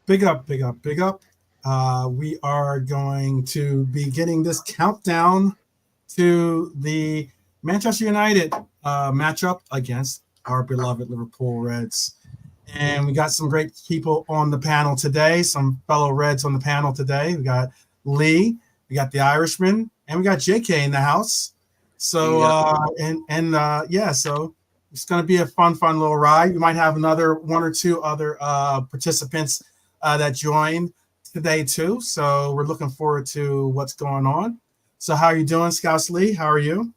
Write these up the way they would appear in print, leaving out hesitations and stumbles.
Big up, big up, big up. We are going to be getting this countdown to the Manchester United matchup against our beloved Liverpool Reds. And we got some great people on the panel today, some fellow Reds on the panel today. We got Lee, we got the Irishman, and we got JK in the house. So, so it's going to be a fun little ride. You might have another one or two other participants that joined today too. So we're looking forward to what's going on. So how are you doing, Scouts Lee? How are you?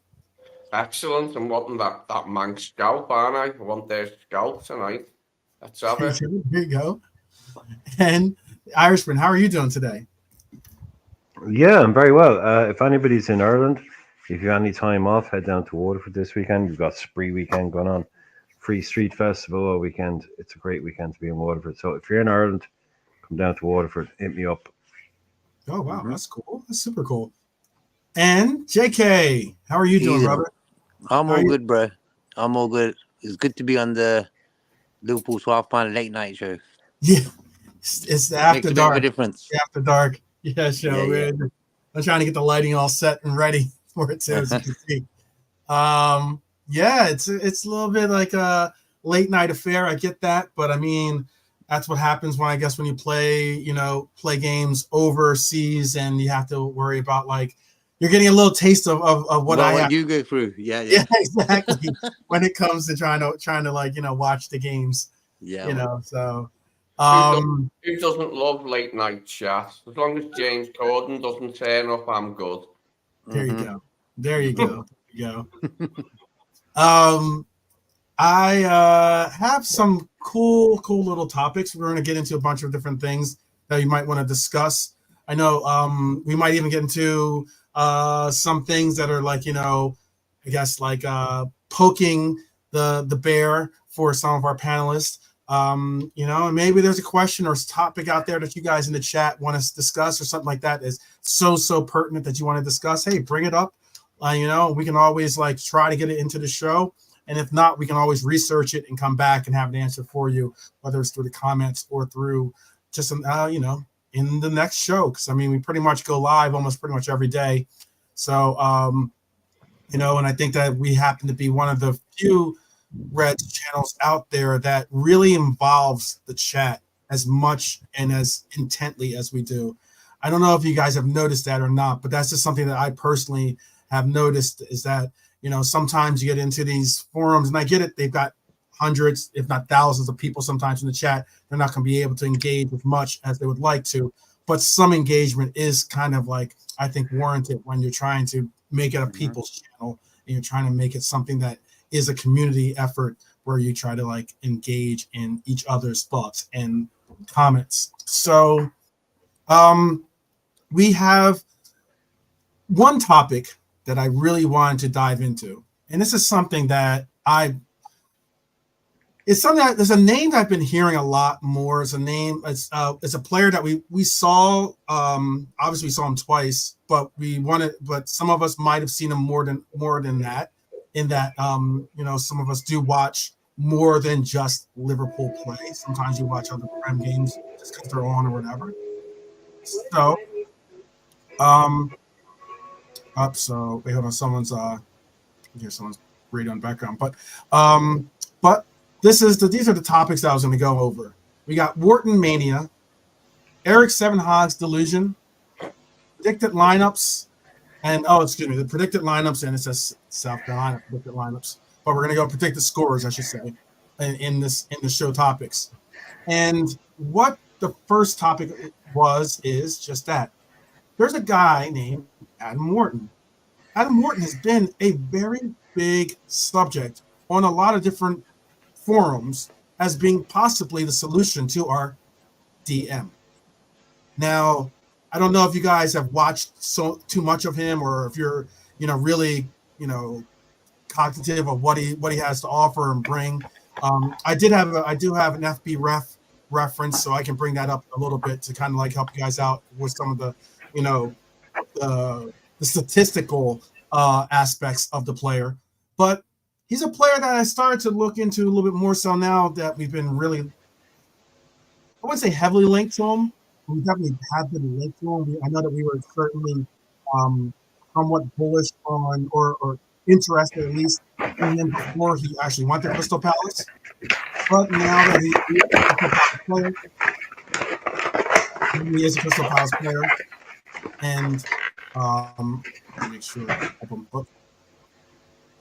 Excellent. I'm wanting that man scalp, aren't I? I want their scalp tonight. Let's have it. There you go. And Irishman, how are you doing today? Yeah, I'm very well. If anybody's in Ireland, if you have any time off, head down to Waterford this weekend. We've got Spree weekend going on, Free Street Festival all weekend. It's a great weekend to be in Waterford. So if you're in Ireland, come down to Waterford, hit me up. Oh, wow. That's cool. That's super cool. And JK, how are you doing, brother? I'm all good, bro. I'm all good. It's good to be on the Liverpool Soft Pan late night show. Yeah. It's the after Makes a dark. bit of a difference. The after dark. Yeah, show. Yeah. I'm trying to get the lighting all set and ready for it too, as you can see. It's a little bit like a late night affair. I get that, but I mean, that's what happens when you play games overseas and you have to worry about you're getting a little taste of what you go through. Yeah, exactly. When it comes to trying to watch the games. Yeah. So who doesn't love late night chat? As long as James Corden doesn't turn up, I'm good. There you go. There you go. I have some cool little topics. We're going to get into a bunch of different things that you might want to discuss. I know we might even get into some things that are poking the bear for some of our panelists. And maybe there's a question or topic out there that you guys in the chat want to discuss or something like that is so pertinent that you want to discuss. Hey, bring it up. We can always try to get it into the show. And if not, we can always research it and come back and have an answer for you, whether it's through the comments or through just, in the next show. Because, we pretty much go live almost pretty much every day. So, and I think that we happen to be one of the few Reds channels out there that really involves the chat as much and as intently as we do. I don't know if you guys have noticed that or not, but that's just something that I personally have noticed is that, sometimes you get into these forums and I get it. They've got hundreds, if not thousands of people sometimes in the chat. They're not going to be able to engage as much as they would like to, but some engagement is kind of I think warranted when you're trying to make it a people's channel and you're trying to make it something that is a community effort where you try to engage in each other's thoughts and comments. So we have one topic that I really wanted to dive into. And this is something that there's a name that I've been hearing a lot more. It's a player that we saw, obviously we saw him twice, but some of us might have seen him more than that, in that, some of us do watch more than just Liverpool play. Sometimes you watch other Prem games just because they're on or whatever. So, wait, hold on. Someone's radio in the background, but these are the topics that I was going to go over. We got Wharton Mania, Eric Seven Hog's delusion, predicted lineups, and the predicted lineups, and it says South Carolina predicted lineups, but we're going to go predicted scorers, I should say, in the show topics. And what the first topic is just that. There's a guy named Adam Wharton. Adam Wharton has been a very big subject on a lot of different forums as being possibly the solution to our DM. Now, I don't know if you guys have watched too much of him or if you're, really, cognitive of what he has to offer and bring. I do have an FB reference, so I can bring that up a little bit to kind of help you guys out with some of the, the statistical aspects of the player. But he's a player that I started to look into a little bit more so now that we've been really wouldn't say heavily linked to him. We definitely have been linked to him. I know that we were certainly somewhat bullish on or interested at least in him before he actually went to Crystal Palace. But now that he is a Crystal Palace player, and let me make sure.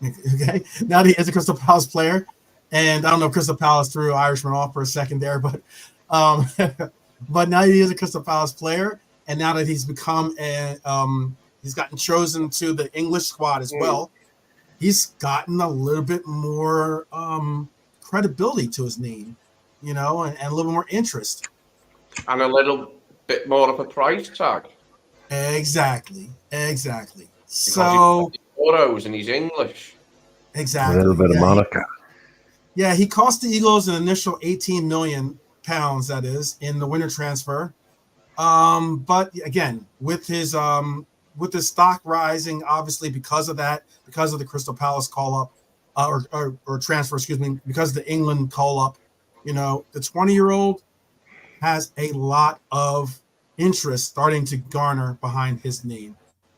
Okay, now that he is a Crystal Palace player, and I don't know if Crystal Palace threw Irishman off for a second there, but but now he is a Crystal Palace player, and now that he's become he's gotten chosen to the English squad as well. He's gotten a little bit more credibility to his name, and a little bit more interest. And a little bit more of a price tag. Exactly. Because So euros and he's English. Exactly. A little bit of Monica. Yeah, he cost the Eagles an initial £18 million, that is, in the winter transfer. But again, with his stock rising, obviously because of that, because of the Crystal Palace call up, or transfer, excuse me, because of the England call up, the 20-year-old has a lot of interest starting to garner behind his name.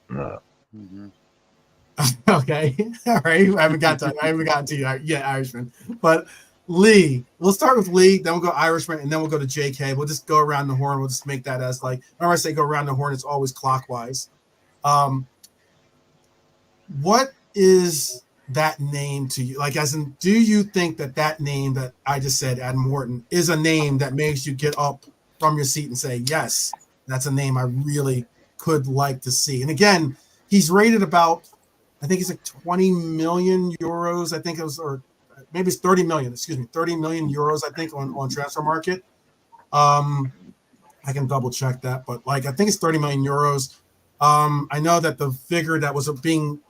Mm-hmm. Okay, all right. I haven't gotten to you yet, Irishman. But Lee, we'll start with Lee, then we'll go Irishman, and then we'll go to JK. We'll just go around the horn. We'll just make that as like, whenever I say go around the horn, it's always clockwise. What is that name to you? Like, as in, do you think that name that I just said, Adam Wharton, is a name that makes you get up from your seat and say, yes, that's a name I really could like to see? And again, he's rated about, I think it's like 20 million euros. I think it was, or maybe it's 30 million. Excuse me, 30 million euros. I think on transfer market. I can double check that, but like I think it's 30 million euros. I know that the figure that was being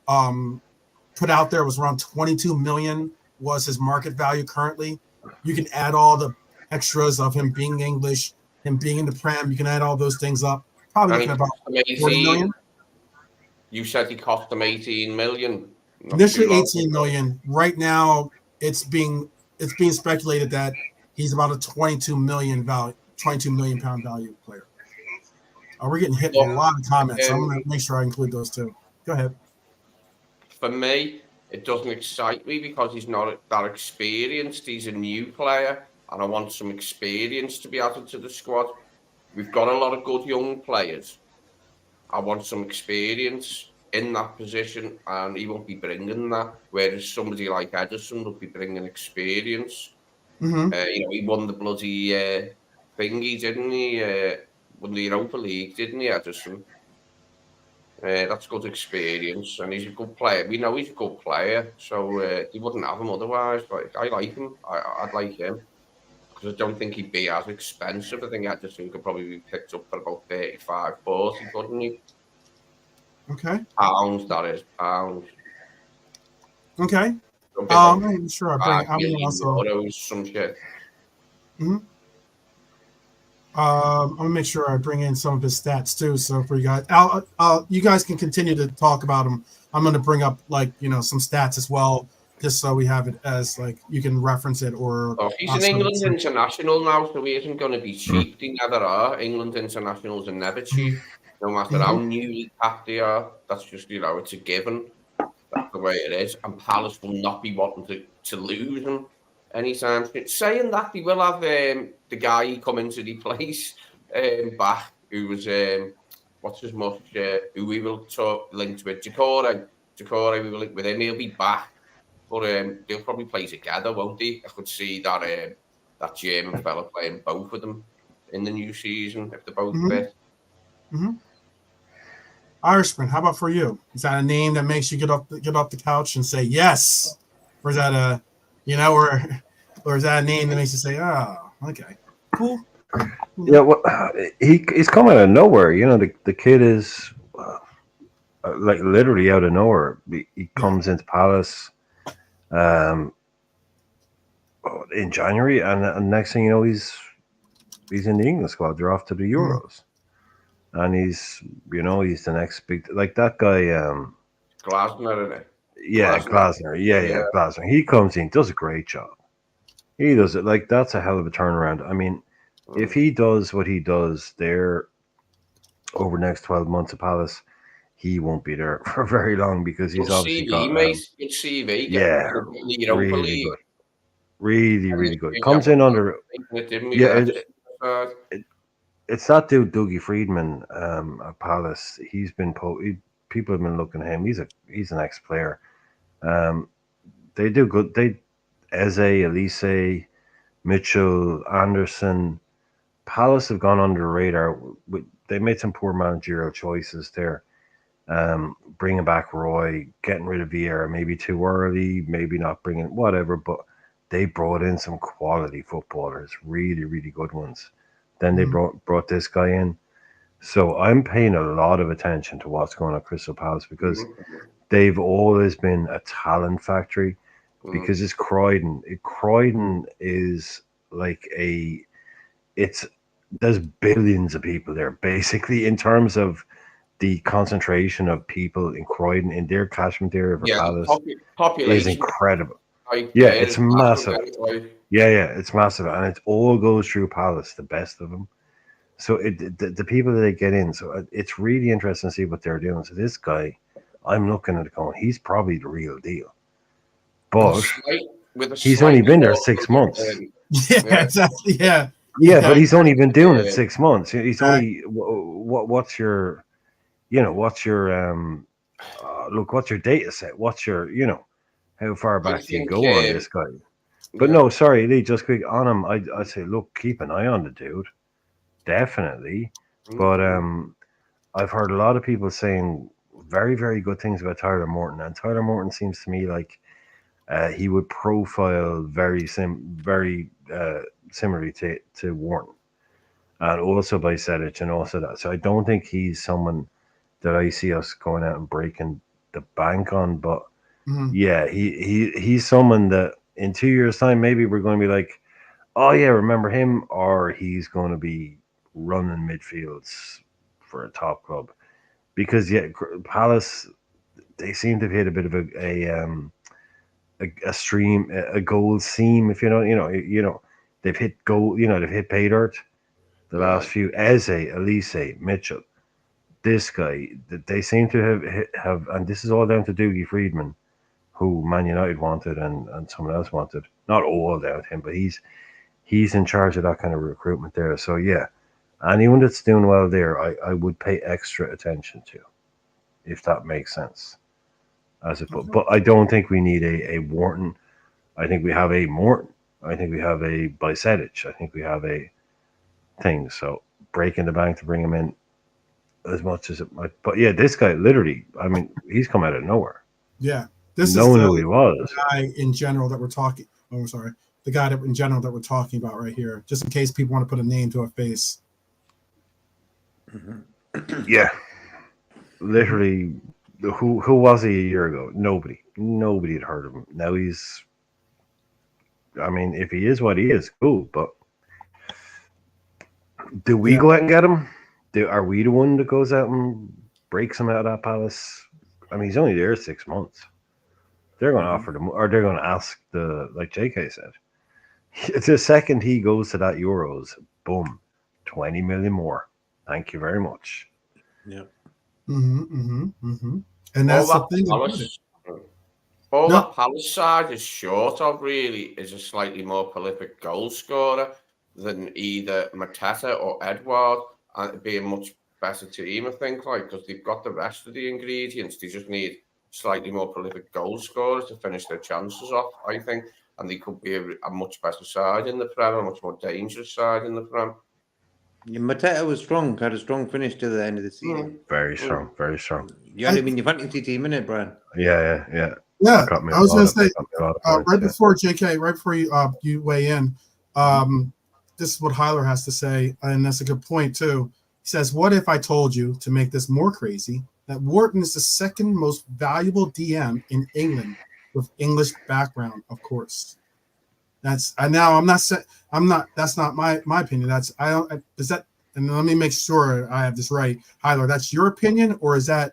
put out there was around 22 million was his market value currently. You can add all the extras of him being English, him being in the Prem. You can add all those things up. Probably looking about 40 million. You said he cost them 18 million. Initially 18 million. Right now, it's being speculated that he's about a 22 million pound value player. We're getting hit with a lot of comments. So I'm going to make sure I include those too. Go ahead. For me, it doesn't excite me because he's not that experienced. He's a new player, and I want some experience to be added to the squad. We've got a lot of good young players. I want some experience in that position, and he won't be bringing that. Whereas somebody like Edison will be bringing experience. Mm-hmm. He won the bloody thingy, didn't he? Won the Europa League, didn't he, Edison? That's good experience, and he's a good player. We know he's a good player, so he wouldn't have him otherwise. But I like him. I'd like him because I don't think he'd be as expensive. I think Edison could probably be picked up for about 35, 40, couldn't he? Okay. Pounds, that is, pounds. Okay. I'm sure I bring. I'm also euros, some shit. Mm-hmm. I'm gonna make sure I bring in some of his stats too. So for you guys, you guys can continue to talk about him. I'm gonna bring up some stats as well, just so we have it as like you can reference it or. He's an England international now, so he isn't going to be cheap. They never are. England internationals are never cheap, no matter how newly capped they are. That's just it's a given. That's the way it is. And Palace will not be wanting to lose him anytime. Saying that, they will have the guy he come into the place back, who was what's his much, who we will talk linked with Decore, we will link with him. He'll be back, but they'll probably play together, won't they? I could see that that German fella playing both of them in the new season if they're both fit. Mm-hmm. Irishman, how about for you? Is that a name that makes you get off the couch and say yes, or is that or is that a name that makes you say, oh, okay, cool? Yeah, well, he's come out of nowhere. The kid is like literally out of nowhere. He comes into Palace in January, and next thing you know, he's in the England squad. They're off to the Euros. And he's the next big, like that guy. Glasner, isn't it? Yeah, Glasner. Yeah, Glasner. He comes in, does a great job. He does it. Like, that's a hell of a turnaround. I mean, if he does what he does there over the next 12 months at Palace, he won't be there for very long because Good he's obviously CV, got, mate. Good CV. yeah, Getting the Europa really League. good. Really, And really good. it's Comes in under, it did me yeah, better. it's not Dougie Friedman at Palace. People have been looking at him. He's an ex-player. Um, they do good. Eze, Elise, Mitchell, Anderson. Palace have gone under the radar. They made some poor managerial choices there. Bringing back Roy, getting rid of Vieira, maybe too early, maybe not bringing whatever, but they brought in some quality footballers, really, really good ones. Then they brought this guy in. So I'm paying a lot of attention to what's going on at Crystal Palace because they've always been a talent factory. Because it's Croydon. Croydon is like it's there's billions of people there basically in terms of the concentration of people in Croydon in their catchment area for Yeah, Palace is population. incredible. Like, Yeah, there it's is massive. like, Yeah, it's massive, and it all goes through Palace, the best of them. So the people that they get in, so it's really interesting to see what they're doing. So this guy, I'm looking at it going, he's probably the real deal, but with a he's only slightly been there more 6 months. Yeah, exactly. Yeah. Yeah, but he's only been doing it 6 months. He's Uh, only what's your, what's your look, what's your data set? What's your, how far I back do you think, go on this guy? But yeah. no, sorry, Lee, just quick on him. I say, look, keep an eye on the dude, definitely. But I've heard a lot of people saying very, very good things about Tyler Morton, and Tyler Morton seems to me like he would profile very similarly to Wharton, and also by Sedic, and also that. So I don't think he's someone that I see us going out and breaking the bank on. But yeah, he's someone that in 2 years' time maybe we're going to be like, oh yeah, remember him, or he's going to be running midfields for a top club because yeah, Palace they seem to have hit a bit of a stream, a goal seam. If they've hit goal, they've hit pay dirt the last few. Eze, Elise, Mitchell, this guy, they seem to have, and this is all down to Dougie Friedman, who Man United wanted and someone else wanted. Not all down to him, but he's in charge of that kind of recruitment there. So yeah, anyone that's doing well there, I would pay extra attention to, if that makes sense. But I don't think we need a Wharton. I think we have a Morton. I think we have a Bicedic. I think we have a thing. So breaking the bank to bring him in as much as it might. But yeah, this guy literally, I mean, he's come out of nowhere. Yeah. This No is one the knew who he was. guy in general that we're talking. Oh, sorry. The guy that in general that we're talking about right here, just in case people want to put a name to a face. Yeah. Literally, who was he a year ago? Nobody had heard of him. Now he's. I mean, if he is what he is, cool. But do we go out and get him? Are we the one that goes out and breaks him out of that Palace? I mean, he's only there 6 months. They're going to offer them, or they're going to ask like JK said. The second he goes to that Euros, boom, 20 million more. Thank you very much. Yeah. And that's the thing about it. All that Palace side is short of really is a slightly more prolific goal scorer than either Mateta or Edward, and it'd be a much better team, I think, because they've got the rest of the ingredients. They just need slightly more prolific goal scorers to finish their chances off, I think, and they could be a much better side in the Prem, a much more dangerous side in the Prem. Yeah, Mateta was strong, had a strong finish to the end of the season. Very strong, very strong. You had him in your fantasy team, innit, Brian? Yeah. Yeah, I was going to say before JK, right before you weigh in, this is what Heiler has to say, and that's a good point too. He says, "What if I told you, to make this more crazy, that Wharton is the second most valuable DM in England with English background, of course." That's I'm not. That's not my opinion. That's I don't. Is that? And let me make sure I have this right, Heiler. That's your opinion, or is that,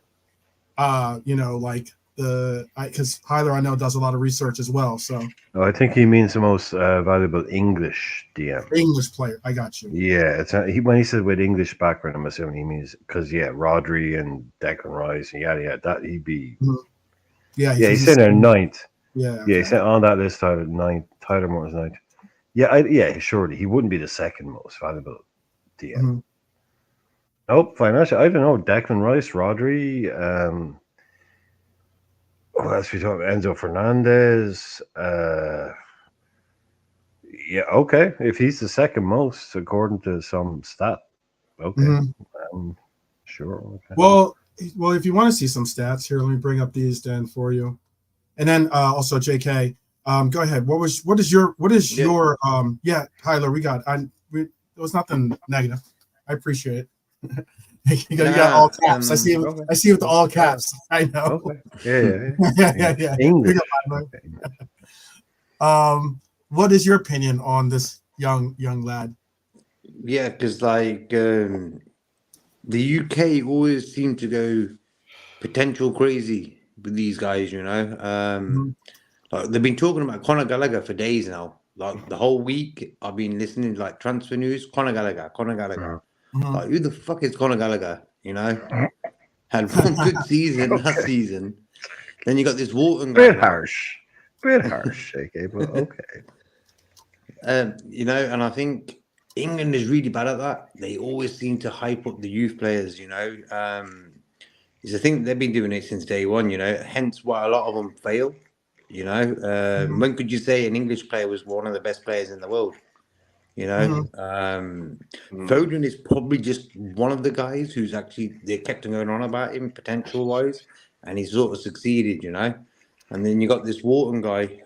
like because Hyler I know does a lot of research as well. So Oh, I think he means the most valuable English DM. English player, I got you. Yeah, it's when he said with English background, I'm assuming he means because Rodri and Declan Rice and yada, that he'd be. Mhm. Yeah, He's in there ninth. Yeah, Yeah, okay. he's on that list. Tyler Morton's ninth. Surely he wouldn't be the second most valuable DM. Mhm. Nope, financial. I don't know. Declan Rice, Rodri. Who else we talking? Enzo Fernandez. Yeah, okay. If he's the second most, according to some stat, okay. Mhm. Sure. Okay. Well, if you want to see some stats here, let me bring up these then for you, and then also JK, go ahead. What is your Tyler? It was nothing negative. I appreciate it. you got all caps. I see. Okay. I see with the all caps. I know. Okay. Yeah. yeah. English. What is your opinion on this young lad? Yeah, because like the UK always seem to go potential crazy with these guys, you know. Like they've been talking about Conor Gallagher for days now. Like the whole week, I've been listening to like transfer news. Conor Gallagher. Mm-hmm. Like who the fuck is Conor Gallagher? You know, had one good season last season. Then you got this Wharton guy. Bit harsh, JK, but okay. You know, and I think England is really bad at that. They always seem to hype up the youth players, you know. It's a thing they've been doing it since day one, you know, hence why a lot of them fail, you know. When could you say an English player was one of the best players in the world? You know, Foden is probably just one of the guys who's actually, they kept on going on about him potential wise, and he sort of succeeded, you know. And then you got this Wharton guy.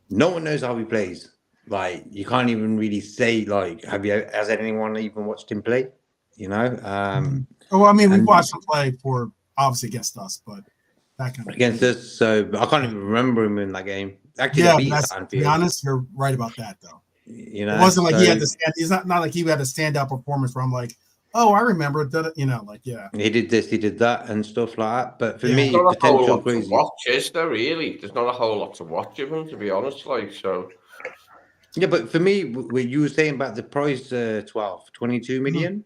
No one knows how he plays. Like you can't even really say like, has anyone even watched him play? You know. Oh, I mean, we watched him play for obviously against us, but that kind of against us. So I can't even remember him in that game. Actually, yeah, they beat us at to Anfield. be honest, you're right about that though. You know, it wasn't like he had to stand. He's not like he had a standout performance where I'm like, oh, I remember that. You know, like he did this, he did that, and stuff like that. But for me, not a whole lot crazy. to watch, is there? Really, there's not a whole lot to watch of him, to be honest. Like so. Yeah, but for me, what you were saying about the price, 22 million.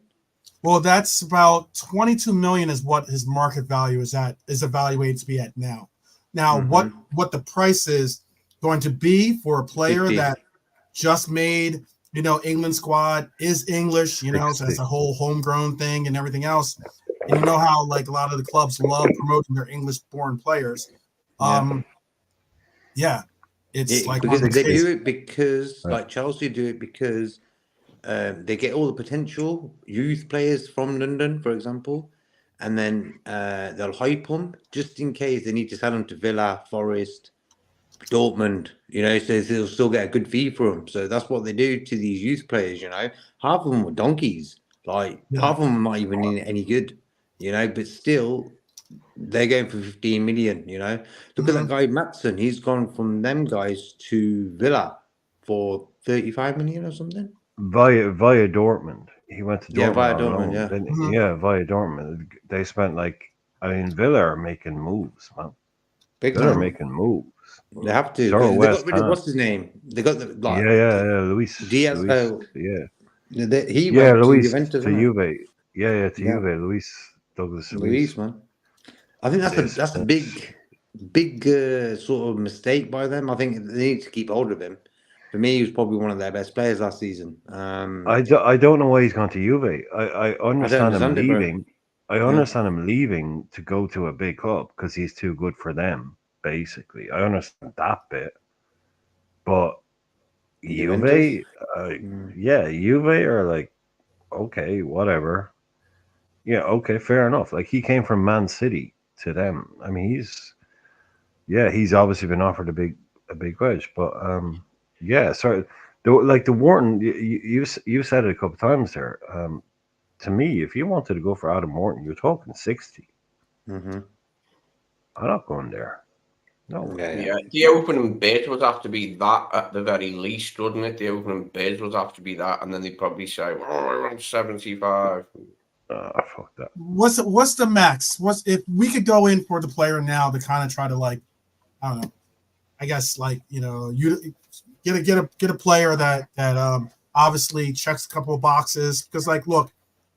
Well, that's about 22 million is what his market value is evaluated to be at now. Now, what the price is going to be for a player 50. that just made, you know, England squad, is English, you know, so that's a whole homegrown thing and everything else. And you know how like a lot of the clubs love promoting their English-born players. It's like because they do it because like Chelsea do it because they get all the potential youth players from London, for example, and then they'll hype them just in case they need to sell them to Villa, Forest, Dortmund, you know, so they'll still get a good fee for them. So that's what they do to these youth players, you know. Half of them were donkeys, like half of them are not even any good, you know, but still they're going for 15 million, you know. Look at that guy Matson, he's gone from them guys to Villa for 35 million or something. Via Dortmund. He went to Dortmund. Yeah, via Dortmund, yeah, via Dortmund. They spent Villa are making moves, man. Villa are making moves. They have to. So they got rid of what's his name? They got the Luis. Diaz. He went to Luis Juventus, to Juve. To Juve. Luis Douglas Luis, man. I think that's a big sort of mistake by them. I think they need to keep hold of him. For me, he was probably one of their best players last season. I don't know why he's gone to Juve. I understand him leaving. I understand him leaving to go to a big club because he's too good for them. Basically, I understand that bit, but Juve, Juve are like, okay, whatever. Yeah, okay, fair enough. Like he came from Man City to them. I mean, he's obviously been offered a big wage, but sorry. Like the Wharton, you said it a couple of times there. To me, if you wanted to go for Adam Wharton, you're talking 60. I'm not going there. No. Yeah. The opening bid would have to be that at the very least, wouldn't it? The opening bid would have to be that, and then they'd probably say, "Oh, I want 75." Fuck that. What's the max? What's if we could go in for the player now to kind of try to like, I don't know, I guess like you get a player that obviously checks a couple of boxes because like look,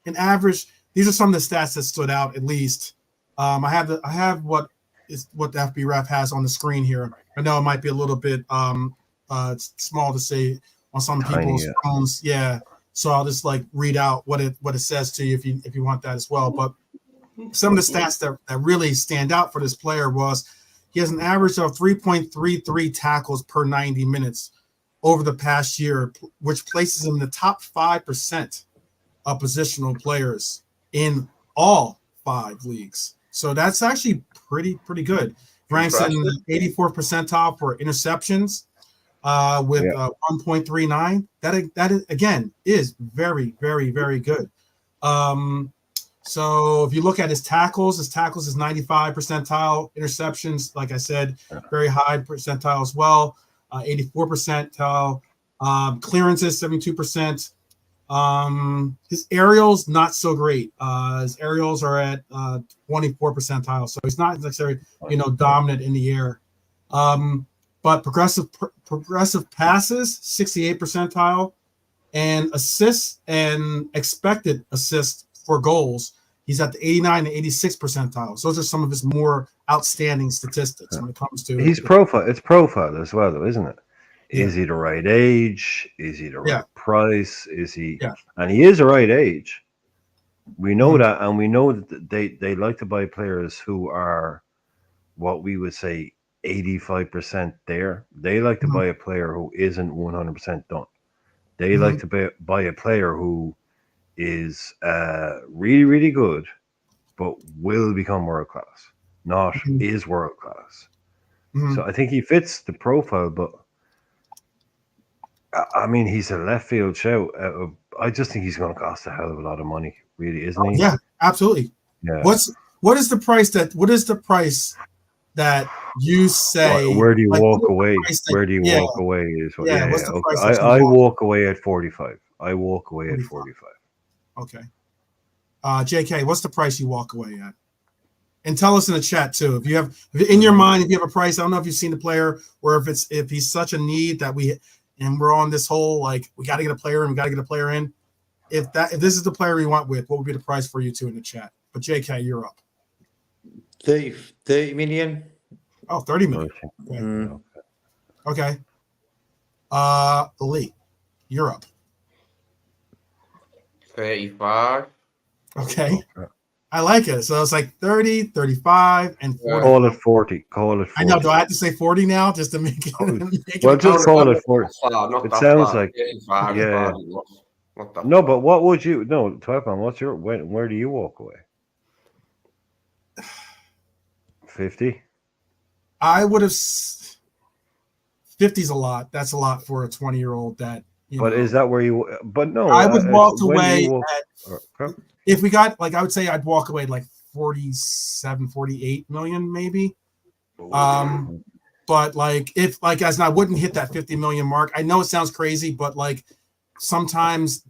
in average, these are some of the stats that stood out at least. I have what the FB Ref has on the screen here. I know it might be a little bit small to say on some people's phones. Yeah. So I'll just like read out what it says to you if you want that as well. But some of the stats that really stand out for this player was he has an average of 3.33 tackles per 90 minutes over the past year, which places him in the top 5% of positional players in all 5 leagues. So that's actually pretty good. Ranks in the 84th percentile for interceptions with 1.39. That is, again, is very good. So if you look at his tackles is 95 percentile. Interceptions, like I said, very high percentile as well. 84 percentile. Clearances 72%. His aerials not so great. His aerials are at 24 percentile, so he's not necessarily dominant in the air. But progressive passes 68 percentile, and assists and expected assists for goals, he's at the 89 and 86 percentile. So those are some of his more outstanding statistics when it comes to his profile. It's profile as well, though, isn't it? Yeah. Is he the right age? Is he the right price? Is he? Yeah. And he is the right age. We know that, and we know that they like to buy players who are what we would say 85% there. They like to buy a player who isn't 100% done. They like to buy a player who is really good, but will become world class, not is world class. So I think he fits the profile, but I mean, he's a left field shout. I just think he's going to cost a hell of a lot of money, really, isn't he? Yeah, absolutely. Yeah. What is the price that you say? Where do you walk away? Where do you walk away? Is what? Yeah. What's the price I walk away at 45. I walk away at 45. Okay. JK, what's the price you walk away at? And tell us in the chat too. If you have in your mind, if you have a price, I don't know if you've seen the player, or if he's such a need that we're on this whole like we got to get a player in. If this is the player we want what would be the price for you two in the chat? But JK, you're up. 30 million. Oh, 30 million. Okay. Lee, you're up. 35. Okay. I like it. So it's like 30, 35, and 40. Call it 40. Call it 40. I know. Do I have to say 40 now just to make it? Just call it 40. It sounds like No, but what would you? No, Twelman. What's your? Where do you walk away? 50. I would have. 50's a lot. That's a lot for a 20-year-old. That. But is that where you? But no, I would walk away. Okay. If we got I would say I'd walk away like 47, 48 million maybe. But like if as I wouldn't hit that 50 million mark. I know it sounds crazy, but like sometimes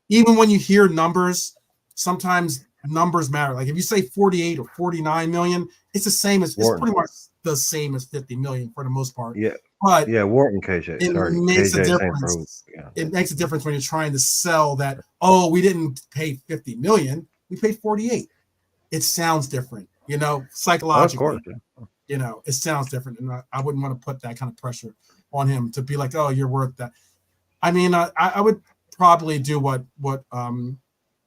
even when you hear numbers, sometimes numbers matter. Like if you say 48 or 49 million, it's the same as it's pretty much the same as 50 million for the most part. Yeah. But Wharton KJ. It makes a difference. It makes a difference when you're trying to sell that. Oh, we didn't pay 50 million. We paid 48. It sounds different, psychologically. Of course, it sounds different, and I wouldn't want to put that kind of pressure on him to be like, oh, you're worth that. I mean, I would probably do what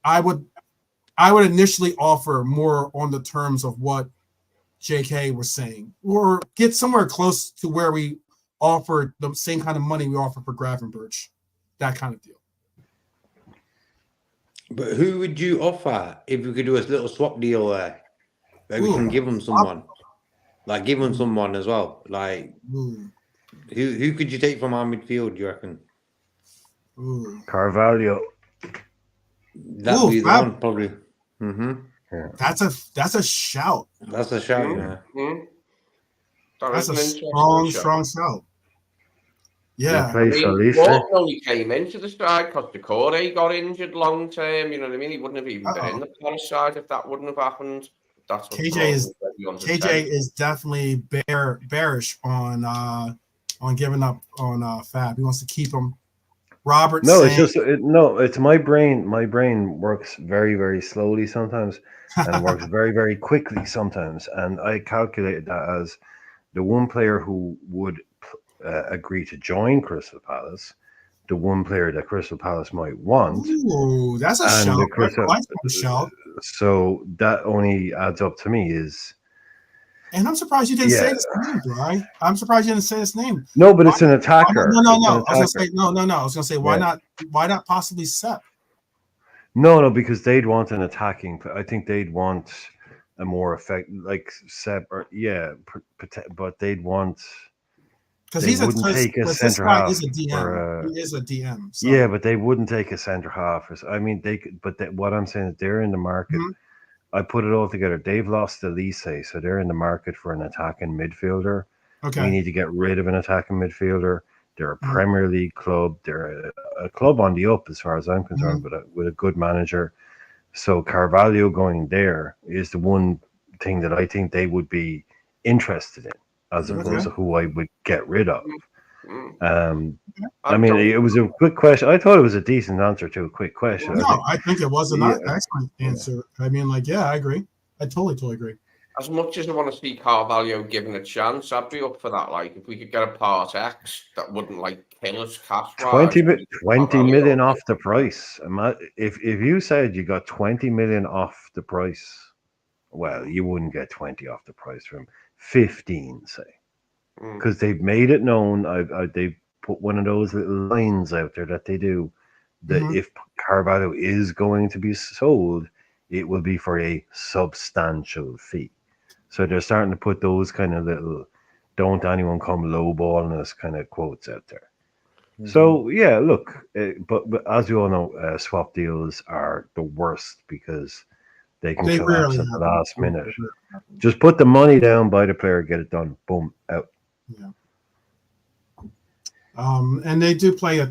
I would initially offer more on the terms of what JK was saying, or get somewhere close to where we offer the same kind of money we offer for Gravenberch, that kind of deal. But who would you offer if we could do a little swap deal there? Where we can give them someone. Like, give them someone as well. Like, who could you take from our midfield, do you reckon? Carvalho. That'd be the one, probably. Yeah. That's a shout. That's a shout, That's a strong shout. Yeah. Replace Olise. Wharton only came into the side because Decore got injured long term. You know what I mean? He wouldn't have even been in the Palace side if that wouldn't have happened. That's what KJ is definitely bearish on giving up on Fab. He wants to keep him. Robert No, saying, it's just no. It's my brain. My brain works very, very slowly sometimes, and works very, very quickly sometimes. And I calculated that as the one player who would agree to join Crystal Palace, the one player that Crystal Palace might want, ooh, that's a and shout. the Crystal. That's a shout. So that only adds up to me is. And I'm surprised you didn't say his name, Bri. I'm surprised you didn't say his name. No, but it's an attacker. No. It's an I was gonna attacker. say no. I was gonna say why not possibly Sep? No, because they'd want an attacking. I think they'd want a more effective, like Sep, or but they'd want. Because They wouldn't take a centre half. Is a DM. He is a DM. So. Yeah, but they wouldn't take a centre half. I mean, they could. But what I'm saying is they're in the market. Mm-hmm. I put it all together. They've lost Elise, so they're in the market for an attacking midfielder. Okay. We need to get rid of an attacking midfielder. They're a Premier League club. They're a club on the up as far as I'm concerned, with a good manager. So Carvalho going there is the one thing that I think they would be interested in, as opposed to who I would get rid of. I mean, it was a quick question. I thought it was a decent answer to a quick question. No, I think it was an excellent answer. I mean, I agree. I totally agree. As much as I want to see Carvalho given a chance, I'd be up for that. Like, if we could get a part X that wouldn't like kill us cash. 20 million off the price. If you said you got 20 million off the price, well, you wouldn't get 20 off the price from 15, say, because they've made it known. They've put one of those little lines out there that they do that if Carvalho is going to be sold, it will be for a substantial fee. So they're starting to put those kind of little "don't anyone come lowballing us" kind of quotes out there. So yeah, look, but as you all know, swap deals are the worst because they can collapse at the last minute. Just put the money down, buy the player, get it done, boom, out. Yeah. And they do play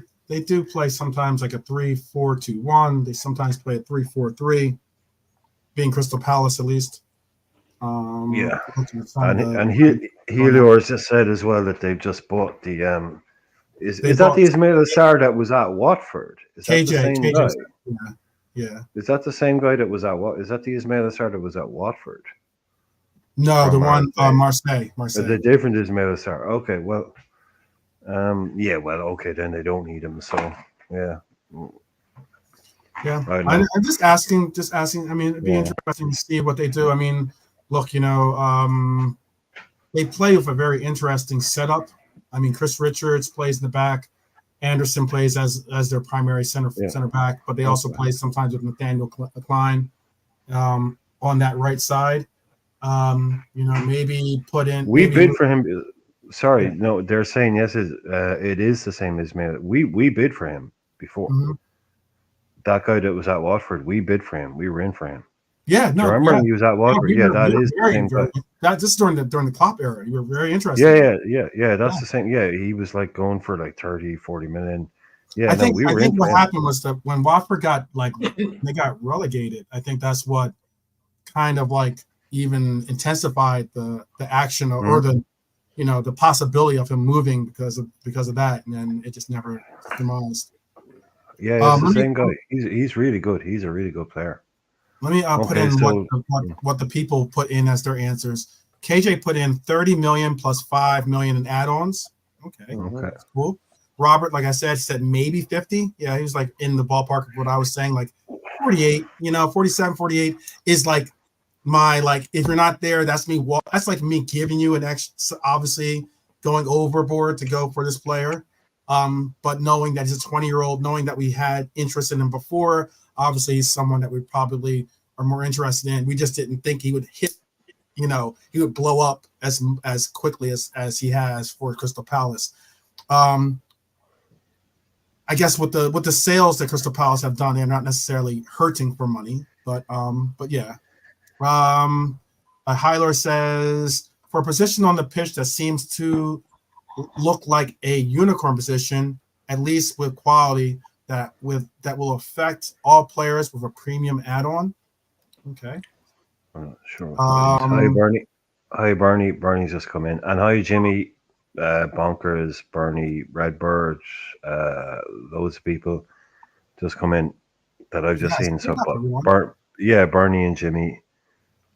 sometimes like a 3-4-2-1. They sometimes play a 3-4-3, being Crystal Palace at least. And Helios just said as well that they've just bought the is that the Ismail Assar that was at Watford? Is that the same guy? Yeah. Is that the same guy that was at what? Is that the Ismail Assar that was at Watford? No, the one Marseille. The different Ismail Assar. Okay, well, okay, then they don't need him. So yeah. Yeah, I'm just asking. I mean, it'd be interesting to see what they do. I mean, look, they play with a very interesting setup. I mean, Chris Richards plays in the back. Anderson plays as their primary center back, but they also play sometimes with Nathaniel Klein on that right side. Maybe put in. We bid for him. Sorry, no, they're saying yes. It is the same as me. We bid for him before. Mm-hmm. That guy that was at Watford, we bid for him. We were in for him. Yeah, no. Do you remember when he was at Watford? That is the same guy. This is during the Klopp era. You were very interested. Yeah. That's the same. Yeah, he was like going for like 30, 40 million. Yeah, I think what happened was that when Watford got they got relegated, I think that's what kind of like even intensified the action or the the possibility of him moving because of that, and then it just never demolished. Yeah, it's the same guy. He's really good. He's a really good player. Let me put in what the people put in as their answers. KJ put in 30 million plus 5 million in add-ons. Okay. That's cool. Robert, like I said maybe 50. Yeah, he was like in the ballpark of what I was saying, like 48. 47, 48 is like my if you're not there, that's me. That's like me giving you an extra, obviously going overboard to go for this player. But knowing that he's a 20-year-old, knowing that we had interest in him before, obviously he's someone that we probably are more interested in. We just didn't think he would hit, he would blow up as quickly as he has for Crystal Palace. I guess with the sales that Crystal Palace have done, they're not necessarily hurting for money, but yeah. Hyler says, for a position on the pitch that seems to look like a unicorn position, at least with quality that will affect all players with a premium add-on. Okay. Sure. Hi, Um, Bernie. Hi, Bernie. Bernie's just come in. And hi, Jimmy, Bonkers, Bernie, Redbird, loads of people just come in that I've just yes, seen. good So, luck, everyone. yeah, Bernie and Jimmy.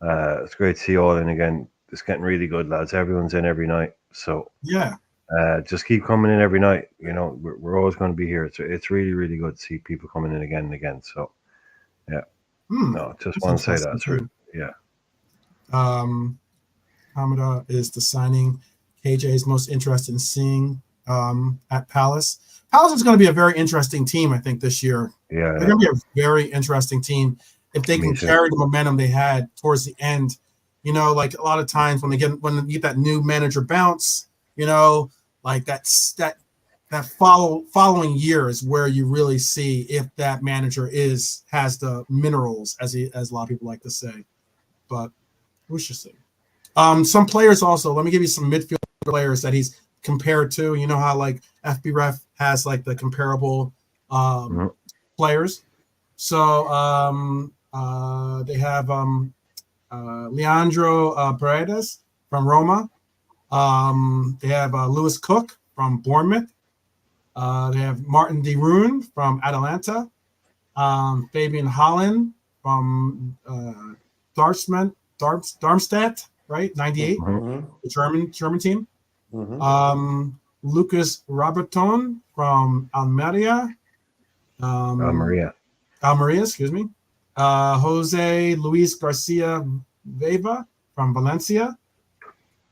It's great to see you all in again. It's getting really good, lads. Everyone's in every night. So, Yeah. just keep coming in every night. You know, we're always going to be here. It's really, really good to see people coming in again and again. So, yeah. No, just That's want to say that. interesting It's really, too. yeah. Hamida is the signing KJ is most interested in seeing at Palace. Palace is going to be a very interesting team, I think, this year. Yeah, They're going to be a very interesting team if they Me can too. carry the momentum they had towards the end. You know, like a lot of times when you get that new manager bounce, you know, like that following year is where you really see if that manager has the minerals, as a lot of people like to say. But we should see. Some players also. Let me give you some midfield players that he's compared to. You know how like FBref has like the comparable Mhm. players. So they have Leandro Paredes from Roma. They have Lewis Cook from Bournemouth. They have Martin De Roon from Atalanta. Fabian Holland from Darmstadt, right? 98, Mhm. the German team. Mm-hmm. Lucas Roberton from Almeria. Maria. Almeria, excuse me. Jose Luis Garcia Veva from Valencia.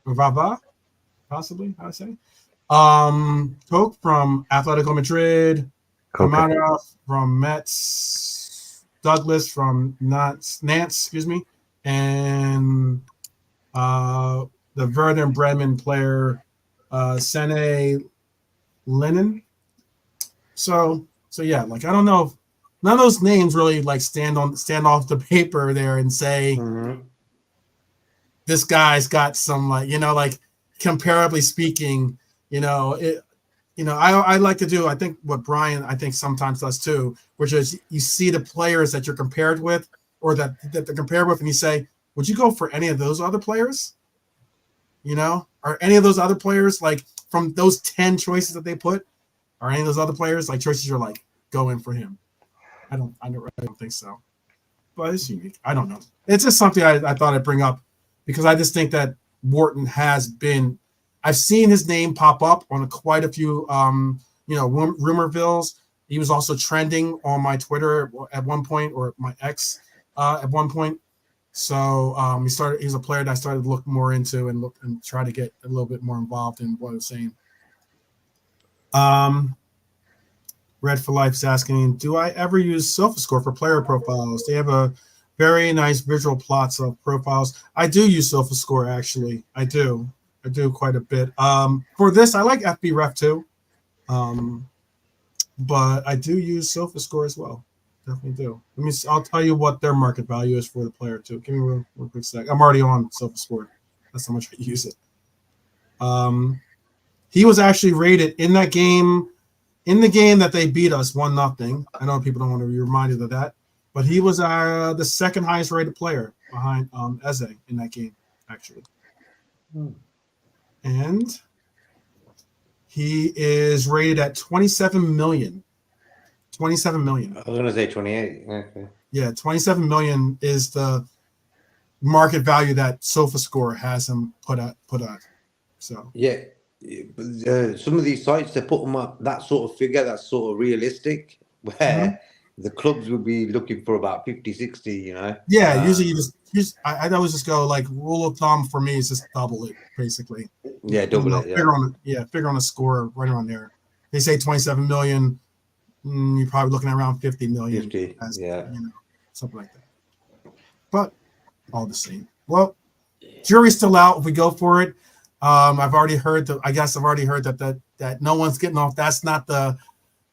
Or Vava, possibly, I would say. Coke from Atletico Madrid. Coca. Kamara from Mets. Douglas from Nantes, excuse me. And the Werder Bremen player, Sene Lennon. So yeah, like I don't know if none of those names really like stand off the paper there and say Mm-hmm. this guy's got some like comparably speaking, I like to do I think what Brian I think sometimes does too, which is you see the players that you're compared with or that they're compared with and you say, would you go for any of those other players? Are any of those other players like from those 10 choices that they put? Are any of those other players like choices you're like going for him? I don't think so. But it's unique. I don't know. It's just something I thought I'd bring up because I just think that Wharton has been. I've seen his name pop up on quite a few, rumorvilles. He was also trending on my Twitter at one point or my X at one point. So he's a player that I started to look more into and try to get a little bit more involved in what I was saying. Red for Life is asking, do I ever use SofaScore for player profiles? They have a very nice visual plots of profiles. I do use SofaScore, actually. I do quite a bit. For this, I like FBref too. But I do use SofaScore as well. Definitely do. I'll tell you what their market value is for the player too. Give me real quick sec. I'm already on SofaScore. That's how much I use it. He was actually rated in that game. In the game that they beat us 1-0, I know people don't want to be reminded of that, but he was the second highest rated player behind Eze in that game, actually. And he is rated at 27 million. 27 million. I was going to say 28. Okay. Yeah, 27 million is the market value that SofaScore has him put at. So Yeah. Some of these sites, they put them up that sort of figure that's sort of realistic, where the clubs would be looking for about 50, 60, Yeah, usually I always just go like rule of thumb for me is just double it basically. Yeah, double it. Yeah. Figure on a score right around there. They say 27 million. You're probably looking at around 50 million. 50. Yeah. Something like that. But all the same. Well, jury's still out if we go for it. I've already heard that no one's getting off. That's not the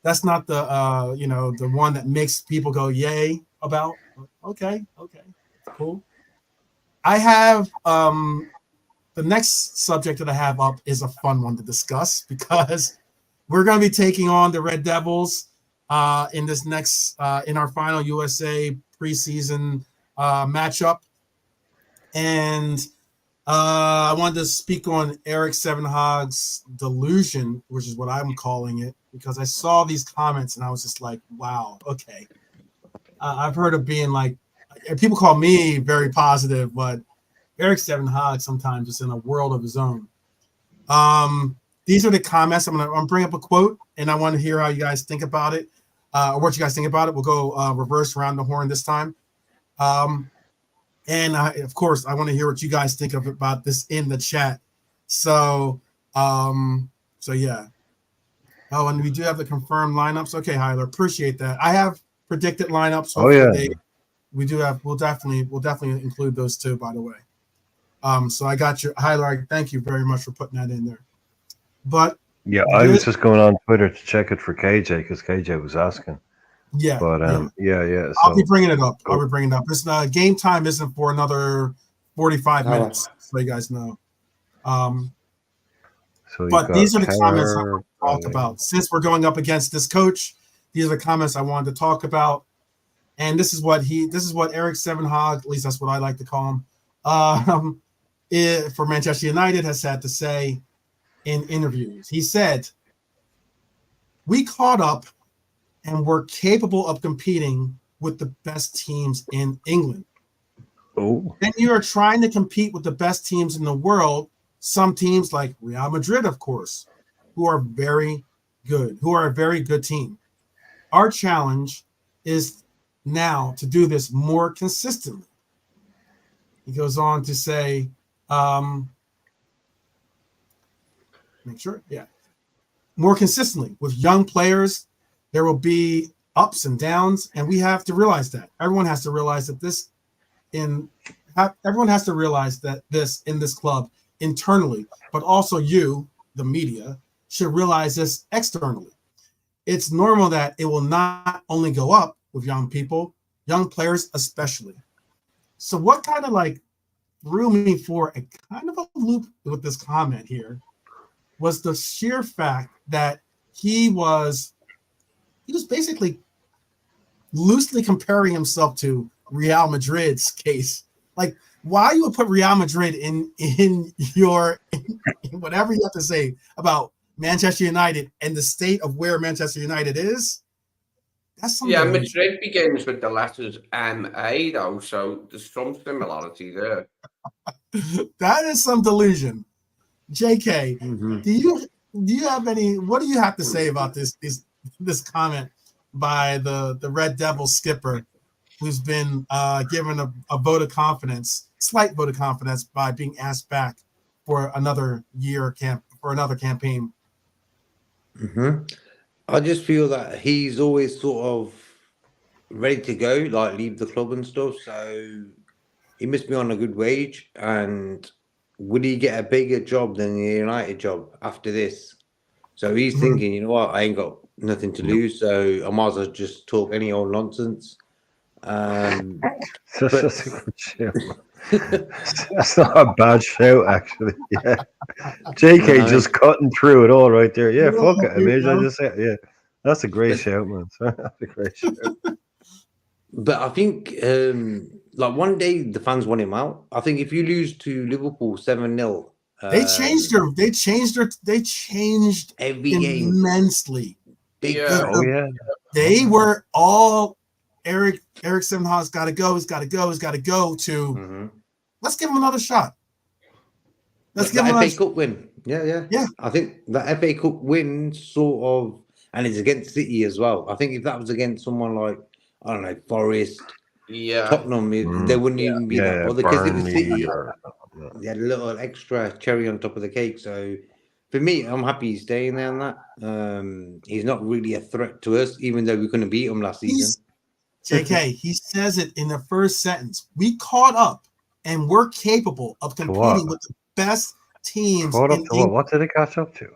the one that makes people go yay about. Okay, cool. I have the next subject that I have up is a fun one to discuss because we're going to be taking on the Red Devils in this next in our final USA preseason matchup, and I wanted to speak on Eric Seven Hag's delusion, which is what I'm calling it, because I saw these comments and I was just like, wow, okay. I've heard of being like, people call me very positive, but Eric Seven Hag sometimes is in a world of his own. These are the comments. I'm gonna bring up a quote, and I want to hear how you guys think about it, or what you guys think about it. We'll go reverse around the horn this time. And of course, I want to hear what you guys think of about this in the chat. So yeah. Oh, and we do have the confirmed lineups. Okay, Hyler, appreciate that. I have predicted lineups. We do have. We'll definitely include those too. By the way, so I got your Hyler. Thank you very much for putting that in there. But yeah, I was just going on Twitter to check it for KJ because KJ was asking. Yeah, but yeah. I'll be bringing it up. It's game time isn't for another 45 minutes, so you guys know. But these are the comments I want to talk about. Since we're going up against this coach, these are the comments I wanted to talk about. And this is what Eric Seven Hag, at least that's what I like to call him, for Manchester United has had to say in interviews. He said, "We caught up and we're capable of competing with the best teams in England." Oh. And you are trying to compete with the best teams in the world, some teams like Real Madrid, of course, who are very good, who are a very good team. Our challenge is now to do this more consistently. He goes on to say, more consistently with young players. There will be ups and downs, and we have to realize that. Everyone has to realize that everyone has to realize that this in this club internally, but also you, the media, should realize this externally. It's normal that it will not only go up with young people, young players especially. So what kind of like threw me for a kind of a loop with this comment here was the sheer fact that he was basically loosely comparing himself to Real Madrid's case. Like, why you would put Real Madrid in whatever you have to say about Manchester United and the state of where Manchester United is? That's something. Yeah, Madrid begins with the letters MA though, so there's some similarity there. That is some delusion. JK, do you have any? What do you have to say about this comment by the Red Devil skipper, who's been given a vote of confidence, slight vote of confidence, by being asked back for another campaign? I just feel that he's always sort of ready to go, like leave the club and stuff. So he must be on a good wage. And would he get a bigger job than the United job after this? So he's thinking, you know what, I ain't got nothing to lose, so I might as well just talk any old nonsense. That's a good shout. That's not a bad shout, actually. Yeah, JK just cutting through it all right there. Yeah, fuck it. Amazing. I just say, yeah, that's a great shout, man. That's a great shout. But I think, like one day the fans want him out. I think if you lose to Liverpool 7-0. They changed every game immensely. Yeah. They were all Eric Seven Hag's got to go. He's got to go. To let's give him another shot. Let's give him a FA Cup win. Yeah. I think that FA Cup win sort of, and it's against City as well. I think if that was against someone like, I don't know, Forest, Tottenham, they wouldn't even be that bothered, because it was City. They had a little extra cherry on top of the cake. So for me, I'm happy he's staying there on that. He's not really a threat to us, even though we couldn't beat him last season. JK, he says it in the first sentence. We caught up and we're capable of competing with the best teams. What did they catch up to?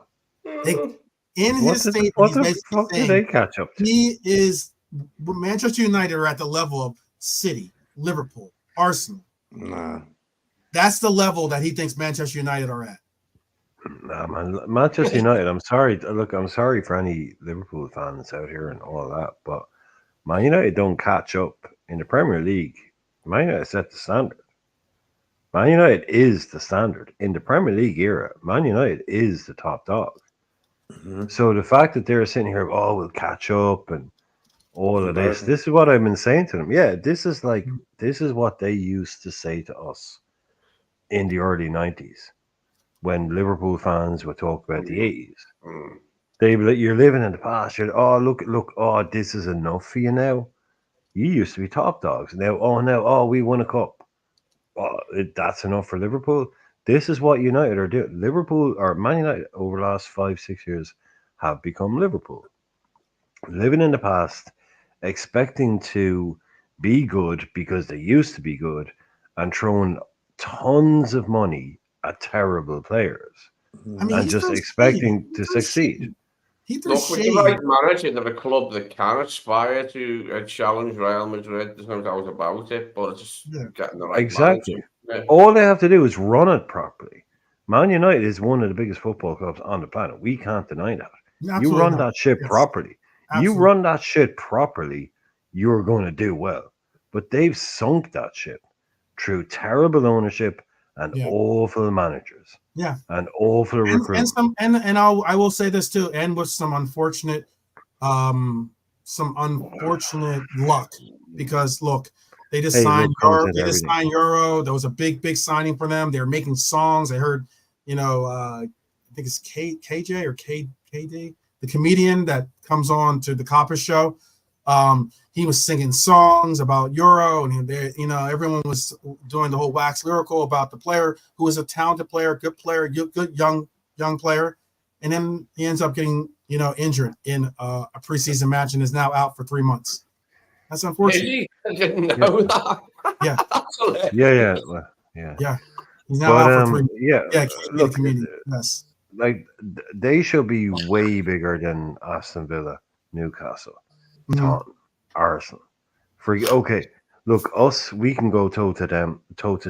In his statement, he's basically saying they catch up to? Manchester United are at the level of City, Liverpool, Arsenal. Nah. That's the level that he thinks Manchester United are at. Nah, man, Manchester United. I'm sorry. Look, I'm sorry for any Liverpool fans out here and all that, but Man United don't catch up in the Premier League. Man United set the standard. Man United is the standard in the Premier League era. Man United is the top dog. Mhm. So the fact that they're sitting here, oh, we'll catch up and all of this. This is what I've been saying to them. Yeah, this is what they used to say to us in the early 90s when Liverpool fans would talk about the 80s. Mm. They be like, you're living in the past. You're, oh, look, oh, this is enough for you now. You used to be top dogs. Now, we won a cup. Oh, that's enough for Liverpool. This is what United are doing. Liverpool or Man United over the last 5-6 years have become Liverpool. Living in the past, expecting to be good because they used to be good, and throwing tons of money at terrible players, I mean, and he just threw expecting shade. to succeed. He threw Look, with the shade. right manager, they're a club that can aspire to challenge Real Madrid. There's no doubt about it, but it's just getting the right Exactly. manager. All they have to do is run it properly. Man United is one of the biggest football clubs on the planet. We can't deny that. You Absolutely run not. that shit Yes. properly. You Absolutely. run that shit properly, you're going to do well. But they've sunk that shit through terrible ownership and awful managers. Yeah. And awful recruitment. And I will say this too, and with some unfortunate luck, because look, they just signed Euro. They just signed Euro. There was a big signing for them. They're making songs. I heard, I think it's KJ or KD, the comedian that comes on to the Copper show. He was singing songs about Euro, and everyone was doing the whole wax lyrical about the player who was a talented player, good young player, and then he ends up getting injured in a preseason match and is now out for 3 months. That's unfortunate. I didn't know that. Yeah. Yeah. He's now out for 3 months. Yeah. Look, yes. Like they should be way bigger than Aston Villa, Newcastle, Tottenham, Arsenal. Okay, look, us, we can go toe to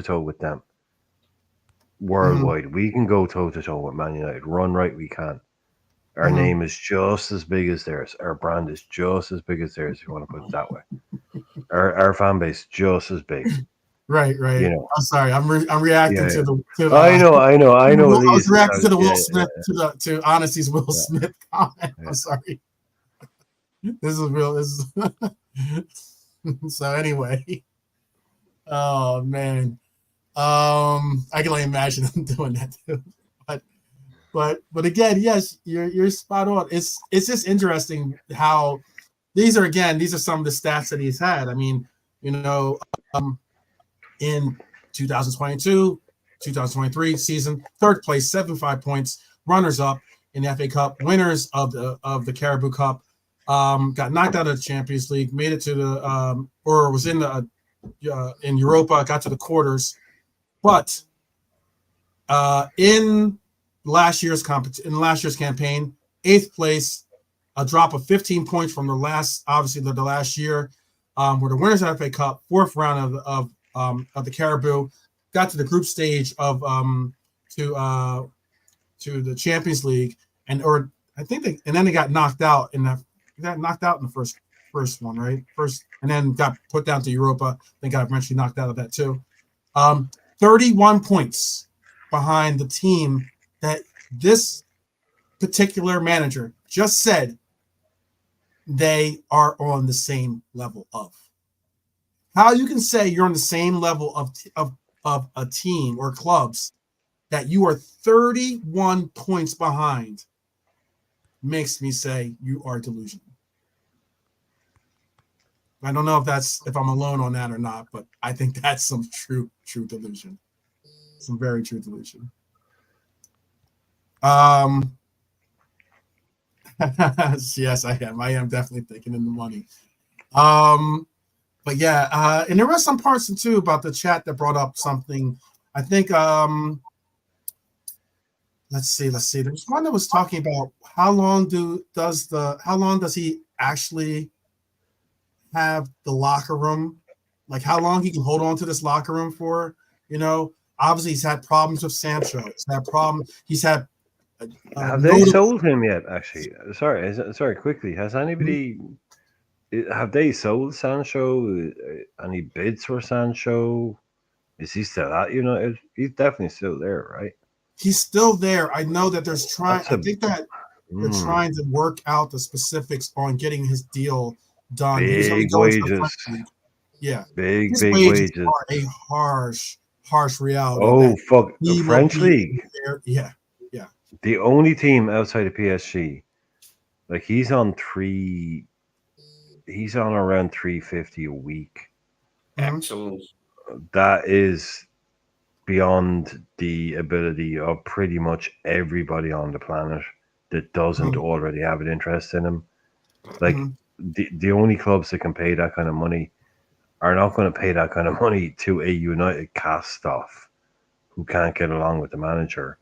toe with them. Worldwide, we can go toe to toe with Man United. Run right, we can. Our name is just as big as theirs. Our brand is just as big as theirs, if you want to put it that way. Our fan base just as big. Right. I'm sorry. I'm reacting to the. I know. I was reacting to the Will Smith to Honesty's Will Smith comment. I'm sorry. This is real. So anyway. Oh man. I can only imagine them doing that too. But again, yes, you're spot on. It's just interesting how these are some of the stats that he's had. I mean, in 2022, 2023 season, third place, 75 points, runners up in the FA Cup, winners of the Carabao Cup, got knocked out of the Champions League, made it to the or was in the in Europa, got to the quarters, but in last year's campaign, 8th place, a drop of 15 points from the last year. Were the winners of the FA Cup, 4th round of the Carabao, got to the group stage of to the Champions League, and then they got knocked out in the first one, right? And then got put down to Europa. They got eventually knocked out of that too. 31 points behind the team that this particular manager just said they are on the same level of. How you can say you're on the same level of a team or clubs that you are 31 points behind makes me say you are delusional. I don't know if I'm alone on that or not, but I think that's some true delusion. Some very true delusion. Yes, I am. I am definitely thinking in the money. But yeah, and there were some parts too about the chat that brought up something. I think let's see. There's one that was talking about how long does he actually have the locker room? Like how long he can hold on to this locker room for, Obviously, he's had problems with Sancho. He's had Have they sold him yet? Actually, sorry. Quickly, has anybody? Have they sold Sancho? Any bids for Sancho? Is he still at United? He's definitely still there, right? He's still there. I know that there's trying. That's a- I think that they're trying to work out the specifics on getting his deal done. He's going to Big go into the wages. French league. Yeah, Big his wages. are a harsh reality. Oh, that fuck. he The will French be league. there. Yeah. The only team outside of PSG, like he's on around 350 a week. Excellent. That is beyond the ability of pretty much everybody on the planet that doesn't already have an interest in him. Like the only clubs that can pay that kind of money are not going to pay that kind of money to a United cast-off who can't get along with the manager.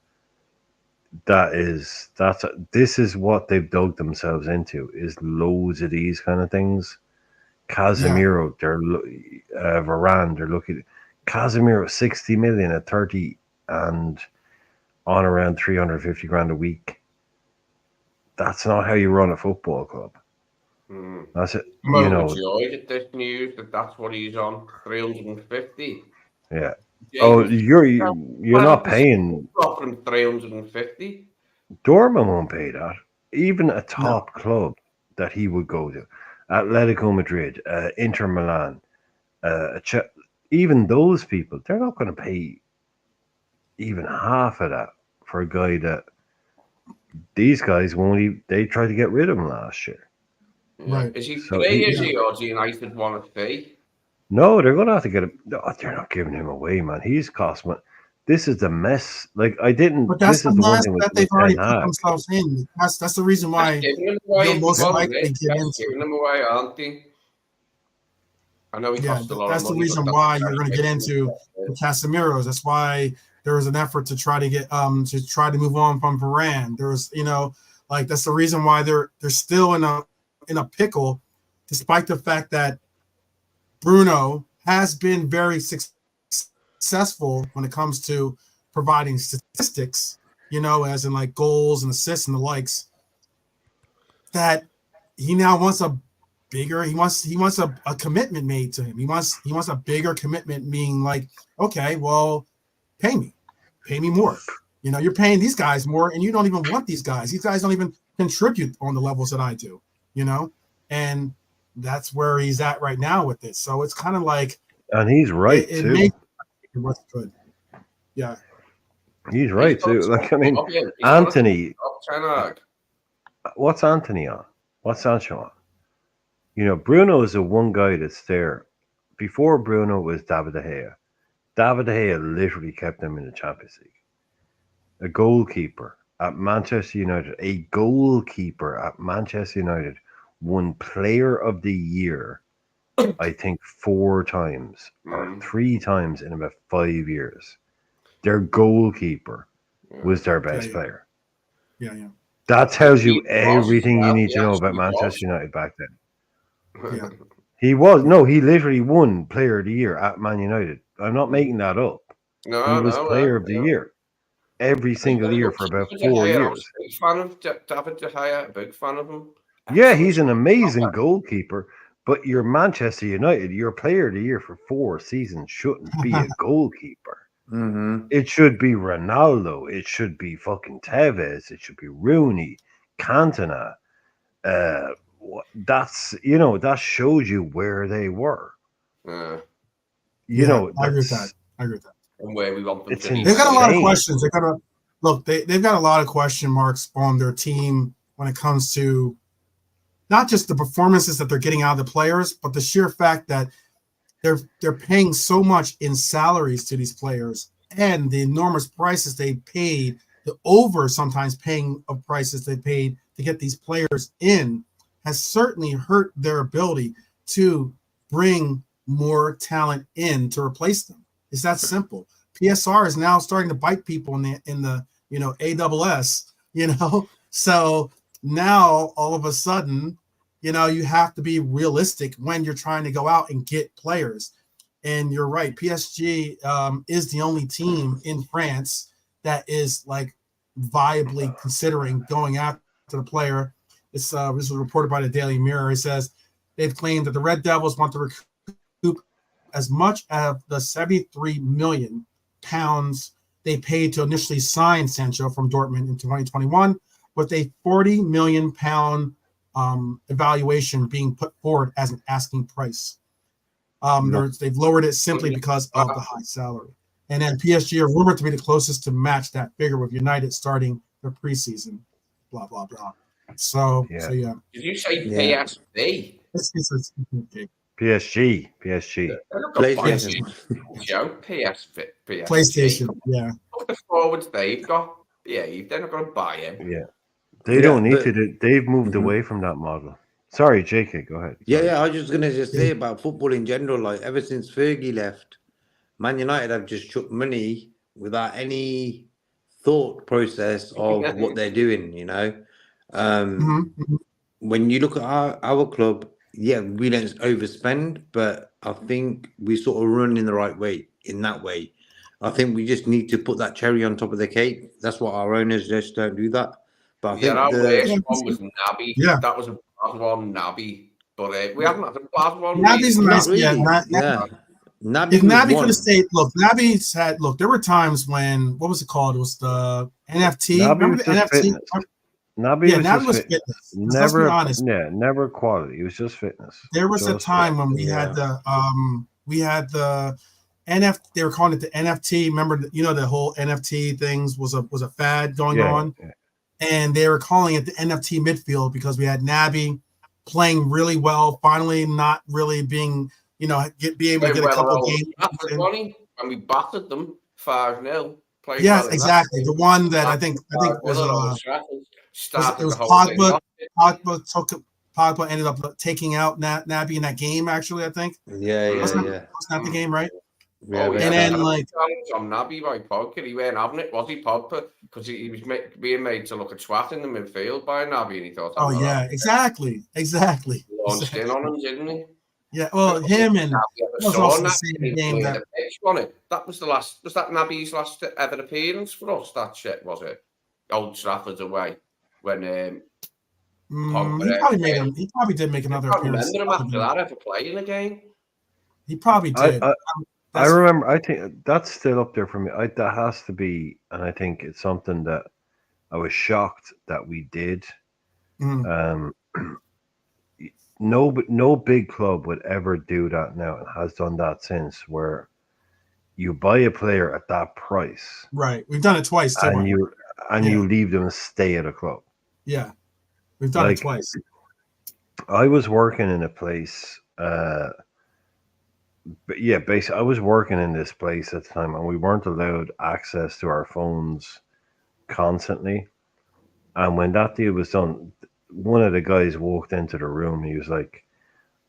This is what they've dug themselves into, is loads of these kind of things. Casemiro, Varane, they're looking. Casemiro 60 million at 30 and on around 350 grand a week. That's not how you run a football club. That's it. I'm overjoyed at this news that's what he's on. 350. Yeah. James, Oh, you're not paying. From 350. Dortmund won't pay that. Even a top club that he would go to, Atletico Madrid, Inter Milan, even those people, they're not going to pay even half of that for a guy that these guys they tried to get rid of him last year. Yeah. Right. Is he free, is he, or do United want a fee? No, they're going to have to get him. No, they're not giving him away, man. He's cost money. This is the mess. Like, I didn't. But that's this is the one thing that with they've already Ten put Hag. themselves in. That's the reason why you'll most likely get into. Giving them away, aren't they? I know he costs a lot of money. That's the reason why you're going to get into the Casemiros. That's why there was an effort to try to get to move on from Varane. There was, that's the reason why they're still in a pickle, despite the fact that Bruno has been very successful when it comes to providing statistics, as in like goals and assists and the likes. That he now wants a bigger. He wants a commitment made to him. He wants a bigger commitment, meaning like, okay, well, pay me more. You're paying these guys more, and you don't even want these guys. These guys don't even contribute on the levels that I do. And that's where he's at right now with this. So it's kind of like, and he's right it too. makes what's good. Yeah, he's right too. Like, I mean, Anthony. What's Anthony on? What's Sancho on? Bruno is the one guy that's there. Before Bruno was David De Gea. David De Gea literally kept them in the Champions League. A goalkeeper at Manchester United. A goalkeeper at Manchester United won Player of the Year, I think 4 times or 3 times in about 5 years. Their goalkeeper was their best player. Yeah. That tells you everything you need to know about Manchester United back then. Yeah. He literally won Player of the Year at Man United. I'm not making that up. He was Player of the Year every single year for about 4 years. Big fan of David De Gea, a big fan of him. Yeah, he's an amazing goalkeeper, but you're Manchester United. Your Player of the Year for 4 seasons shouldn't be a goalkeeper. It should be Ronaldo. It should be fucking Tevez. It should be Rooney, Cantona. That shows you where they were. I agree with that. And where we want them to be. They've got a lot of questions. They've got a lot of question marks on their team when it comes to not just the performances that they're getting out of the players, but the sheer fact that they're paying so much in salaries to these players and the enormous prices they paid, the over sometimes paying of prices they paid to get these players in has certainly hurt their ability to bring more talent in to replace them. It's that simple. PSR is now starting to bite people in the AWS, So now all of a sudden, you have to be realistic when you're trying to go out and get players. And you're right, PSG is the only team in France that is like viably considering going after the player. This was reported by the Daily Mirror. It says they've claimed that the Red Devils want to recoup as much of the 73 million pounds they paid to initially sign Sancho from Dortmund in 2021, with a 40 million pound evaluation being put forward as an asking price. They've lowered it simply because of the high salary. And then PSG are rumored to be the closest to match that figure, with United starting their preseason. Blah blah blah. So Yeah. yeah. Did you say Yeah. PSV? PSG. PlayStation. Joke, PSV. PlayStation. Yeah. Look at the forwards they've got. Yeah, they're not going to buy him. Yeah. They don't need to. They've moved away from that model. Sorry, JK, go ahead. Yeah, yeah. I was just gonna say about football in general. Like ever since Fergie left, Man United have just chucked money without any thought process of what they're doing. You know, when you look at our club, yeah, we don't overspend, but I think we sort of run in the right way. In that way, I think we just need to put that cherry on top of the cake. That's what our owners just don't do that. But I think our worst one was Naby. Yeah. That was a bad one, Naby. But we haven't had a bad one. Naby's not really. Yeah. Naby If Naby could one. have stayed, Naby's had there were times when what was it called? It was the NFT. Naby Remember was the just NFT? fitness. Naby was fitness. Never, let's be honest. Yeah, never quality. It was just fitness. There was a time when we had the NFT. They were calling it the NFT. Remember, the whole NFT things was a fad going on, and they were calling it the NFT midfield because we had Naby playing really well. Finally, not really being be able to get a couple games. And we battered them 5-0. Yes, exactly. The one that I think was Pogba. Pogba ended up taking out Naby in that game. Actually, I think. Wasn't that the game, right? Yeah, and then on Naby by Pogba, he weren't having it, was he, Pogba? Because he was being made to look a twat in the midfield by Naby, and he thought, "Oh yeah, exactly." He launched in on him, didn't he? Yeah, well, him and was also the same game that was the last. Was that Naby's last ever appearance for us? That shit was it? Old Trafford away when he probably did make another appearance. I remember him after that ever playing a game. He probably did. I remember. I think that's still up there for me. That has to be, and I think it's something that I was shocked that we did. No big club would ever do that now, and has done that since. Where you buy a player at that price, right? We've done it twice too. And you leave them and stay at a club. Yeah, we've done it twice. I was working in a place. But yeah, basically, I was working in this place at the time, and we weren't allowed access to our phones constantly. And when that deal was done, one of the guys walked into the room. And he was like,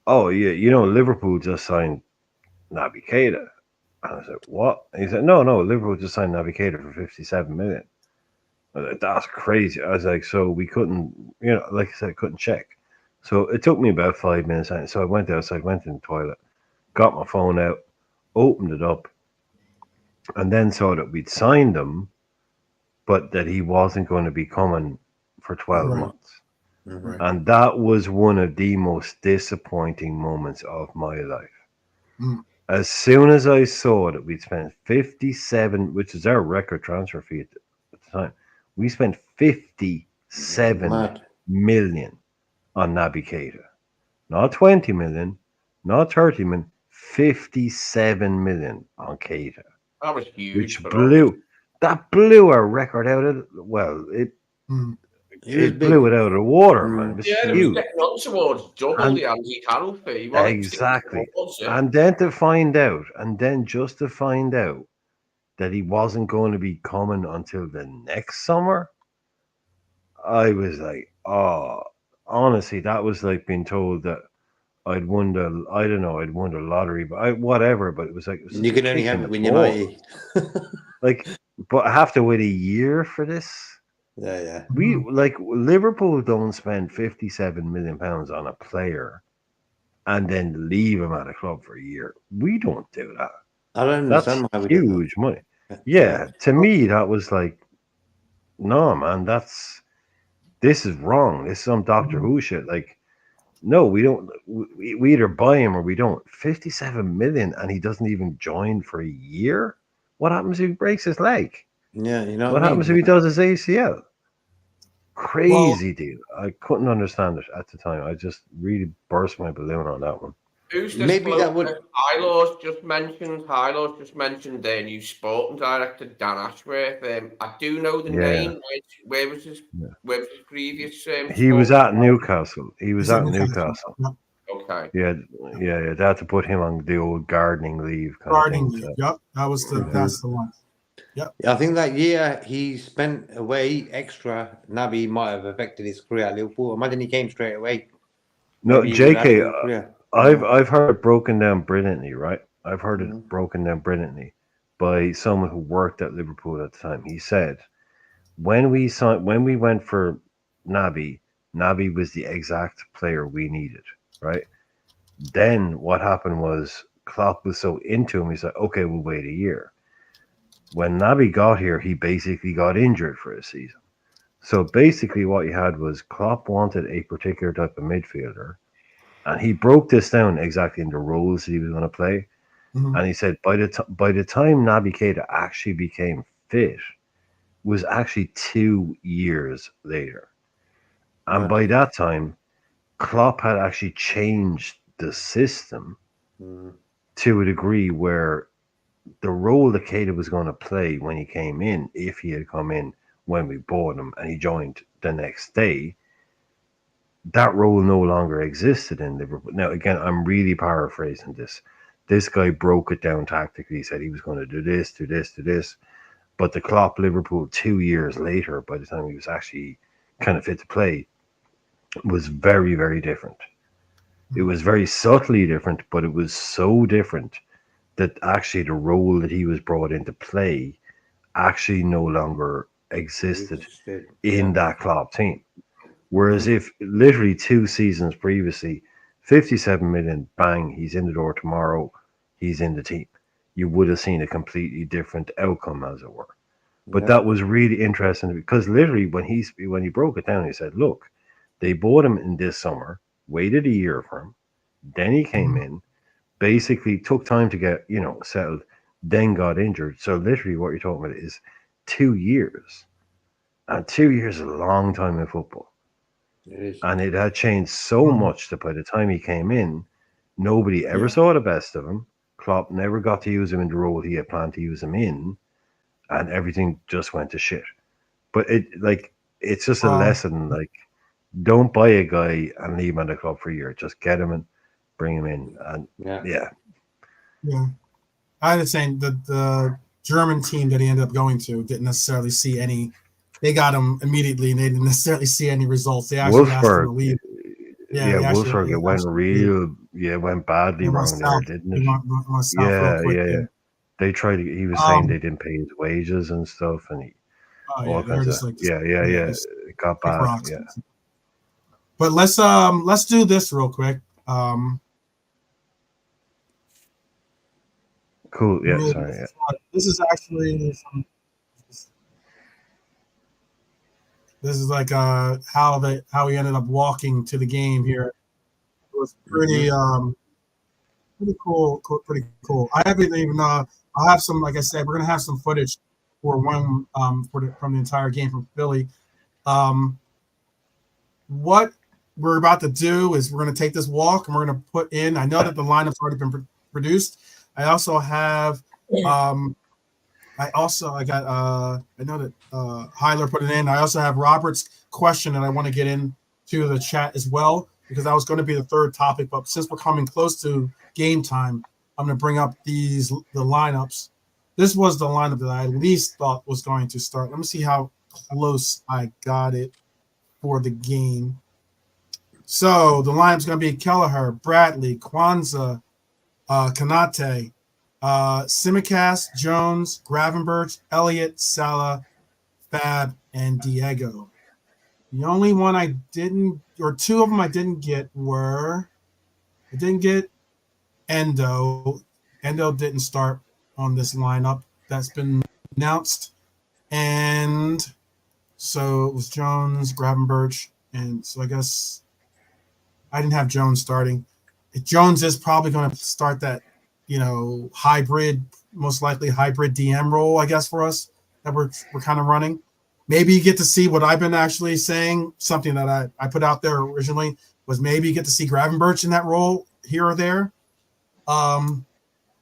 "Oh yeah, Liverpool just signed Naby Keita." And I said, "What?" And he said, "No, Liverpool just signed Naby Keita for 57 million." I was like, "That's crazy." I was like, "So we couldn't, like I said, couldn't check." So it took me about 5 minutes. So I went outside, went in the toilet, got my phone out, opened it up, and then saw that we'd signed him, but that he wasn't going to be coming for 12 months. Right. And that was one of the most disappointing moments of my life. As soon as I saw that we'd spent 57, which is our record transfer fee at the time, we spent 57 million on Naby Keita. Not 20 million, not 30 million, 57 million on Keita. That was huge. Which blew our record out of it blew it out of the water, man. It was huge. It was getting on towards double the Andy Carroll fee. Exactly. And then to find out that he wasn't going to be coming until the next summer, I was like, oh, honestly, that was like being told that I'd won the lottery, but whatever. But it was like you can only have it when you're 90. But I have to wait a year for this. Yeah. We Liverpool don't spend 57 million pounds on a player and then leave him at a club for a year. We don't do that. I don't That's understand why we do huge money. Yeah, to me, that was like, no, man, this is wrong. This is some Doctor Who shit. Like, no, we don't. We either buy him or we don't. 57 million, and he doesn't even join for a year. What happens if he breaks his leg? Yeah, you know What what I happens mean? if he does his ACL? Well, Crazy deal. I couldn't understand it at the time. I just really burst my balloon on that one. Who's this Maybe bloke that would. that Hylor's just mentioned their new sporting director, Dan Ashworth. I do know the Yeah, name. Where was his previous he was sporting at director? Newcastle. He was he's in at Newcastle. Newcastle. Yep. Okay. Yeah. They had to put him on the old gardening leave kind Gardening of thing. leave. So. Yep. That's the one. I think that year he spent away extra. Naby might have affected his career at Liverpool. Imagine he came straight away. No, Maybe he would have had a JK, good career. I've heard it broken down brilliantly, right? I've heard it Mhm. broken down brilliantly by someone who worked at Liverpool at the time. He said when we went for Naby, Naby was the exact player we needed, right? Then what happened was Klopp was so into him, he's like, okay, we'll wait a year. When Naby got here, he basically got injured for a season. So basically, what you had was Klopp wanted a particular type of midfielder, and he broke this down exactly in the roles he was going to play. Mhm. And he said by the time Naby Keita actually became fit was actually 2 years later, and Right. by that time, Klopp had actually changed the system Mm. to a degree where the role that Keita was going to play when he came in, if he had come in when we bought him and he joined the next day, that role no longer existed in Liverpool. Now, again, I'm really paraphrasing this. This guy broke it down tactically. He said he was going to do this, do this, do this. But the Klopp Liverpool 2 years later, by the time he was actually kind of fit to play, was very, very different. It was very subtly different, but it was so different that actually the role that he was brought in to play actually no longer existed in that Klopp team. Whereas if literally 2 seasons previously, 57 million, bang, he's in the door tomorrow, he's in the team, you would have seen a completely different outcome, as it were. But that was really interesting because literally when he broke it down, he said, "Look, they bought him in this summer, waited a year for him, then he came in, basically took time to get settled, then got injured. So literally, what you're talking about is 2 years, and 2 years is a long time in football." It is. And it had changed so much that by the time he came in, nobody ever saw the best of him. Klopp never got to use him in the role he had planned to use him in, and everything just went to shit. But it's just a lesson. Like, don't buy a guy and leave him at the club for a year. Just get him and bring him in. And Yeah. I was saying the German team that he ended up going to didn't necessarily see any. They got him immediately, and they didn't necessarily see any results. They actually asked him to leave. Wolfsburg. It went badly wrong there, didn't it? Yeah. They tried. He was saying they didn't pay his wages and stuff, and all kinds of it got bad. Rocks. Yeah. But let's do this real quick. Cool. Yeah. Sorry. Yeah. This is actually this is like how he ended up walking to the game here. It was pretty pretty cool. Pretty cool. I haven't even I'll have some, like I said, we're gonna have some footage for one from the entire game from Philly. What we're about to do is we're going to take this walk and we're going to put in. I know that the lineup's already been produced. I also have. I got. I know that Hyler put it in. I also have Robert's question that I want to get into the chat as well, because that was going to be the third topic. But since we're coming close to game time, I'm going to bring up the lineups. This was the lineup that I at least thought was going to start. Let me see how close I got it for the game. So the lineup's going to be Kelleher, Bradley, Kwanzaa, Kanate, Simicast, Jones, Gravenberch, Elliott, Salah, Fab, and Diego. The only one I didn't, or two of them I didn't get were, It didn't get Endo. Endo didn't start on this lineup that's been announced. And so it was Jones, Gravenberch, and so I guess I didn't have Jones starting. Jones is probably going to start that, hybrid, most likely hybrid DM role, I guess, for us that we're kind of running. Maybe you get to see what I've been actually saying. Something that I put out there originally was maybe you get to see Gravenberch in that role here or there,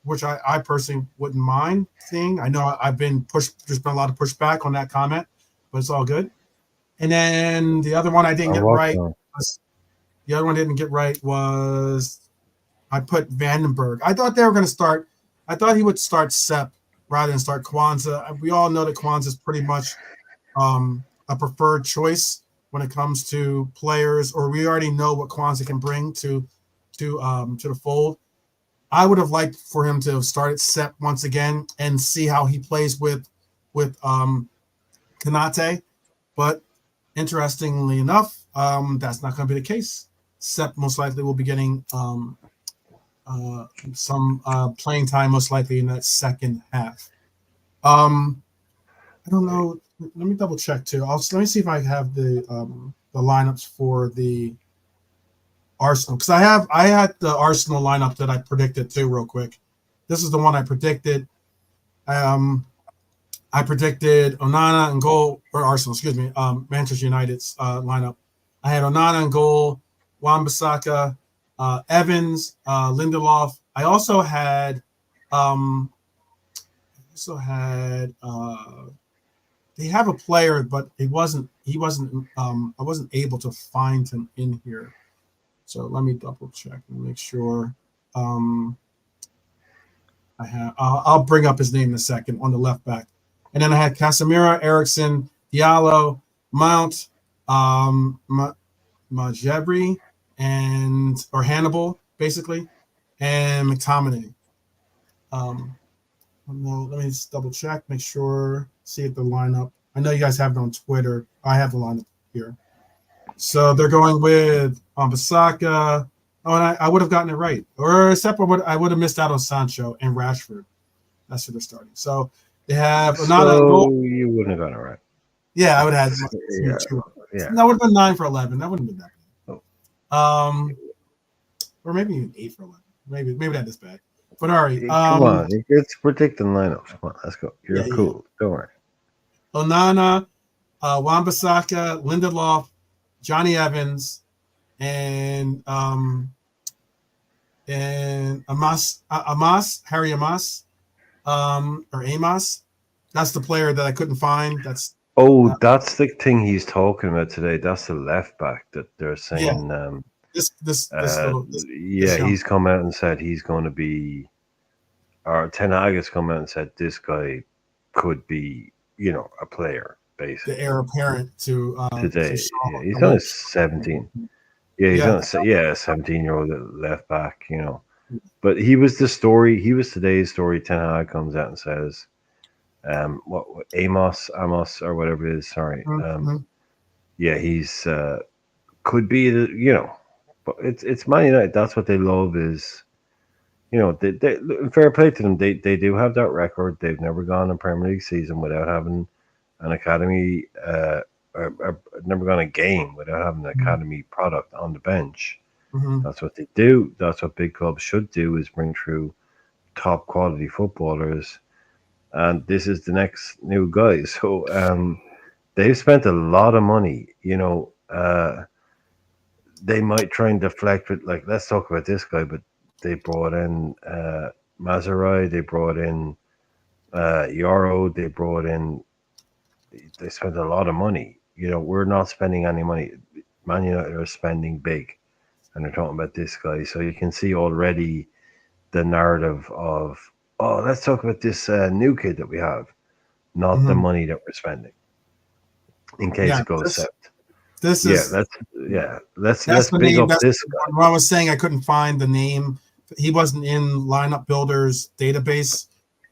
which I personally wouldn't mind seeing. I know I've been pushed. There's been a lot of pushback on that comment, but it's all good. And then the other one I didn't get right. The other one didn't get right was I put Vandenberg. I thought they were going to start. I thought he would start Sepp rather than start Kwanzaa. We all know that Kwanzaa is pretty much a preferred choice when it comes to players, or we already know what Kwanzaa can bring to the fold. I would have liked for him to have started Sepp once again and see how he plays with Konate, but interestingly enough, that's not going to be the case. Sepp most likely will be getting some playing time, most likely in that second half. I don't know. Let me double check too. Let me see if I have the lineups for the Arsenal, because I had the Arsenal lineup that I predicted too, real quick. This is the one I predicted. I predicted Onana in goal, or Arsenal, excuse me, Manchester United's lineup. I had Onana in goal, Wan-Bissaka, Evans, Lindelof. I also had they have a player, but I wasn't able to find him in here. So let me double check and make sure. I'll bring up his name in a second on the left back. And then I had Casemiro, Eriksson, Diallo, Mount, Majebri, or Hannibal, basically, and McTominay. Let me just double check, make sure, see if the lineup. I know you guys have it on Twitter. I have the lineup here. So they're going with Wan-Bissaka. Oh, and I would have gotten it right, or except I would have missed out on Sancho and Rashford. That's who they're starting. So they have Onana. So you wouldn't have gotten it right. Yeah, I would have had. Yeah. That would have been 9 for 11. That wouldn't have been that bad. Oh. Or maybe even 8 for 11. Maybe that is bad. But all right. Come on, it's predicting lineups. Come on, let's go. You're cool. Don't worry. Onana, Wan-Bissaka, Lindelof, Johnny Evans, and Harry Amos, or Amos. That's the player that I couldn't find. That's the thing he's talking about today. That's the left back that they're saying. He's come out and said he's going to be, or Ten Hag has come out and said this guy could be, a player, basically. The heir apparent to today. He's only 17. Yeah, he's on a 17-year-old left back, But he was the story. He was today's story. Ten Hag comes out and says, what Amos or whatever it is. Sorry. He's could be but it's Man United. That's what they love is, they fair play to them. They do have that record. They've never gone a Premier League season without having an academy. Never gone a game without having an academy product on the bench. That's what they do. That's what big clubs should do, is bring through top quality footballers. And this is the next new guy. So they've spent a lot of money. They might try and deflect with, like, let's talk about this guy, but they brought in Mazurai, they brought in Yoro, they spent a lot of money. We're not spending any money. Man United are spending big, and they're talking about this guy. So you can see already the narrative of, let's talk about this new kid that we have, not the money that we're spending, in case it goes set. Let's big up this guy. When I was saying I couldn't find the name, he wasn't in Lineup Builder's database.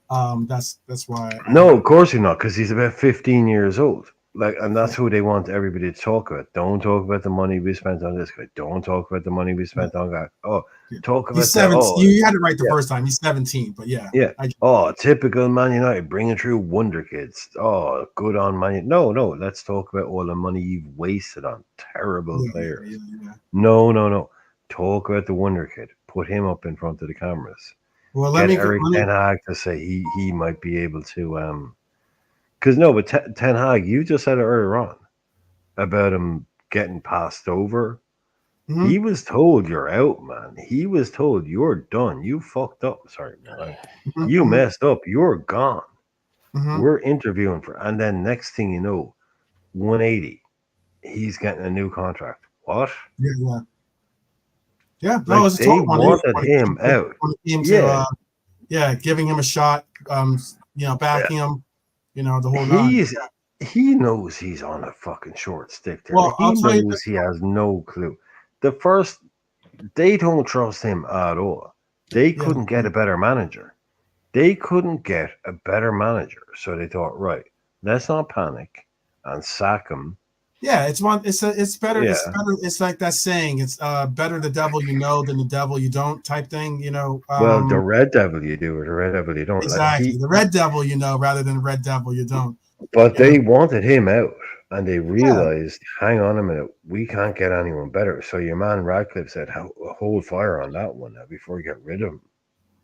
That's why. No, of course you're not, because he's about 15 years old. Like, and that's who they want everybody to talk about. Don't talk about the money we spent on this guy. Don't talk about the money we spent on that. Oh, talk about He's that. 17. Oh, You had it right the yeah. first time. He's 17, but yeah. Yeah. Oh, typical Man United bringing through wonder kids. Oh, good on Man United. No, let's talk about all the money you've wasted on terrible players. Yeah. No. Talk about the wonder kid. Put him up in front of the cameras. Well, Get Eric Ten Hag to say he might be able to because no, but Ten Hag, you just said it earlier on about him getting passed over. Mm-hmm. He was told you're out, man. He was told you're done. You fucked up. Sorry, man. You messed up. You're gone. We're interviewing for, and then next thing you know, 180. He's getting a new contract. What? Yeah. Like, No, it was a they talk wanted him out. When it came to, giving him a shot. Backing him. The whole nine. He knows he's on a fucking short stick there. Well, He knows he has no clue. They don't trust him at all. They couldn't get a better manager. So they thought, right, let's not panic and sack him. Yeah, it's better. It's better. It's like that saying. It's better the devil you know than the devil you don't type thing. Well, the red devil you do or the red devil you don't. Exactly. The red devil rather than the red devil you don't. But they wanted him out, and they realized, hang on a minute, we can't get anyone better. So your man Radcliffe said, hold fire on that one now before you get rid of him.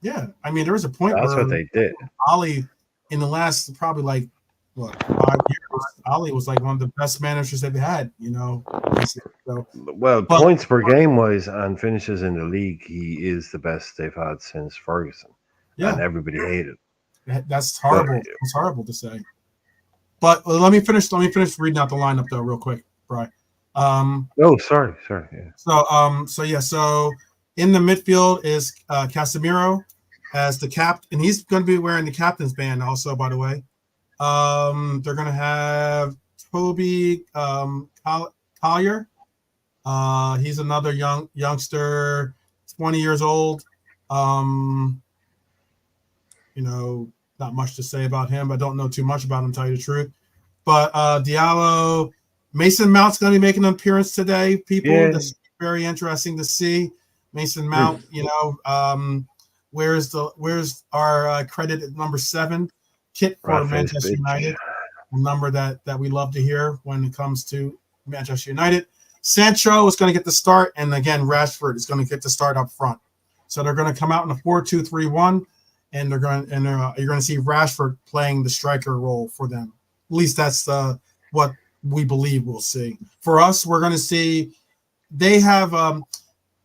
Yeah, I mean, there was a point That's where what they did. Ollie, in the last probably 5 years, Ollie was like one of the best managers they've had. So, points per game wise and finishes in the league, he is the best they've had since Ferguson. Yeah, and everybody hated. That's horrible. It's horrible to say. But let me finish reading out the lineup though, real quick, Brian. Sorry. Yeah. So in the midfield is Casemiro as the captain, and he's going to be wearing the captain's band also, by the way. They're going to have Toby Collier. He's another youngster, 20 years old. Not much to say about him. I don't know too much about him, to tell you the truth. But Diallo, Mason Mount's going to be making an appearance today, people. Yeah. That's very interesting to see. Mason Mount, where's our credit at number 7? Kit for Manchester United, a number that we love to hear when it comes to Manchester United. Sancho is going to get the start, and again, Rashford is going to get the start up front. So they're going to come out in a 4-2-3-1. And you're going to see Rashford playing the striker role for them. At least that's what we believe we'll see. For us, we're going to see they have. I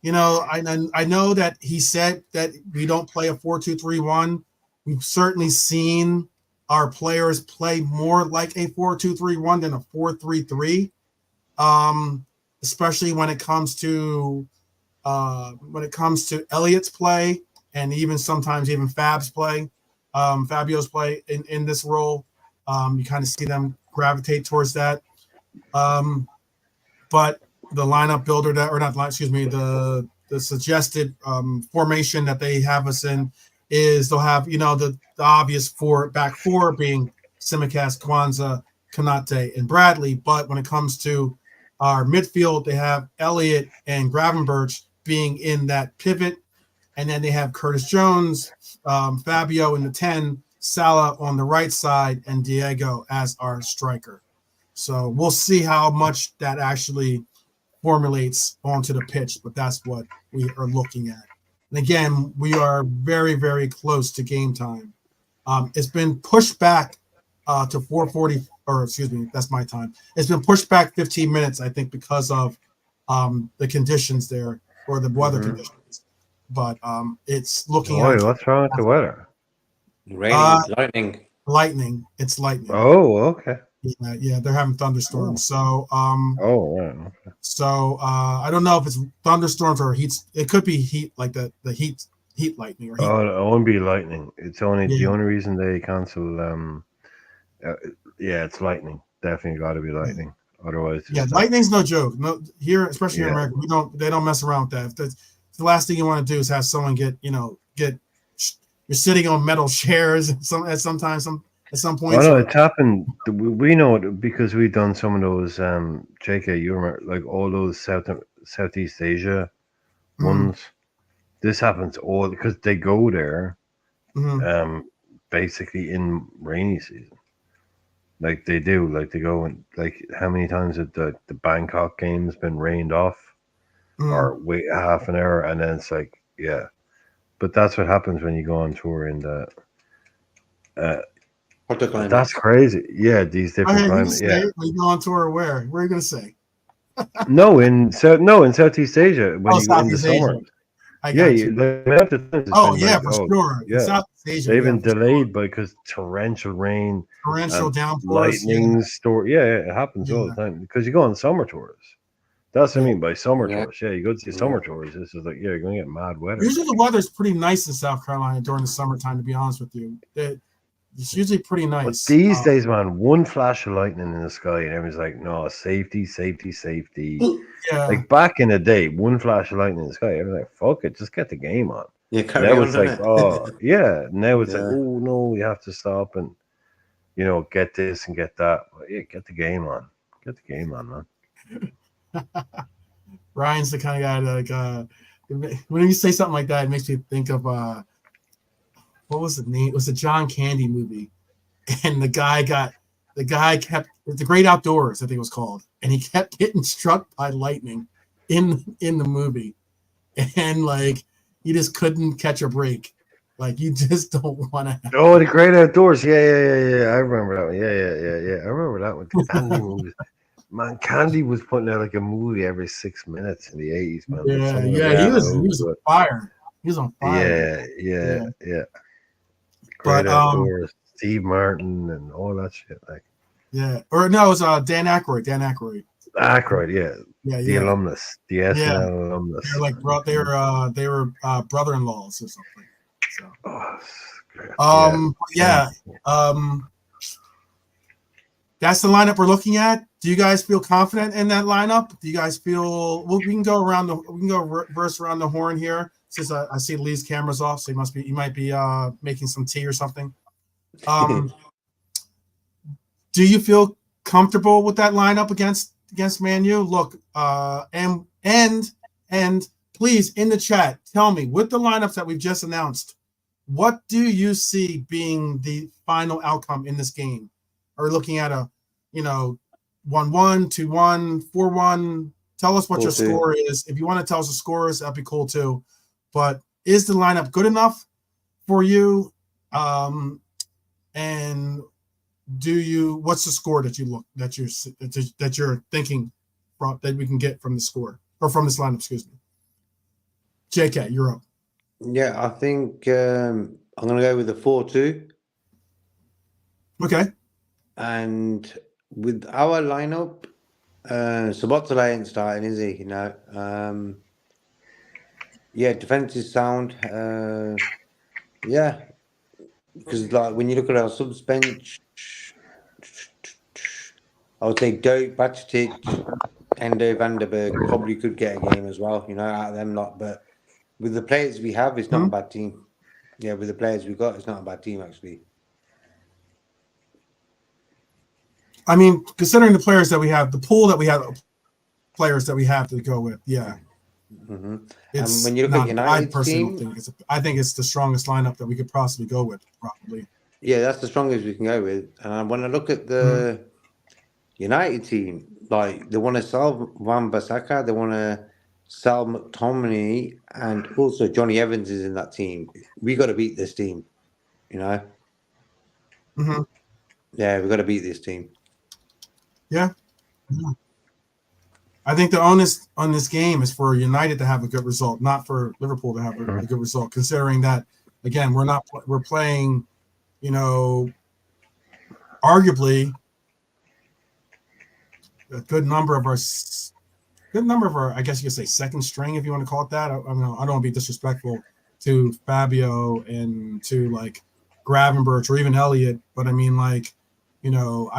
know that he said that we don't play a 4-2-3-1. We've certainly seen our players play more like a 4-2-3-1 than a 4-3-3. Especially when it comes to Elliott's play. And even sometimes Fabio's play in this role. You kind of see them gravitate towards that. But the lineup builder the suggested formation that they have us in is they'll have, the obvious back four being Tsimikas, Kwanzaa, Konate, and Bradley. But when it comes to our midfield, they have Elliott and Gravenberch being in that pivot. And then they have Curtis Jones, Fabio in the 10, Salah on the right side, and Diego as our striker. So we'll see how much that actually formulates onto the pitch, but that's what we are looking at. And again, we are very, very close to game time. It's been pushed back to 4:40, or excuse me, that's my time. It's been pushed back 15 minutes, I think, because of the conditions there, or the weather conditions. But it's looking at. What's wrong with the weather? Lightning. Lightning. It's lightning. Oh, okay. Yeah, they're having thunderstorms. So wow. So I don't know if it's thunderstorms or heat. It could be heat, like the heat lightning or heat. It won't be lightning. It's only the only reason they cancel. It's lightning. Definitely got to be lightning. Otherwise, lightning's no joke. No, here, especially in America, they don't mess around with that. The last thing you want to do is have someone you're sitting on metal chairs. Sometimes at some Oh point. no, So, it's happened. We know it because we've done some of those. JK, you remember like all those Southeast Asia mhm, ones. This happens all because they go there, mhm, basically in rainy season. Like they do, like they go and like how many times have the Bangkok game's been rained off mhm. or wait half an hour and then it's like yeah. But that's what happens when you go on tour in the. Uh, Hotter that's climates. crazy. Yeah, these different Okay, you can climates. say Yeah. it. When you go on tour, where? Where are you gonna say? No, in Southeast Asia when Oh, you go in the Southeast Asia. summer. I Yeah, got you. the amount of times it's Oh been yeah, like, for oh sure. In yeah, Southeast Asia, they've yeah, been for sure. delayed because torrential rain Torrential and downpours. Yeah, lightning storm. Yeah, it happens all yeah, the time because you go on summer tours. That's what I yeah. mean by summer Yeah. tours. Yeah, you go to Yeah. summer tours. This is like yeah, you're gonna get mad weather. Usually the weather's pretty nice in South Carolina during the summertime. To be honest with you, it's usually pretty But nice. these days, man, one flash of lightning in the sky, and everyone's like, "No, safety, safety, safety." Yeah, Like back in the day, one flash of lightning in the sky, everyone's like, "Fuck it, just get the game on." Yeah, carry Now on, it's like, oh innit? yeah. Now it's like, Yeah. oh no, you have to stop and get this and get that. But yeah, get the game on. Get the game on, man. Ryan's the kind of guy that when you say something like that, it makes me think of what was the name? It was a John Candy movie, and the guy kept The Great Outdoors, I think it was called, and he kept getting struck by lightning in the movie, and like he just couldn't catch a break. Like you just don't want to. Oh, the Great Outdoors. Yeah. I remember that one. Yeah. I remember that one. Candy movies. Man, Candy was putting out like a movie every 6 minutes in the 80s, man. But some of them Yeah. were He Yeah. was on so good. fire. He was on fire. Yeah. Great But Outdoors. Steve Martin and all that shit. Like yeah. Or no, it was Dan Aykroyd. Dan Aykroyd. Aykroyd, yeah. Yeah, The yeah. alumnus. The Yeah. SNL alumnus. They're like they were brother-in-laws or something. So Oh, great. yeah. That's the lineup we're looking at. Do you guys feel confident in that lineup? Do you guys feel we can go reverse around the horn here since I see Lee's camera's off, so he might be making some tea or something. Do you feel comfortable with that lineup against Man U? Look, and please in the chat tell me with the lineups that we've just announced, what do you see being the final outcome in this game? Are we looking at a 1-1, 2-1, 4-1? Tell us what 4-2. your score is. If you want to tell us the scores, that'd be cool too. But is the lineup good enough for you? And what's the score that you're thinking that we can get from the score or from this lineup? Excuse me. JK, you're up. Yeah, I think I'm going to go with the 4-2. Okay. And with our lineup, Sabotala ain't starting, is he? Yeah, defense is sound. Yeah, because like when you look at our subs bench, I would say Doak, Bacic, Endo, Vanderberg probably could get a game as well, out of them lot. But with the players we have, it's not a bad team. Yeah, with the players we got, it's not a bad team actually. I mean, considering the players that we have, the pool that we have, players that we have to go with, yeah. Mm-hmm. And when you look at United's team, I think it's the strongest lineup that we could possibly go with, probably. Yeah, that's the strongest we can go with. And when I look at the United team, like they want to sell Wan-Bissaka, they want to sell McTominay, and also Johnny Evans is in that team. We got to beat this team, Mm-hmm. Yeah, we got to beat this team. Yeah. I think the onus on this game is for United to have a good result, not for Liverpool to have a good result. Considering that, again, we're playing, arguably a good number of our, I guess you could say second string, if you want to call it that. I don't want to be disrespectful to Fabio and to like Gravenberch or even Elliott, but I mean, like, I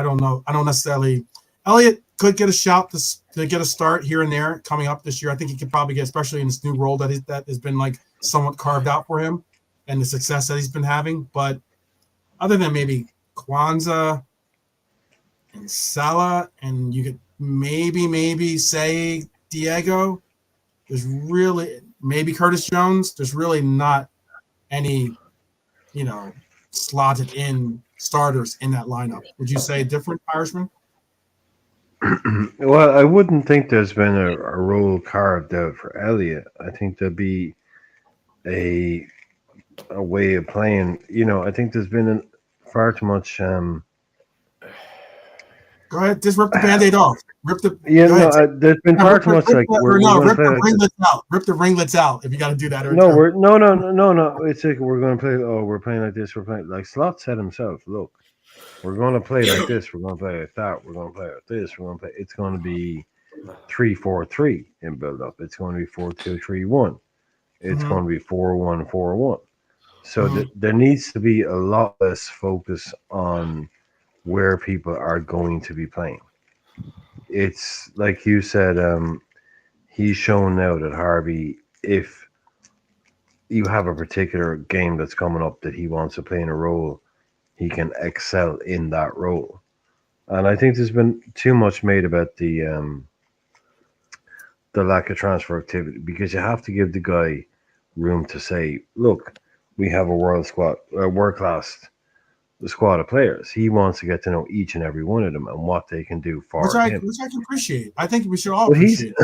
don't know. I don't necessarily. Elliott could get a shout to get a start here and there coming up this year. I think he could probably get, especially in this new role that has been like somewhat carved out for him and the success that he's been having. But other than maybe Kwanzaa, and Salah, and you could maybe say Diego. There's really maybe Curtis Jones. There's really not any, slotted in starters in that lineup. Would you say different, Irishman? Well, I wouldn't think there's been a role carved out for Elliot. I think there'd be a way of playing. I think there's been far too much. Go ahead, just rip the Band-Aid off. Rip the. Yeah, go no, ahead. there's been far too much like we're going to play the like this. ringlets out. Rip the ringlets out if you got to do that. No, no. It's like we're going to play. Oh, we're playing like this. We're playing like Slot said himself. Look, we're going to play like this. We're going to play like that. We're going to play like this. We're going to play. It's going to be 3-4-3 in build up. It's going to be 4-2-3-1. It's going to be 4-1-4-1. So there needs to be a lot less focus on where people are going to be playing. It's like you said, he's shown now that Harvey, if you have a particular game that's coming up that he wants to play in a role, he can excel in that role. And I think there's been too much made about the lack of transfer activity, because you have to give the guy room to say, look, we have a world class squad of players. He wants to get to know each and every one of them and what they can do for him. Which I can appreciate. I think we should all appreciate.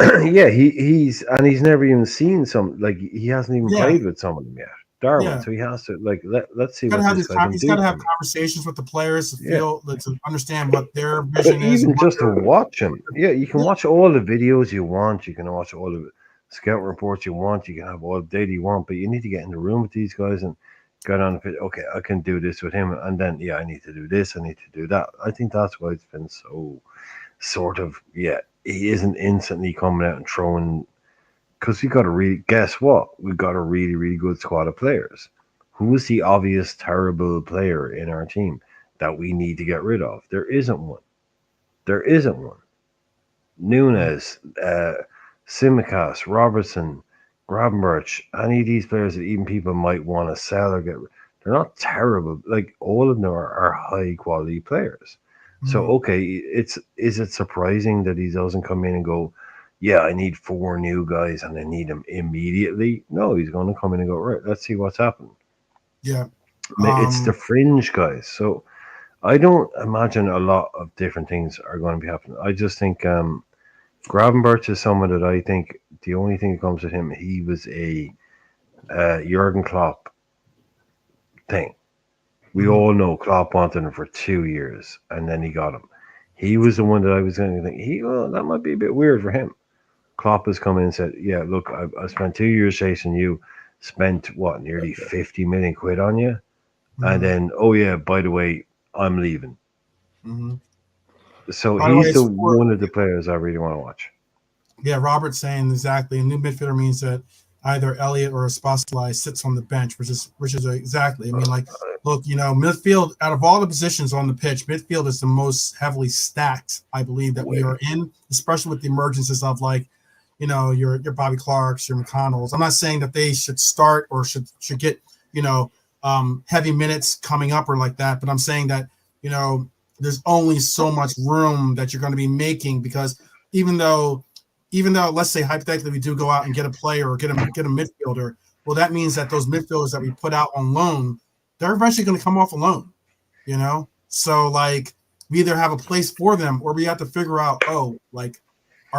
Yeah, he's never even seen some, like he hasn't even played with some of them yet. Darwin, so he has to let's see what this guy can do. He's got to have conversations with the players to feel to understand what their vision is. Even just to watch him, you can watch all the videos you want. You can watch all the scout reports you want. You can have all the data you want, but you need to get in the room with these guys and get on the pitch. Okay, I can do this with him, and then I need to do this. I need to do that. I think that's why it's been so sort of he isn't instantly coming out and throwing. Because we got to guess what? We've got a really, really good squad of players. Who is the obvious terrible player in our team that we need to get rid of? There isn't one. Nunes, Simicast, Robertson, Gravenberch, any of these players that even people might want to sell or get rid, they're not terrible. Like, all of them are high quality players. So, okay, is it surprising that he doesn't come in and go, I need 4 new guys and I need them immediately? No, he's going to come in and go, right, let's see what's happening. Yeah. It's the fringe guys. So I don't imagine a lot of different things are going to be happening. I just think Gravenberch is someone that I think the only thing that comes with him, he was a Jurgen Klopp thing. We all know Klopp wanted him for 2 years and then he got him. He was the one that I was going to think, that might be a bit weird for him. Klopp has come in and said, look, I spent 2 years chasing you, spent nearly 50 million quid on you. And then, by the way, I'm leaving. So he's one of the players I really want to watch. Yeah, Robert's saying exactly. A new midfielder means that either Elliott or Szoboszlai sits on the bench, which is exactly. I mean, look, midfield, out of all the positions on the pitch, midfield is the most heavily stacked, I believe, that we are in, especially with the emergences of your Bobby Clarks, your McConnells. I'm not saying that they should start or should get, heavy minutes coming up or like that, but I'm saying that, there's only so much room that you're going to be making, because even though let's say hypothetically we do go out and get a player or get a midfielder, well, that means that those midfielders that we put out on loan, they're eventually going to come off a loan, So we either have a place for them or we have to figure out, are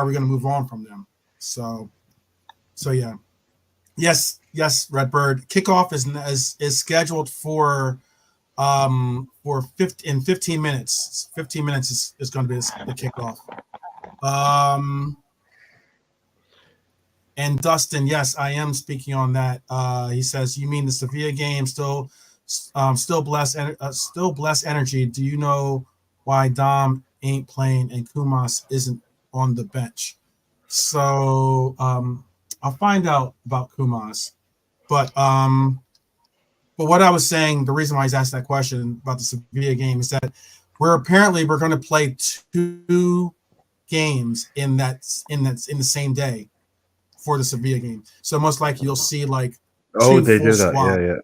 we going to move on from them? So yeah. Yes, Redbird. Kickoff is scheduled for 15 minutes. 15 minutes is going to be the kickoff. And Dustin, yes, I am speaking on that. He says, "You mean the Sevilla game still bless energy? Do you know why Dom ain't playing and Kumas isn't on the bench?" So I'll find out about Kumas, but what I was saying, the reason why he's asked that question about the Sevilla game is that we're going to play 2 games in the same day for the Sevilla game. So most likely you'll see 2 they full do that. squad. Yeah.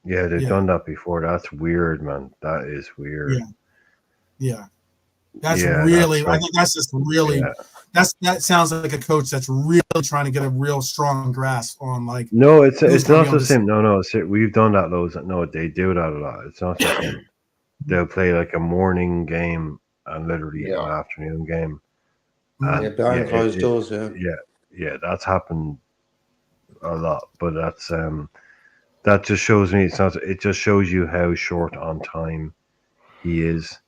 Yeah, they've Yeah. done that before. That's weird, man. That is weird. Yeah. That's Yeah, really. that's I like, think that's just really. yeah. That sounds like a coach that's really trying to get a real strong grasp on like No, it's who's going to not be on just this. him. No, we've done that loads. No, they do that a lot. It's not just him. They'll play like a morning game and literally an Yeah. afternoon game. Mhm. Yeah, And behind closed doors. yeah, that's happened a lot. But that just shows me it's not. It just shows you how short on time he is.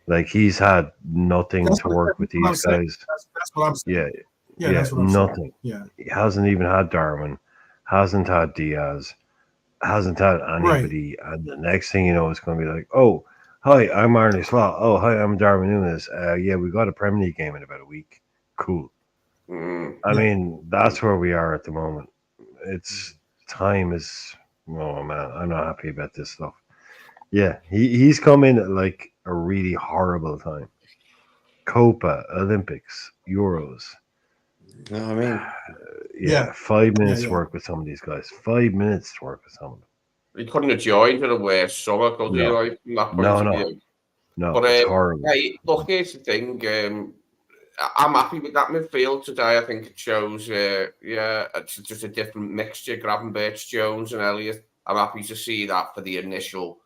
Like he's had nothing to work with That's what I'm these saying. guys. That's what I'm saying. Yeah, Yeah, yeah, that's what I'm saying. nothing. Yeah. He hasn't even had Darwin, hasn't had Diaz, hasn't had Right. anybody, and the next thing you know, it's going to be like, oh, hi, I'm Arnie Slot. Oh, hi, I'm Darwin Nunes. Yeah, we got a Premier League game in about a week. Cool. I Yeah. mean, that's where we are at the moment. It's time is. Oh man, I'm not happy about this stuff. Yeah, he's come in at like a really horrible time. Copa, Olympics, Euros. You know what I mean? Yeah, Yeah. 5 minutes Yeah. to work with some of these guys. 5 minutes to work with some of them. He couldn't have joined for the worst summer, could he? No. Like from that point No, of no. view. No, But it's horrible. hey, look, here's the thing. I'm happy with that midfield today. I think it shows, it's just a different mixture. Gravenberch, Jones, and Elliott. I'm happy to see that for the initial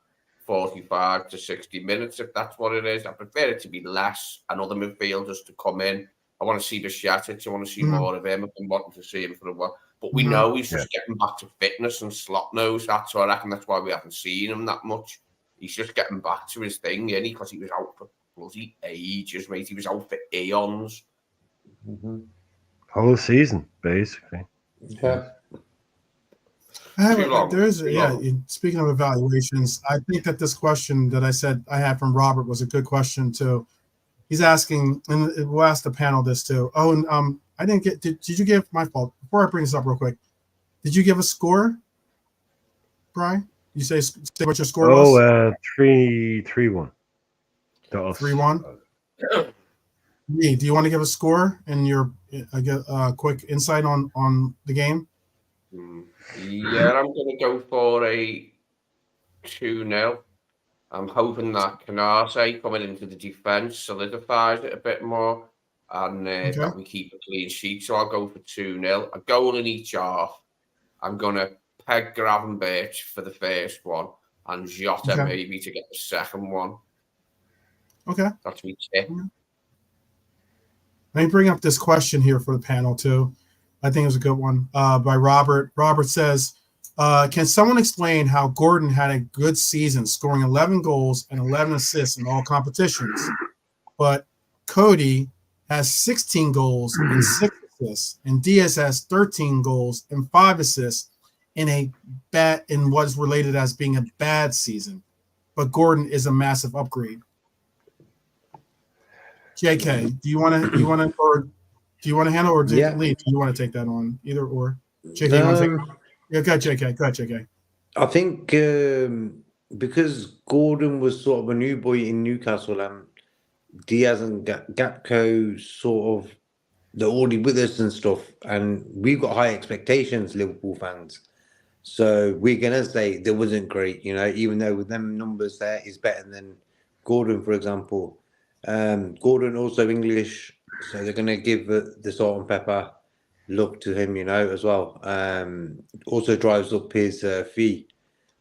45 to 60 minutes, if that's what it is. I prefer it to be less and other midfielders to come in. I want to see Bajcetic. I want to see more of him. I've been wanting to see him for a while. But we know he's just getting back to fitness and slot nose. That's why I reckon that's why we haven't seen him that much. He's just getting back to his thing, and because he was out for bloody ages, mate. He was out for eons. Whole season, basically. Yeah. Too long. Speaking of evaluations, I think that this question that I said I had from Robert was a good question too. He's asking, and we'll ask the panel this too. Oh, and I didn't get. Did you give my fault? Before I bring this up real quick, did you give a score, Brian? You say what your score was? 3-1. 3-1. Lee, do you want to give a score and your quick insight on the game? Yeah, I'm going to go for a 2-0. I'm hoping that Canarse coming into the defence solidifies it a bit more, and that we keep a clean sheet. So I'll go for 2-0. A goal in each half. I'm going to peg Gravenberch for the first one, and Jota maybe to get the second one. Okay. That's me tip. Let me bring up this question here for the panel too. I think it was a good one by Robert. Robert says, can someone explain how Gordon had a good season, scoring 11 goals and 11 assists in all competitions, but Cody has 16 goals and 6 assists, and Diaz has 13 goals and 5 assists in what's related as being a bad season, but Gordon is a massive upgrade. JK, do you want to handle, or Lee, do you want to take that on? Either or. JK, you want to take it on? Yeah, go ahead, JK. I think because Gordon was sort of a new boy in Newcastle, and Diaz and Gakpo sort of, they're already with us and stuff, and we've got high expectations, Liverpool fans. So we're gonna say there wasn't great, even though with them numbers there is better than Gordon, for example. Gordon also English, so they're gonna give the salt and pepper look to him, as well. Also drives up his fee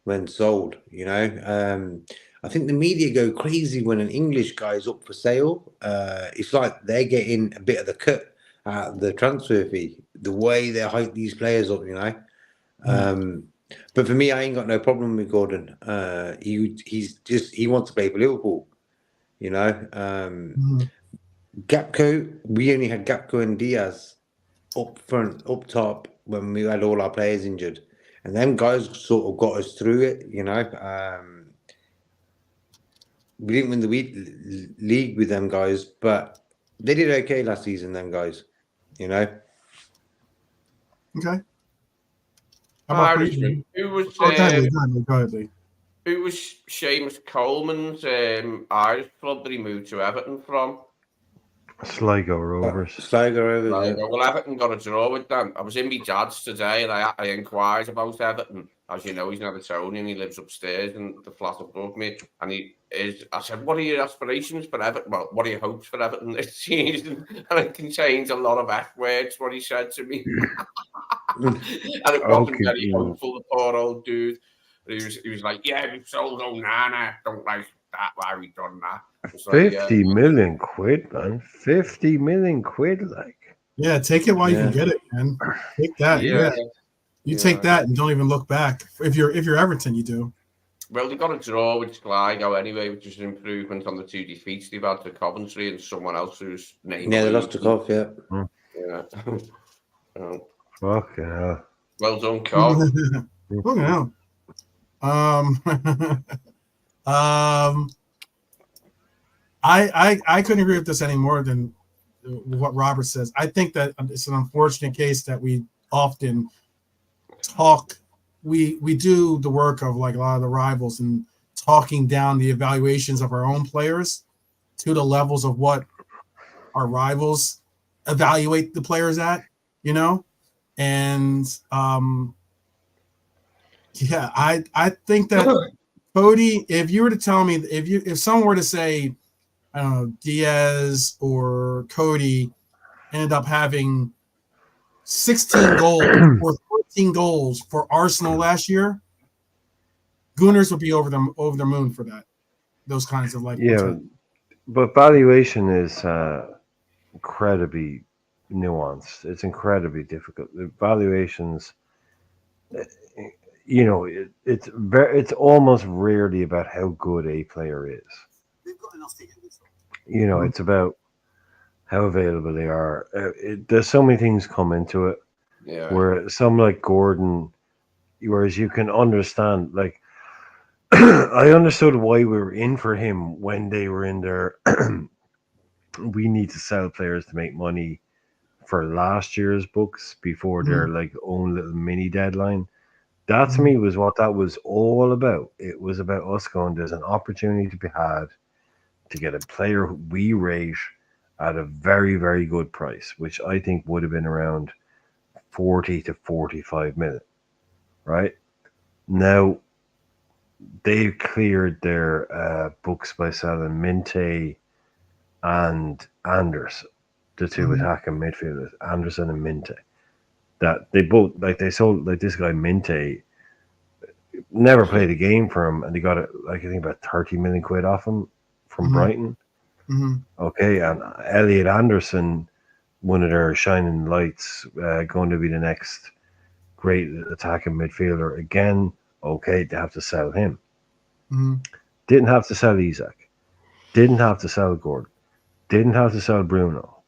when sold, I think the media go crazy when an English guy is up for sale. It's like they're getting a bit of the cut out of the transfer fee, the way they hype these players up, But for me, I ain't got no problem with Gordon. He wants to play for Liverpool, Gakpo, we only had Gakpo and Diaz up front, up top when we had all our players injured, and them guys sort of got us through it. We didn't win the league with them guys, but they did okay last season. Them guys, Okay. Irishman. Who was go ahead, Lee. Who was Seamus Coleman's Irish club that he moved to Everton from? Sligo Rovers. Sligo Rovers. Well, Everton got a draw with them. I was in my dad's today, and I inquired about Everton, As you know, he's an Evertonian. He lives upstairs in the flat above me. And I said, what are your aspirations for Everton? Well, what are your hopes for Everton this season? And it contains a lot of F words, what he said to me. And it wasn't very hopeful, the poor old dude. He was like, yeah, we've sold Onana. Don't like that. Why we done that? 50 million quid, man. 50 million quid, like. Yeah, take it while you can get it, man. Take that. Yeah. You take that and don't even look back. If you're Everton, you do. Well, they got a draw with Sligo anyway, which is an improvement on the 2 defeats they've had to Coventry and someone else whose name. Yeah, they lost to Cov, yeah. Fucking hell. Well done, Cov. Fucking hell. I couldn't agree with this any more than what Robert says. I think that it's an unfortunate case that we often talk. We do the work of like a lot of the rivals and talking down the evaluations of our own players to the levels of what our rivals evaluate the players at, you know? And I think that Cody, if you were to tell me if someone were to say, I don't know, Diaz or Cody ended up having 16 goals or 14 goals for Arsenal last year, Gooners would be over the moon for that. Those kinds of like. Yeah, but valuation is incredibly nuanced. It's incredibly difficult. The valuations, you know, it's almost rarely about how good a player is. You know, it's about how available they are. There's so many things come into it. Yeah. Where some like Gordon, whereas you can understand, like, I understood why we were in for him when they were in there. We need to sell players to make money for last year's books before their like own little mini deadline. That to me was what that was all about. It was about us going, there's an opportunity to be had to get a player we rate at a very, very good price, which I think would have been around 40 to 45 million, right? Now, they've cleared their books by selling Minte and Anderson, the two attacking midfielders, Anderson and Minte. That they both, like, they sold, like, this guy Minte never played a game for him, and they got it, like, I think about 30 million quid off him from Brighton. Okay, and Elliot Anderson, one of their shining lights, going to be the next great attacking midfielder. Again, okay, they have to sell him. Didn't have to sell Isak. Didn't have to sell Gordon. Didn't have to sell Bruno.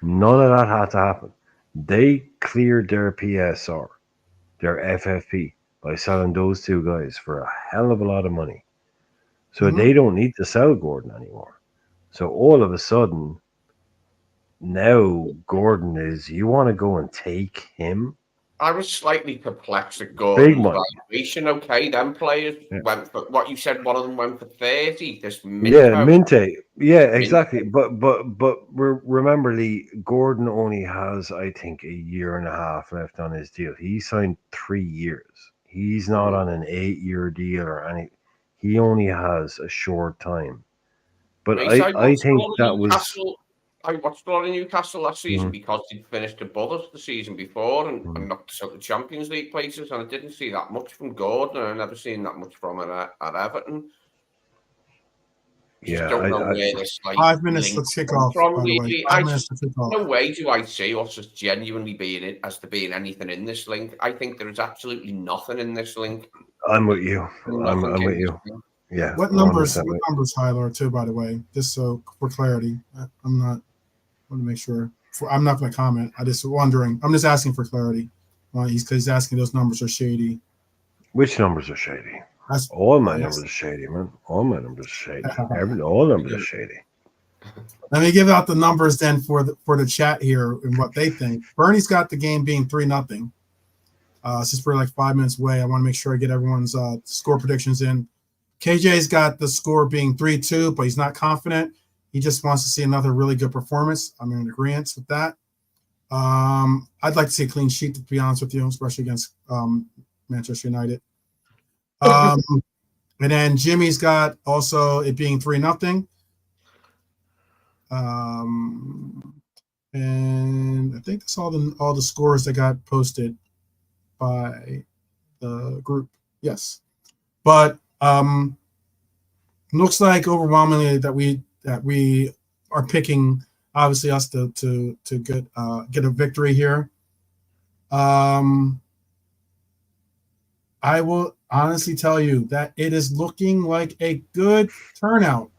None of that had to happen. They cleared their PSR, their FFP, by selling those two guys for a hell of a lot of money. So they don't need to sell Gordon anymore. So all of a sudden, now Gordon is, you want to go and take him? I was slightly perplexed at Gordon's valuation. Okay, them players went for what you said. One of them went for 30. This Minte. Yeah, exactly. But remember, Lee, Gordon only has, I think, a year and a half left on his deal. He signed 3 years. He's not on an 8-year deal or anything. He only has a short time. But I think that was. I watched all in Newcastle last season because he'd finished above us the season before and knocked us out the Champions League places, and I didn't see that much from Gordon, and I've never seen that much from him at Everton. Yeah, don't know where this 5 minutes to kick off. From, no way do I see us as genuinely being it as to being anything in this link. I think there is absolutely nothing in this link. I'm with you. I'm with you. Yeah. What numbers, Tyler, too, by the way, just so for clarity. I want to make sure. I'm not going to comment. I'm just wondering. I'm just asking for clarity. He's asking those numbers are shady. Which numbers are shady? All my numbers are shady, man. All my numbers are shady. All numbers are shady. Let me give out the numbers then for the chat here and what they think. Bernie's got the game being 3-0. Since we're like 5 minutes away, I want to make sure I get everyone's score predictions in. KJ's got the score being 3-2, but he's not confident. He just wants to see another really good performance. I'm in agreement with that. I'd like to see a clean sheet, to be honest with you, especially against Manchester United. And then Jimmy's got also it being 3-0. And I think that's all the scores that got posted by the group. Yes, but looks like overwhelmingly that we are picking obviously us to get a victory here. I will honestly tell you that it is looking like a good turnout.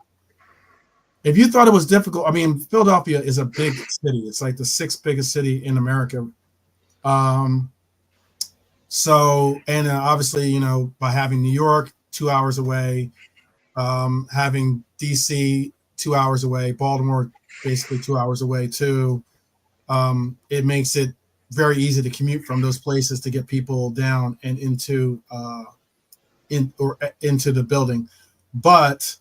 If you thought it was difficult, I mean, Philadelphia is a big city. It's like the 6th biggest city in America. So, and obviously, you know, by having New York 2 hours away, having DC 2 hours away, Baltimore basically 2 hours away too, it makes it very easy to commute from those places to get people down and into the building. But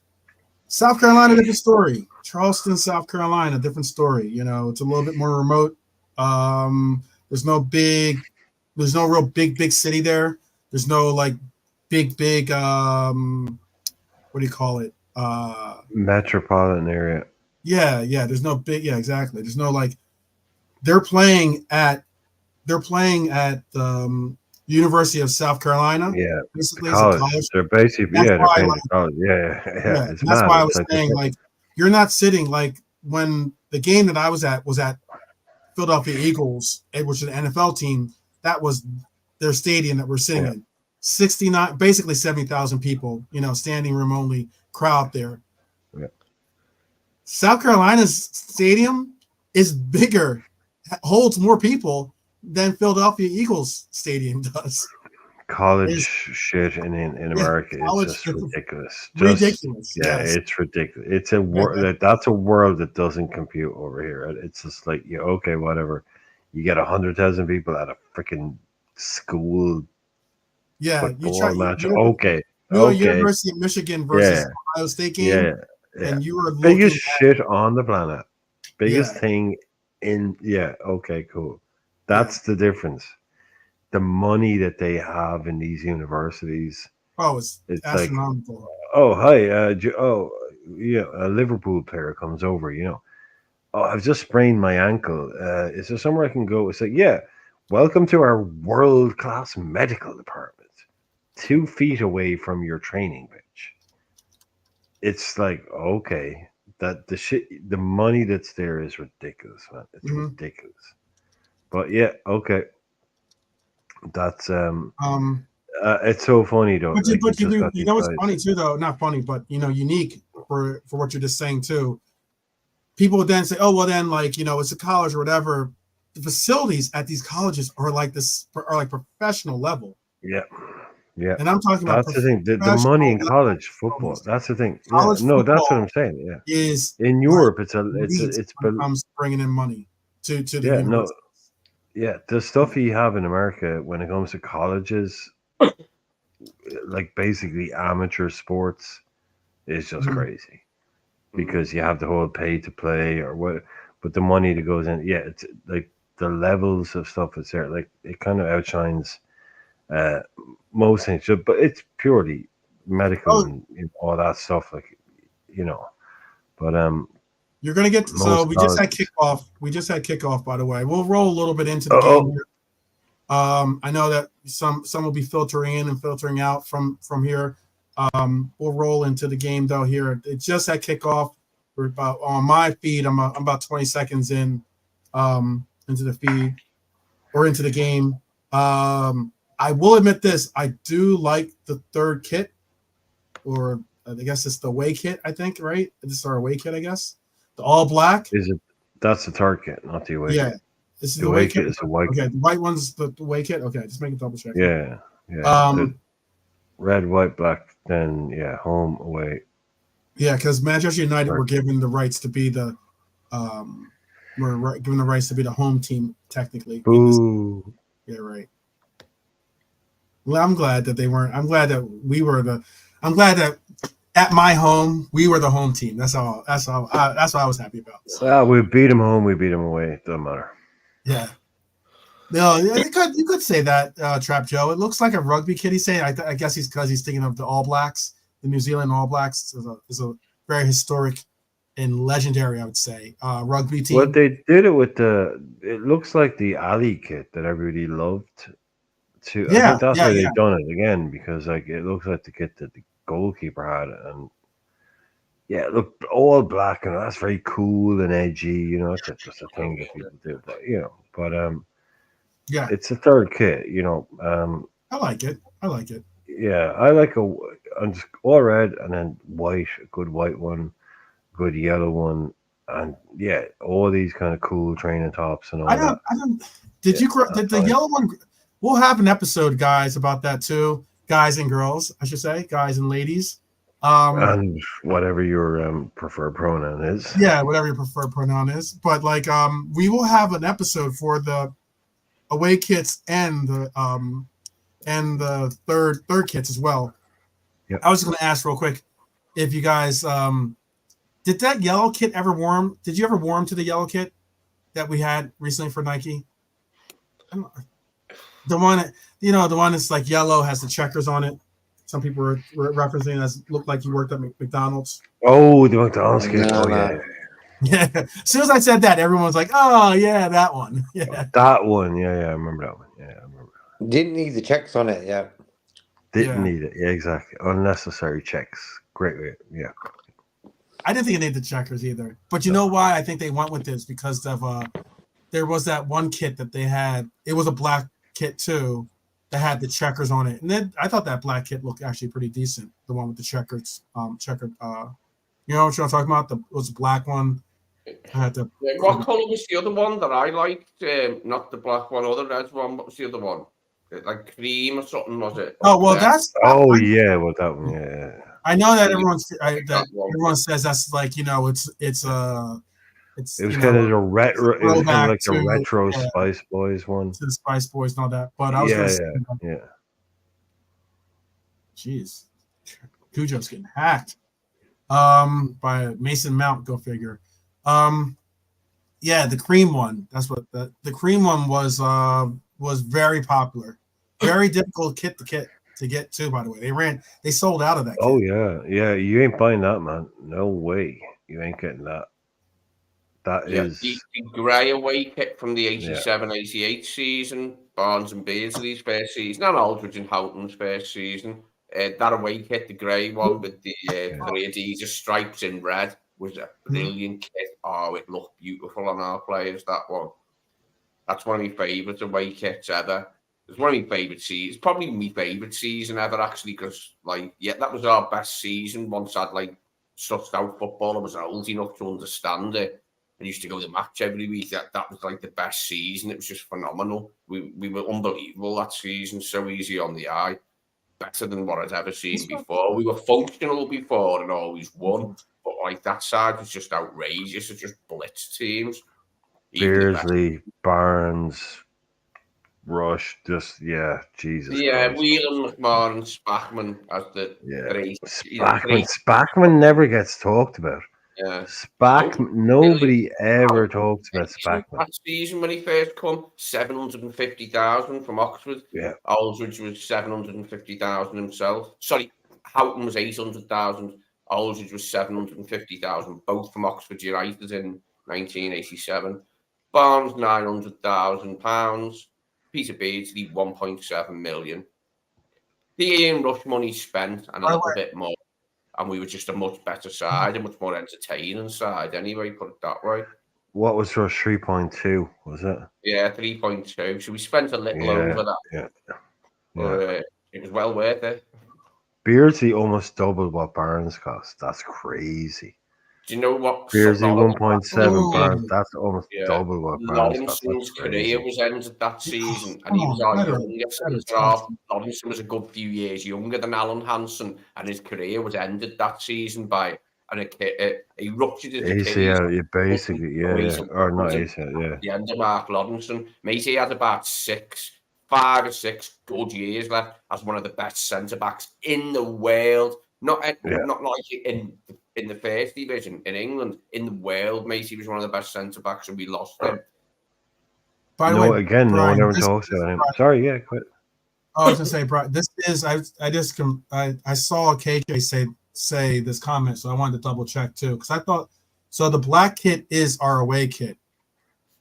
South Carolina, different story. Charleston, South Carolina, different story. You know, it's a little bit more remote. There's no real big city there. There's no like big what do you call it? Metropolitan area. Yeah. There's no big. Yeah, exactly. There's no like. They're playing at University of South Carolina. Yeah, basically college. They're basically they're playing college. Yeah. That's why I was saying like you're not sitting like when the game that I was at Philadelphia Eagles, which is an NFL team. That was their stadium that we're sitting in. 69, basically 70,000 people. You know, standing room only crowd there. Yeah. South Carolina's stadium is bigger, holds more people than Philadelphia Eagles stadium does. College shit in America is just ridiculous. Yes. It's ridiculous. It's a world that's a world that doesn't compute over here. It's just like okay, whatever. You get 100,000 people at a freaking school. Football match. Okay. University of Michigan versus Ohio State game. And you were biggest shit on the planet. Biggest thing in okay, cool. That's the difference. The money that they have in these universities. Oh, it's astronomical. Like, oh, hi, a Liverpool player comes over, you know. Oh, I've just sprained my ankle. Is there somewhere I can go? It's like, yeah, welcome to our world-class medical department. 2 feet away from your training pitch. It's like, okay, that the money that's there is ridiculous, man. It's ridiculous. But yeah, okay. That's it's so funny though. But you know what's funny too though, not funny, but you know, unique for what you're just saying too. People would then say, oh well then like, you know, it's a college or whatever. The facilities at these colleges are like professional level. Yeah. And I'm talking about that's the thing. The money in college football. That's the thing. That's what I'm saying. Yeah. Is in Europe it's bringing in money to the university. Yeah, the stuff you have in America when it comes to colleges, like basically amateur sports, is just crazy because you have the whole pay to play or what, but the money that goes in, it's like the levels of stuff that's there, like it kind of outshines most things, but it's purely medical and all that stuff, like you know, but you're going to get we just had kickoff, by the way. We'll roll a little bit into the game here. I know that some will be filtering in and filtering out from here. We'll roll into the game though here. It just had kickoff. We're about on my feed. I'm about 20 seconds in into the feed or into the game. I will admit this. I do like the third kit, or I guess it's the away kit, I think, right? This is our away kit, I guess. The all black. Is it? That's the third kit, not the away kit. This is the away kit. Is the white. Okay, the white one's the away kit. Okay, just make a double check. Yeah. Red, white, black. Then home, away. Yeah, because Manchester United were given the rights to be the given the rights to be the home team technically. Boo. Yeah, right. Well, I'm glad that they weren't. I'm glad that we were the. I'm glad that at my home we were the home team. That's all. That's what I was happy about. So. Well, we beat them home. We beat them away. It doesn't matter. Yeah. No, you could say that, Trap Joe. It looks like a rugby kid. He's saying. I guess he's because he's thinking of the All Blacks, the New Zealand All Blacks is a very historic and legendary, I would say, rugby team. What they did it with it looks like the Ali kit that everybody loved. Too. I think that's why they've done it again because like it looks like the kit that the goalkeeper had, and yeah, look all black and that's very cool and edgy. You know, it's just a thing that people do. But Yeah, it's a third kit. I like it. Yeah, I like just all red and then white, a good white one, good yellow one, and yeah, all these kind of cool training tops and all that. I don't. Did the yellow one? We'll have an episode, guys, about that too. Guys and girls, I should say, guys and ladies. And whatever your preferred pronoun is. Yeah, whatever your preferred pronoun is. But like, we will have an episode for the away kits and the third kits as well. Yep. I was going to ask real quick if you guys did that yellow kit ever warm? Did you ever warm to the yellow kit that we had recently for Nike? The one, the one that's like yellow has the checkers on it. Some people were referencing as looked like you worked at McDonald's. Oh, the McDonald's kit. Oh yeah. Yeah. As soon as I said that, everyone was like, "Oh yeah, that one." Yeah. That one. Yeah, I remember that one. Yeah, I remember. Didn't need the checks on it. Yeah. Didn't need it. Yeah, exactly. Unnecessary checks. Great way. Yeah. I didn't think it needed the checkers either. But you know why I think they went with this? Because of there was that one kit that they had. It was a black kit too that had the checkers on it. And then I thought that black kit looked actually pretty decent. The one with the checkered you know what I'm talking about? It was a black one. What colour was the other one that I liked? Not the black one or the red one. What was the other one? Like cream or something, was it? Oh well, that's. Oh yeah, well that one. Yeah. I know that everyone says that's like it's it was kind of a retro. It was kind of like the retro Spice Boys one. To the Spice Boys and all that, but I was yeah. Jeez, Cujo's getting hacked. By Mason Mount, go figure. Yeah, the cream one. That's what the cream one was very popular. Very difficult kit to get to, by the way. They sold out of that kit. Oh yeah. You ain't buying that, man. No way. You ain't getting that. That is the grey away kit from the 87-88 season, Barnes and Beardsley's first season, and Aldridge and Houghton's first season. That away kit, the grey one with the three Adidas stripes in red, was a brilliant kit. Oh, it looked beautiful on our players, that one. That's one of my favourite away kits ever. It's one of my favourite seasons. Probably my favourite season ever, actually, because, that was our best season. Once I'd, sussed out football, I was old enough to understand it. I used to go to the match every week. That was, the best season. It was just phenomenal. We were unbelievable that season, so easy on the eye. Better than what I'd ever seen before. We were functional before and always won. But, that side was just outrageous. It just blitzed teams. Beardsley, Barnes, Rush, Jesus. Yeah, Whelan, McMahon, Spackman as the three. Spackman never gets talked about. Yeah, Spackman. Nobody ever talks about Spackman. That season when he first come, 750,000 from Oxford. Yeah, Aldridge was 750,000 himself. Sorry, Houghton was 800,000. Aldridge was 750,000. Both from Oxford United in 1987. Barnes £900,000. Peter Beardsley 1.7 million. The Ian Rush money spent and a little bit more. And we were just a much better side, a much more entertaining side anyway, put it that way. What was Rush 3.2, was it? Yeah, 3.2. So we spent a little over that. Yeah. It was well worth it. Beardsley almost doubled what Barnes cost. That's crazy. Do you know what? Beardsley 1.7, Barnes. That's almost double what Barnes cost. Lawrenson's career was ended that season, and he was our youngest draft. Lawrenson was a good few years younger than Alan Hansen, and his career was ended that season by he ruptured his ACL. You basically, or not ACL, the end of Mark Lawrenson. Mate, he had about 5 or 6 good years left as one of the best centre backs in the world. Not like in the first division in England, in the world, mate. He was one of the best centre backs, and we lost him. By the No, way, again, no one Brian, ever talks about him. Sorry, yeah, quit. I was gonna say, Brian, this is I saw KJ say this comment, so I wanted to double check too because I thought so. The black kit is our away kit,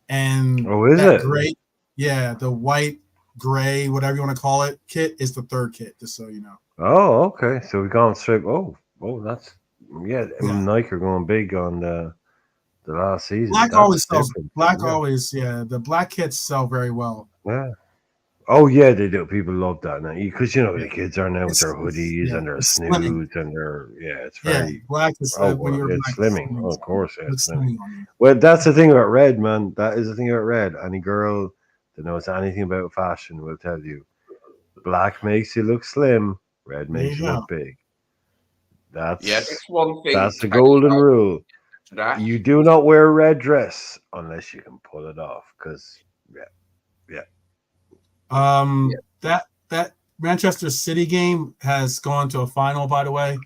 and Oh, is that it? gray, yeah, the white, gray, whatever you want to call it, kit is the third kit. Just so you know. Oh, okay. So we've gone straight. Oh, that's yeah. Yeah. Nike are going big on the last season. Black That's always sells. different. Black Yeah. always, yeah. The black kits sell very well. Yeah. Oh yeah, they do. People love that now because you know Yeah. the kids are now with their hoodies and their it's slimming. snoods and their it's Yeah, very black is oh when well, you're it's black, slimming. Oh, of course, yeah, it's it's slimming. slimming on you. Well, that's the thing about red, man. That is the thing about red. Any girl that knows anything about fashion will tell you, black makes you look slim, red There makes you you go. look big. Yeah, That's that's one thing. that's the golden rule. That You do not wear a red dress unless you can pull it off. Because That Manchester City game has gone to a final, by the way,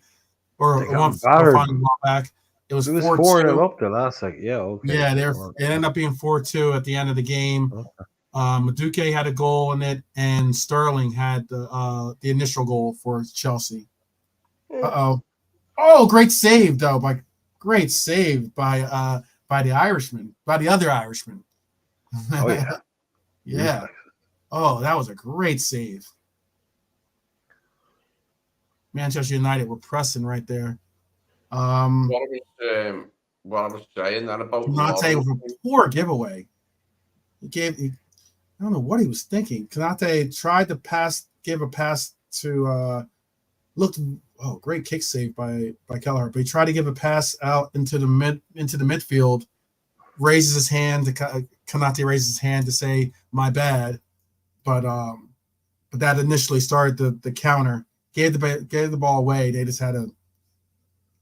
or they it won got to a battered. final while back. It was It was 4-2. 4-0 up the last yeah, okay. Yeah, it ended up being 4-2 at the end of the game. Okay. Madueke had a goal in it, and Sterling had the initial goal for Chelsea. Oh, great save though! Great save by the Irishman, by the other Irishman. Oh yeah, yeah. Oh, that was a great save. Manchester United were pressing right there. what I was saying that about Konate with a poor giveaway. I don't know what he was thinking. Konate tried to give a pass to great kick save by Kelleher, but he tried to give a pass out into the midfield. Raises his hand Konate raises his hand to say my bad, but that initially started the counter. Gave the ball away. They just had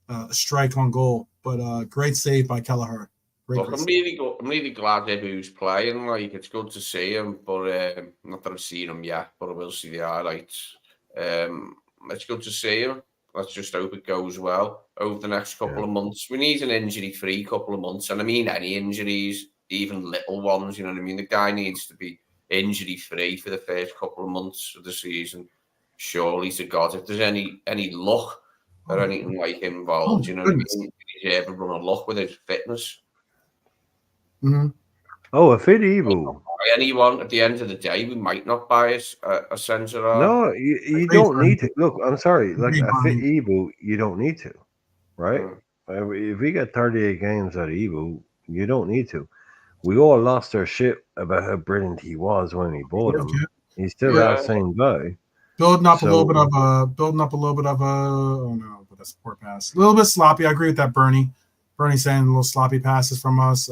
a strike on goal, but great save by Kelleher. Look, I'm really glad Ebu's playing. Like, it's good to see him, but not that I've seen him yet, but I will see the highlights. It's good to see him. Let's just hope it goes well over the next couple of months. We need an injury-free couple of months, and I mean any injuries, even little ones. You know what I mean? The guy needs to be injury-free for the first couple of months of the season. Surely to God, if there's any luck or anything like him involved, you know what I mean? He's ever run a luck with his fitness. Mm-hmm. Oh, a fit Ebu. Anyone at the end of the day, we might not buy a centre. No, you don't need to. Look, I'm sorry. Like a fit Ebu, you don't need to, right? If we get 38 games out of Ebu, you don't need to. We all lost our shit about how brilliant he was when we bought him. He's still that same guy. Building up a little bit of a. Oh no, but that's a poor pass. A little bit sloppy. I agree with that, Bernie. Bernie saying a little sloppy passes from us.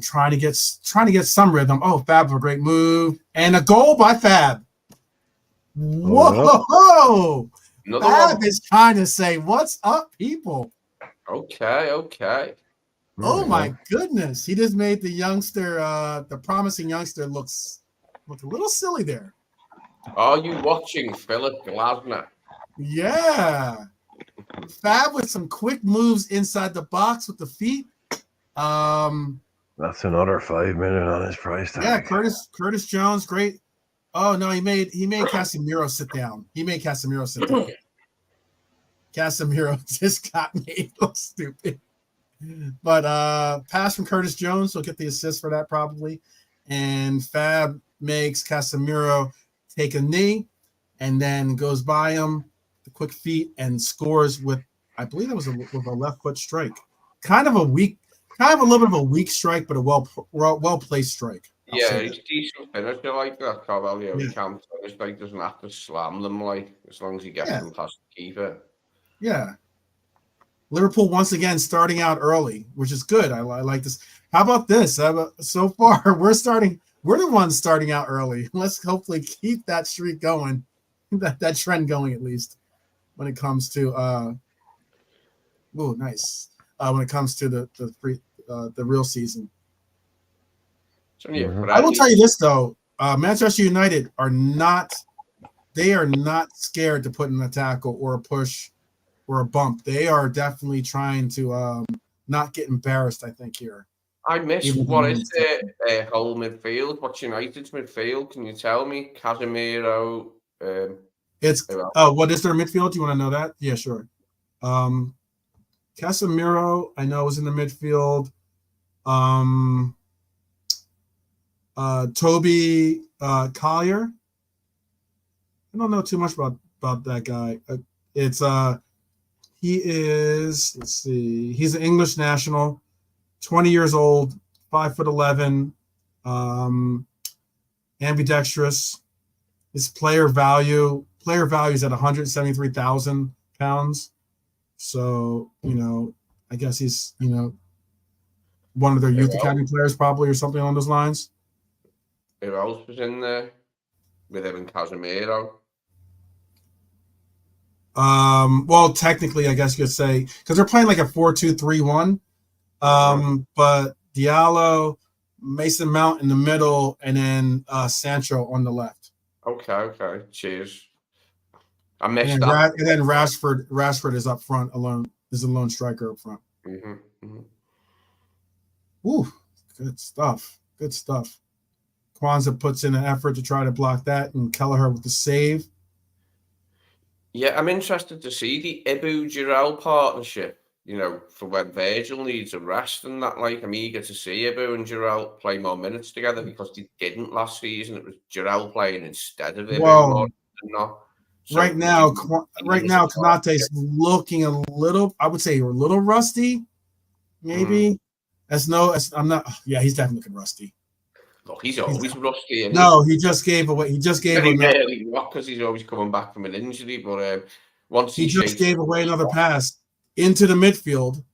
Trying to get some rhythm. Oh, Fab with a great move and a goal by Fab. Whoa! Fab is trying to say, "What's up, people?" Okay. Oh my goodness! He just made the youngster, the promising youngster, look a little silly there. Are you watching Philip Glasner? Yeah. Fab with some quick moves inside the box with the feet. That's another 5 million on his price tag. Yeah, Curtis Jones, great. Oh no, he made Casemiro sit down. Casemiro just got made look stupid. But pass from Curtis Jones, will get the assist for that probably. And Fab makes Casemiro take a knee and then goes by him, the quick feet, and scores with, I believe that was with a left foot strike. Kind of a little bit of a weak strike, but a well placed strike. Yeah, he's decent finisher like that. Carvalho, he can't finish, like, doesn't have to slam them, like, as long as he gets them past the keeper. Yeah. Liverpool once again starting out early, which is good. I like this. How about this? So far, we're the ones starting out early. Let's hopefully keep that streak going, that trend going at least when it comes to nice. When it comes to the real season. So, yeah, I will tell you this though, Manchester United are not scared to put in a tackle or a push or a bump. They are definitely trying to not get embarrassed, I think, here. I missed Even what though is it's the whole midfield? What's United's midfield? Can you tell me? Casemiro. It's Who else? what is their midfield? Do you want to know that? Yeah, sure. Casemiro, I know, is in the midfield. Toby Collier. I don't know too much about that guy. He is, let's see, he's an English national, 20 years old, 5'11", ambidextrous. His player value is at £173,000. So, I guess he's, one of their youth academy players probably, or something along those lines. Who else was in there with him and Casemiro? Well, technically, I guess you could say, because they're playing like a 4-2-3-1. But Diallo, Mason Mount in the middle, and then Sancho on the left. Okay. Cheers. I missed And that. and then Rashford is up front alone. Is a lone striker up front. Ooh, good stuff. Good stuff. Kwanzaa puts in an effort to try to block that, and Kelleher with the save. Yeah, I'm interested to see the Ibu-Giroud partnership, for when Virgil needs a rest and that. Like, I'm eager to see Ibu and Giroud play more minutes together because they didn't last season. It was Giroud playing instead of Ibu more than not. So right now, Konate's looking a little, I would say, a little rusty, maybe. I'm not. Yeah, he's definitely looking rusty. Look, he's always rusty. He just gave away. He just gave because he's always coming back from an injury. But once he just gave away another pass into the midfield,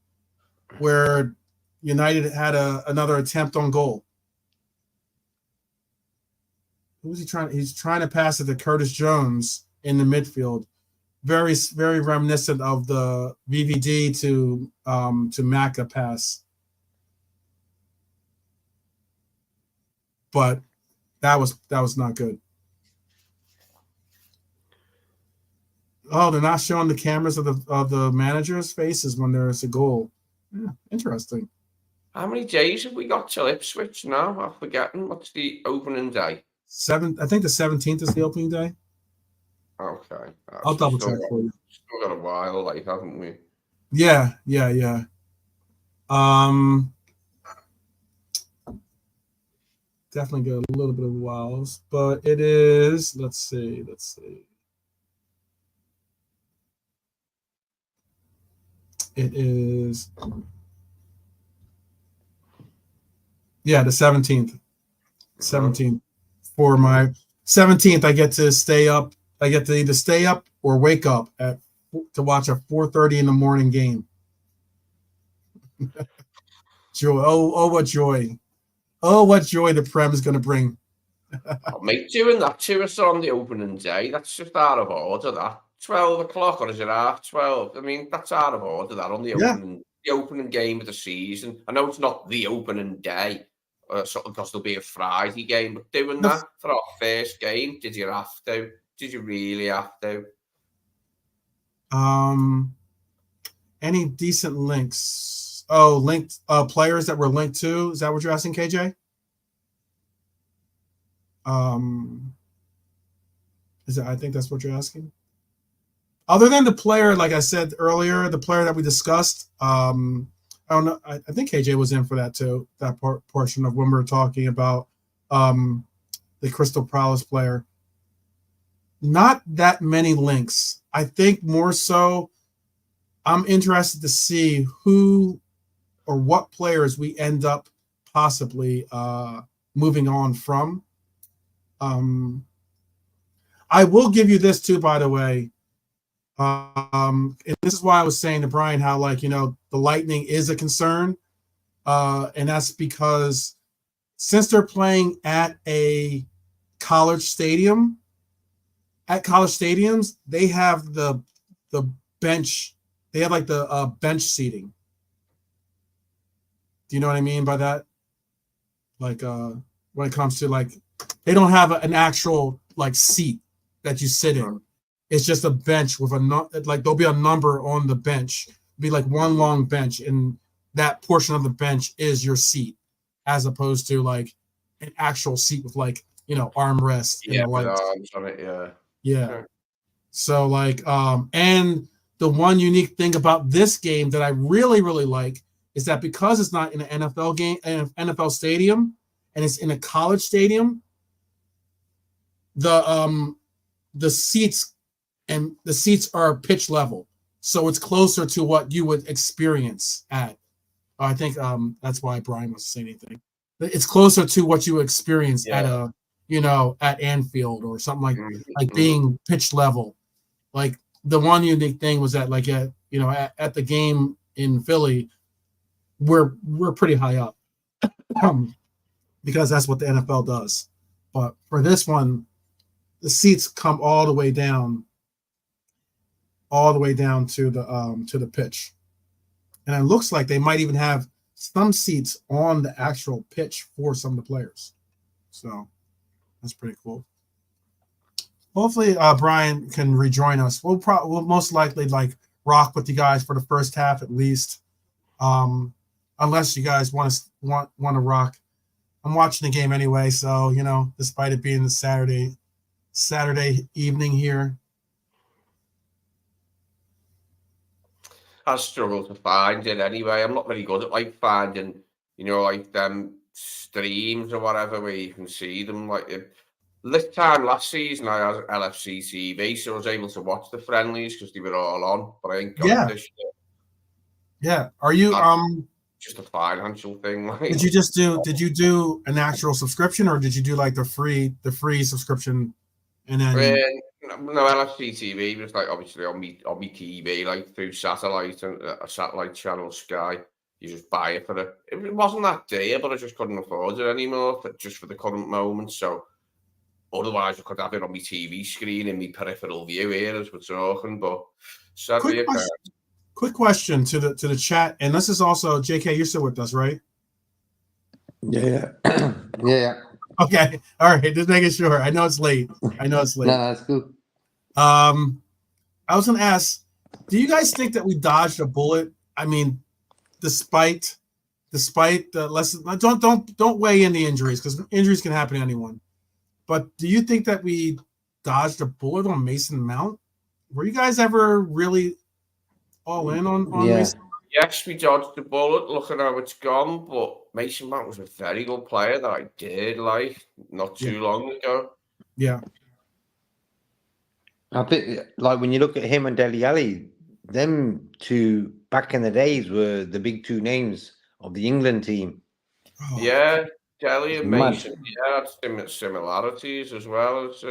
where United had another attempt on goal. Who was he trying? He's trying to pass it to Curtis Jones in the midfield. Very, very reminiscent of the VVD to Maka pass. But that was not good. Oh, they're not showing the cameras of the managers' faces when there's a goal. Yeah, interesting. How many days have we got till Ipswich now? I'm forgetting. What's the opening day? I think the 17th is the opening day. Okay. I'll double check for you. Still got a while, haven't we? Yeah. Definitely got a little bit of whiles, but it is. Let's see. It is. Yeah, the 17th. 17th. For my 17th, I get to stay up. I get to either stay up or wake up to watch a 4:30 in the morning game. Joy! Oh, what joy! Oh, what joy the Prem is going to bring. Mate, doing that to us on the opening day, that's just out of order, that. 12 o'clock, or is it 12:30? I mean, that's out of order, that, on the opening game of the season. I know it's not the opening day, because there'll be a Friday game, but doing that for our first game, did you have to? Did you really have to? Any decent links? Oh, linked players that were linked to. Is that what you're asking, KJ? I think that's what you're asking. Other than the player, like I said earlier, the player that we discussed, I don't know. I think KJ was in for that too. That portion of when we were talking about the Crystal Palace player. Not that many links. I think more so, I'm interested to see who or what players we end up possibly moving on from. I will give you this too, by the way. And this is why I was saying to Brian how, the Lightning is a concern. And that's because since they're playing at a college stadium, at college stadiums, they have the bench. They have the bench seating. Do you know what I mean by that? When it comes to they don't have an actual seat that you sit in. It's just a bench with there'll be a number on the bench. It'll be one long bench, and that portion of the bench is your seat. as opposed to like an actual seat with like, armrest and the with lights. arms on it, yeah. Yeah. Okay. So like, and the one unique thing about this game that I really, really like is that because it's not in an NFL game, an NFL stadium, and it's in a college stadium, the seats are pitch level, so it's closer to what you would experience at. I think that's why Brian was saying anything. It's closer to what you experience at at Anfield or something like being pitch level. Like the one unique thing was that like at the game in Philly, we're pretty high up because that's what the NFL does. But for this one, the seats come all the way down to the pitch, and it looks like they might even have some seats on the actual pitch for some of the players. So that's pretty cool. Hopefully, Brian can rejoin us. We'll most likely like rock with you guys for the first half at least, unless you guys want to rock. I'm watching the game anyway, so despite it being the Saturday evening here. I struggle to find it anyway. I'm not very good at like finding, like them streams or whatever where you can see them. Like this time last season, I had LFC TV, so I was able to watch the friendlies because they were all on. But I ain't got it this year. Yeah. Are you just a financial thing? Like. Did you do an actual subscription, or did you do like the free subscription? And then no, LFC TV was like obviously on me TV, like through satellite and a satellite channel, Sky. You just buy it for it. It wasn't that dear, but I just couldn't afford it anymore just for the current moment. So otherwise, I could have it on my TV screen in my peripheral view here as we're talking. But sadly, quick question to the chat, and this is also JK. You're still with us, right? Yeah. Yeah. Okay. All right. Just making sure. I know it's late. No, that's good. I was going to ask, do you guys think that we dodged a bullet? I mean, despite the lesson, don't weigh in the injuries because injuries can happen to anyone. But do you think that we dodged a bullet on Mason Mount? Were you guys ever really all in on Mason? Yes, we dodged the bullet. Look at how it's gone. But Mason Mount was a very good player that I did like not too long ago. Yeah. I think, like, when you look at him and Dele Alli, them two back in the days were the big two names of the England team. Oh. Yeah, Dele and Mason, had similarities as well as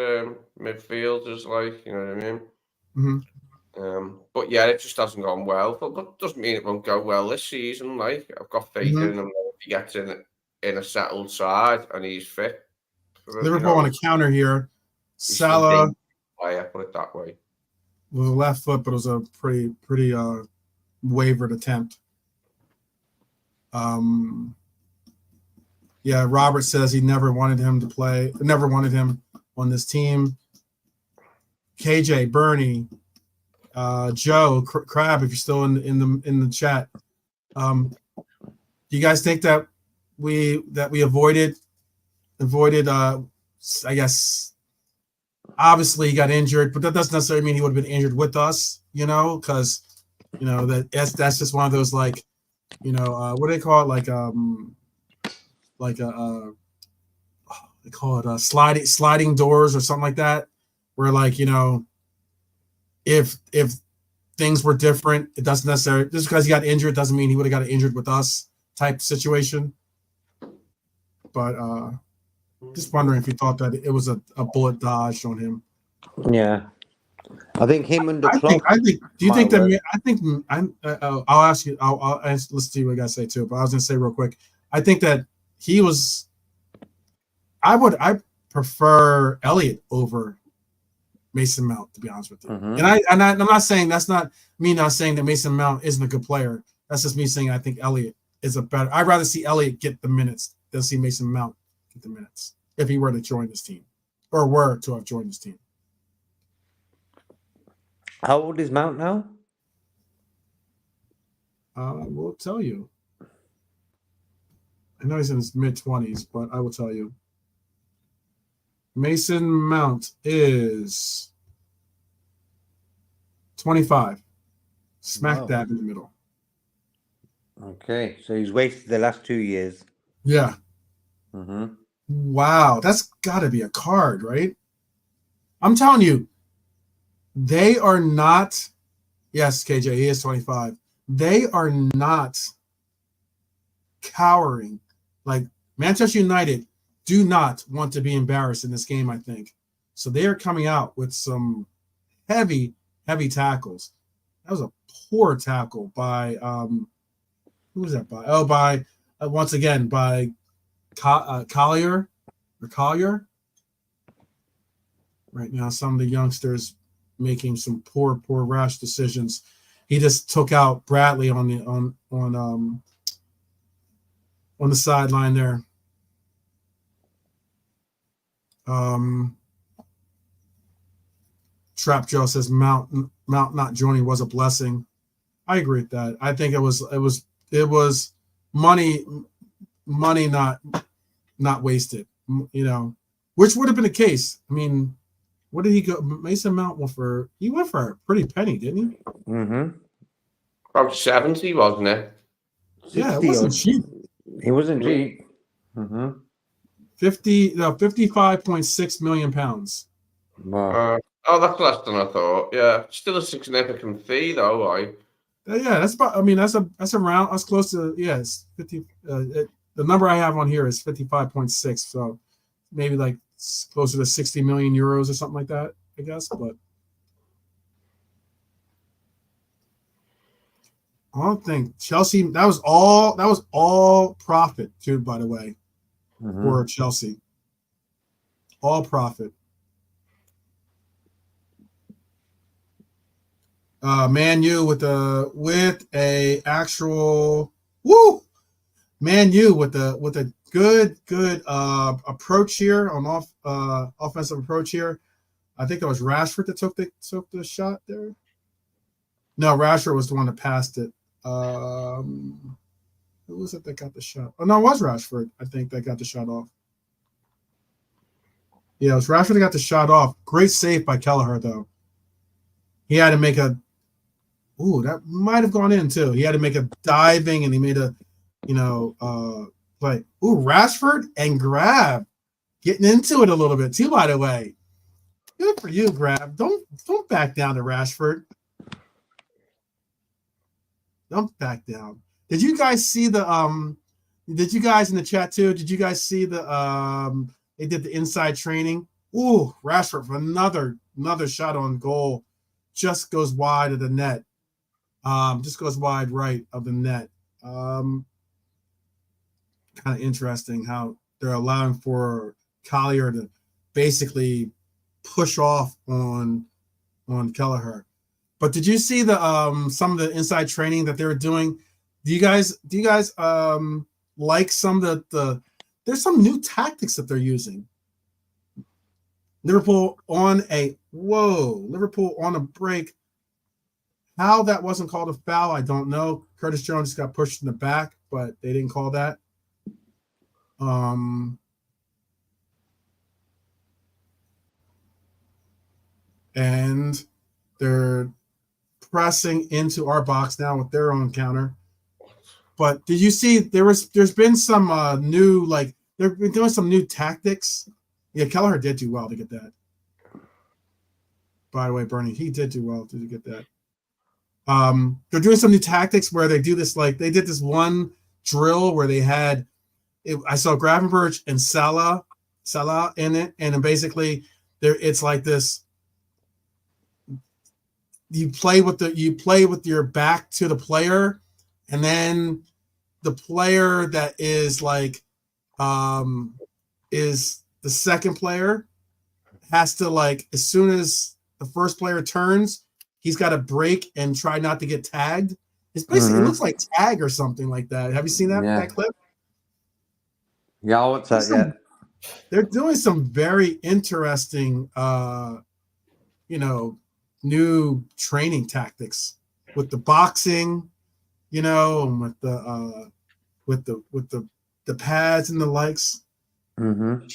midfielders, like, you know what I mean? Mm-hmm. But yeah, it just hasn't gone well. But doesn't mean it won't go well this season. Like, I've got faith in him if he gets in a settled side and he's fit. Liverpool on a counter here. Salah player, put it that way. with a left foot, but it was a pretty wavered attempt. Yeah, Robert says he never wanted him on this team. KJ, Bernie, Joe, Crab, if you're still in the chat, do you guys think that we avoided? I guess obviously he got injured, but that doesn't necessarily mean he would have been injured with us, because that's just one of those like, what do they call it? They call it sliding doors or something like that, where like, if things were different, it doesn't necessarily, just because he got injured doesn't mean he would have got injured with us type situation. But just wondering if you thought that it was a bullet dodge on him. Yeah, I think him and the Klopp. I think. Do you think that? I think I'll ask you. I'll let's see what you guys say too. But I was going to say real quick. I think that he was. I prefer Elliott over Mason Mount, to be honest with you. Mm-hmm. And I'm not saying that's not me not saying that Mason Mount isn't a good player. That's just me saying I think Elliott is a better. I'd rather see Elliott get the minutes than see Mason Mount get the minutes if he were to join this team or were to have joined this team. How old is Mount now? We'll tell you. I know he's in his mid-20s, but I will tell you. Mason Mount is 25. Smack Wow. dab in the middle. Okay, so he's wasted the last 2 years. Yeah. Mm-hmm. Wow. That's got to be a card, right? I'm telling you, they are not. Yes, KJ, he is 25. They are not cowering. Like Manchester United do not want to be embarrassed in this game, I think. So they are coming out with some heavy, heavy tackles. That was a poor tackle by who was that by? Oh, by once again by Collier or Collier. Right now, some of the youngsters making some poor, rash decisions. He just took out Bradley on the sideline there. Trap Joe says Mount not joining was a blessing. I agree with that. I think it was money not wasted. You know, which would have been the case. I mean, what did he go? Mason Mount went for? He went for a pretty penny, didn't he? Mm-hmm. About 70, wasn't it? Yeah, it wasn't cheap. He wasn't cheap. Mm-hmm. 55.6 million pounds. Wow. Oh, that's less than I thought. Yeah, still a significant fee, though, right? Yeah, that's about. I mean, that's around. That's close to. Yes, 50. The number I have on here is 55.6. So maybe like closer to 60 million euros or something like that, I guess. But I don't think Chelsea. That was all profit too. By the way, for Chelsea, all profit. Man U with a actual Man U with a good approach here on offensive approach here. I think it was Rashford that took the shot there. No, Rashford was the one that passed it. Who was it that got the shot? Oh no, it was Rashford. I think that got the shot off. Yeah, it was Rashford that got the shot off. Great save by Kelleher though. He had to make a. Ooh, that might have gone in too. He had to make a diving, and he made a, play. Ooh, Rashford and Grab getting into it a little bit too. By the way, good for you, Grab. Don't back down to Rashford. Don't back down. Did you guys see the Did you guys in the chat too? Did you guys see the They did the inside training. Ooh, Rashford for another shot on goal, just goes wide of the net. Just goes wide right of the net. Kind of interesting how they're allowing for Collier to basically push off on Kelleher. But did you see the some of the inside training that they were doing? Do you guys like some of the there's some new tactics that they're using. Liverpool on a break. How that wasn't called a foul, I don't know. Curtis Jones got pushed in the back, but they didn't call that. And they're pressing into our box now with their own counter. But did you see there's been some new, like they've been doing some new tactics. Yeah, Kelleher did do well to get that. By the way, Bernie, he did do well to get that. They're doing some new tactics where they do this, like they did this one drill where they had I saw Gravenberch and Salah in it, and then basically it's like this. You play with your back to the player, and then the player that is like is the second player has to, like, as soon as the first player turns, he's got to break and try not to get tagged. It's basically it looks like tag or something like that. Have you seen that clip? Yeah, what's that? Yeah, they're doing some very interesting, new training tactics with the boxing, and with the the pads and the likes. Mm-hmm.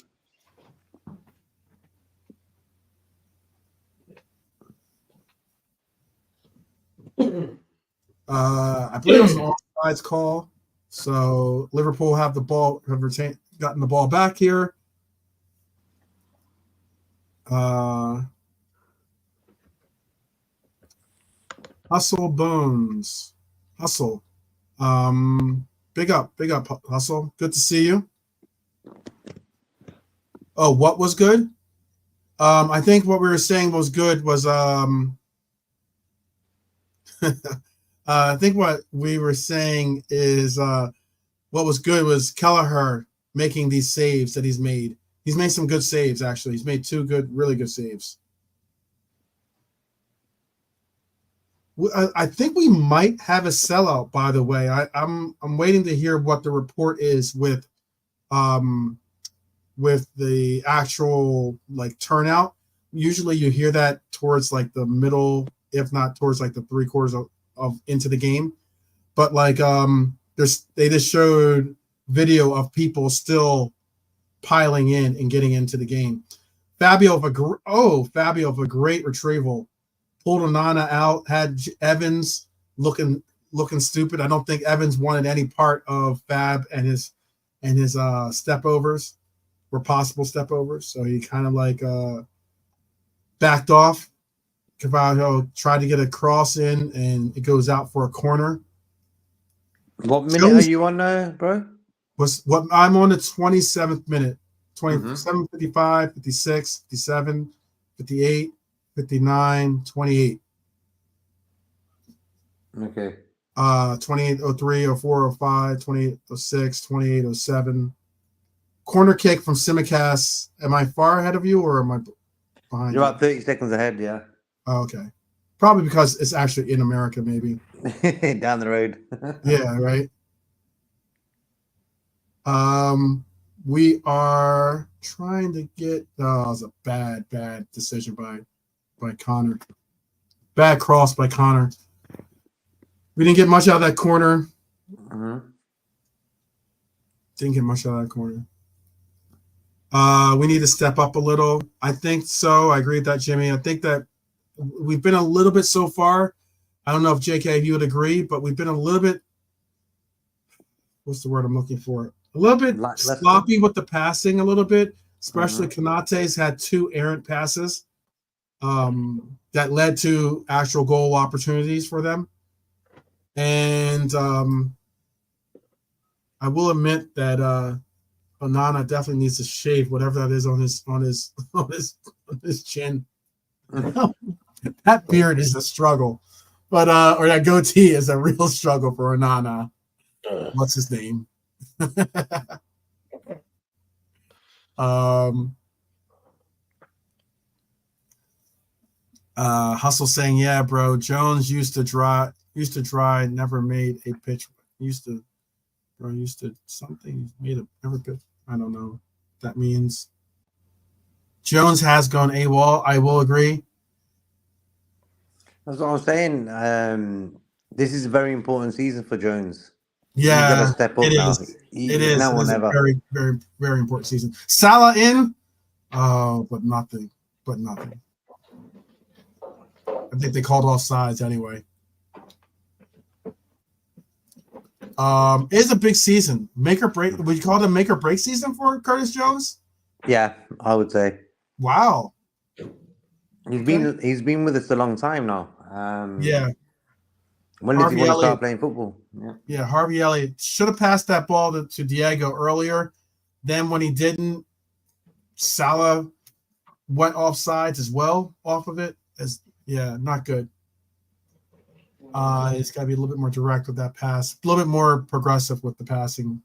I believe it was an offsides call. So Liverpool have the ball, have gotten the ball back here. Hustle Bones. Hustle. Big up, Hustle. Good to see you. Oh, what was good? I think what we were saying was good was I think what we were saying is what was good was Kelleher making these saves that he's made. He's made some good saves, actually. He's made two really good saves. I think we might have a sellout, by the way. I'm waiting to hear what the report is with the actual like turnout. Usually you hear that towards like the middle, if not towards like the 3/4 of into the game. But like they just showed video of people still piling in and getting into the game. Fabio of a great retrieval. Pulled Onana out, had Evans looking stupid. I don't think Evans wanted any part of Fab and his step overs, were possible step overs. So he kind of like backed off. Cavallo tried to get a cross in, and it goes out for a corner. What minute are you on there, bro? I'm on the 27th minute. 27, 55, 56, 57, 58, 59, 28. Okay. 28:03, 04, 05, 28:06, 28:07. Corner kick from Simicast. Am I far ahead of you or am I behind You're you? about 30 seconds ahead, yeah. Oh, okay. Probably because it's actually in America, maybe. Down the road. Yeah, right. We are trying to get. Oh, it was a bad decision by Connor. Bad cross by Connor. We didn't get much out of that corner. Didn't get much out of that corner. We need to step up a little. I think so. I agree with that, Jimmy. I think that we've been a little bit so far. I don't know if JK, if you would agree, but we've been a little bit. What's the word I'm looking for? A little bit sloppy with the passing, a little bit. Especially Konate's had 2 errant passes that led to actual goal opportunities for them. And I will admit that Onana definitely needs to shave whatever that is on his chin. That beard is a struggle, but or that goatee is a real struggle for Onana. What's his name? Hustle saying, yeah, bro. Jones used to dry, never made a pitch. Used to something, made a never pitch. I don't know what that means. Jones has gone AWOL. I will agree. That's what I'm saying. This is a very important season for Jones. Yeah, he's got to step up now. It is now or a never. very, very, very important season. Salah in, but nothing. I think they called off sides anyway. It is a big season. Make or break. Would you call it a make or break season for Curtis Jones? Yeah, I would say. Wow. He's been with us a long time now. Yeah. When did he want to start playing football? Yeah, Harvey Elliott should have passed that ball to Diego earlier. Then when he didn't, Salah went off sides as well off of it. Not good. It's got to be a little bit more direct with that pass, a little bit more progressive with the passing.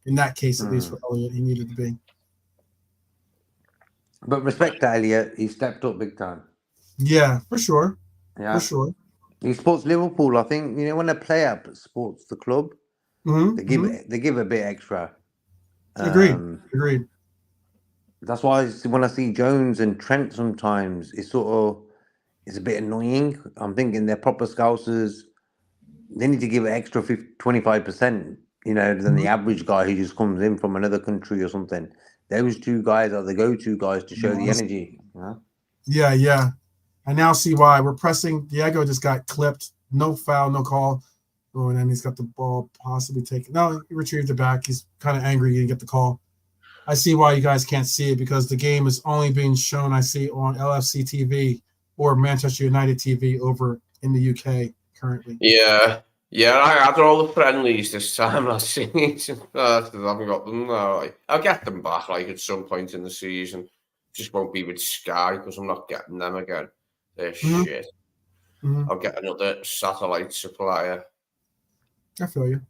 In that case, at least for Elliott, he needed to be. But respect to Elliott, he stepped up big time. Yeah, for sure. Yeah, for sure. He supports Liverpool. I think when a player supports the club, they give a bit extra. Agreed. That's why when I see Jones and Trent sometimes, it's a bit annoying. I'm thinking they're proper Scousers. They need to give an extra 25%, than the average guy who just comes in from another country or something. Those two guys are the go-to guys to show the energy. Yeah. I now see why we're pressing. Diego just got clipped. No foul, no call. Oh, and then he's got the ball possibly taken. No, he retrieved it back. He's kind of angry he didn't get the call. I see why you guys can't see it because the game is only being shown, I see, on LFC TV or Manchester United TV over in the UK currently. Yeah, I had all the friendlies this time last season. I haven't got them now. I'll get them back at some point in the season. Just won't be with Sky because I'm not getting them again. They're shit. I'll get another satellite supplier. I feel you.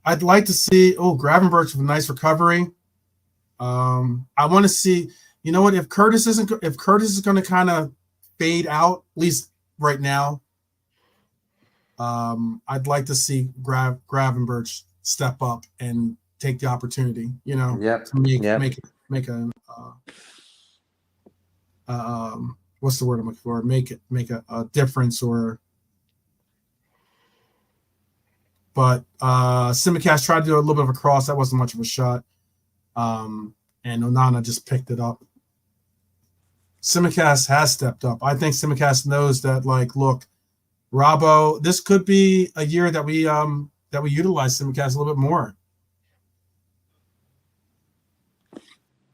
I'd like to see Gravenberch with a nice recovery. I want to see, you know what, if Curtis is going to kind of fade out, at least right now, I'd like to see Gravenberch step up and take the opportunity, to make a what's the word I'm looking for? Make a difference But Simicast tried to do a little bit of a cross. That wasn't much of a shot. And Onana just picked it up. Simicast has stepped up. I think Simicast knows that, look, Robbo, this could be a year that we utilize Simicast a little bit more.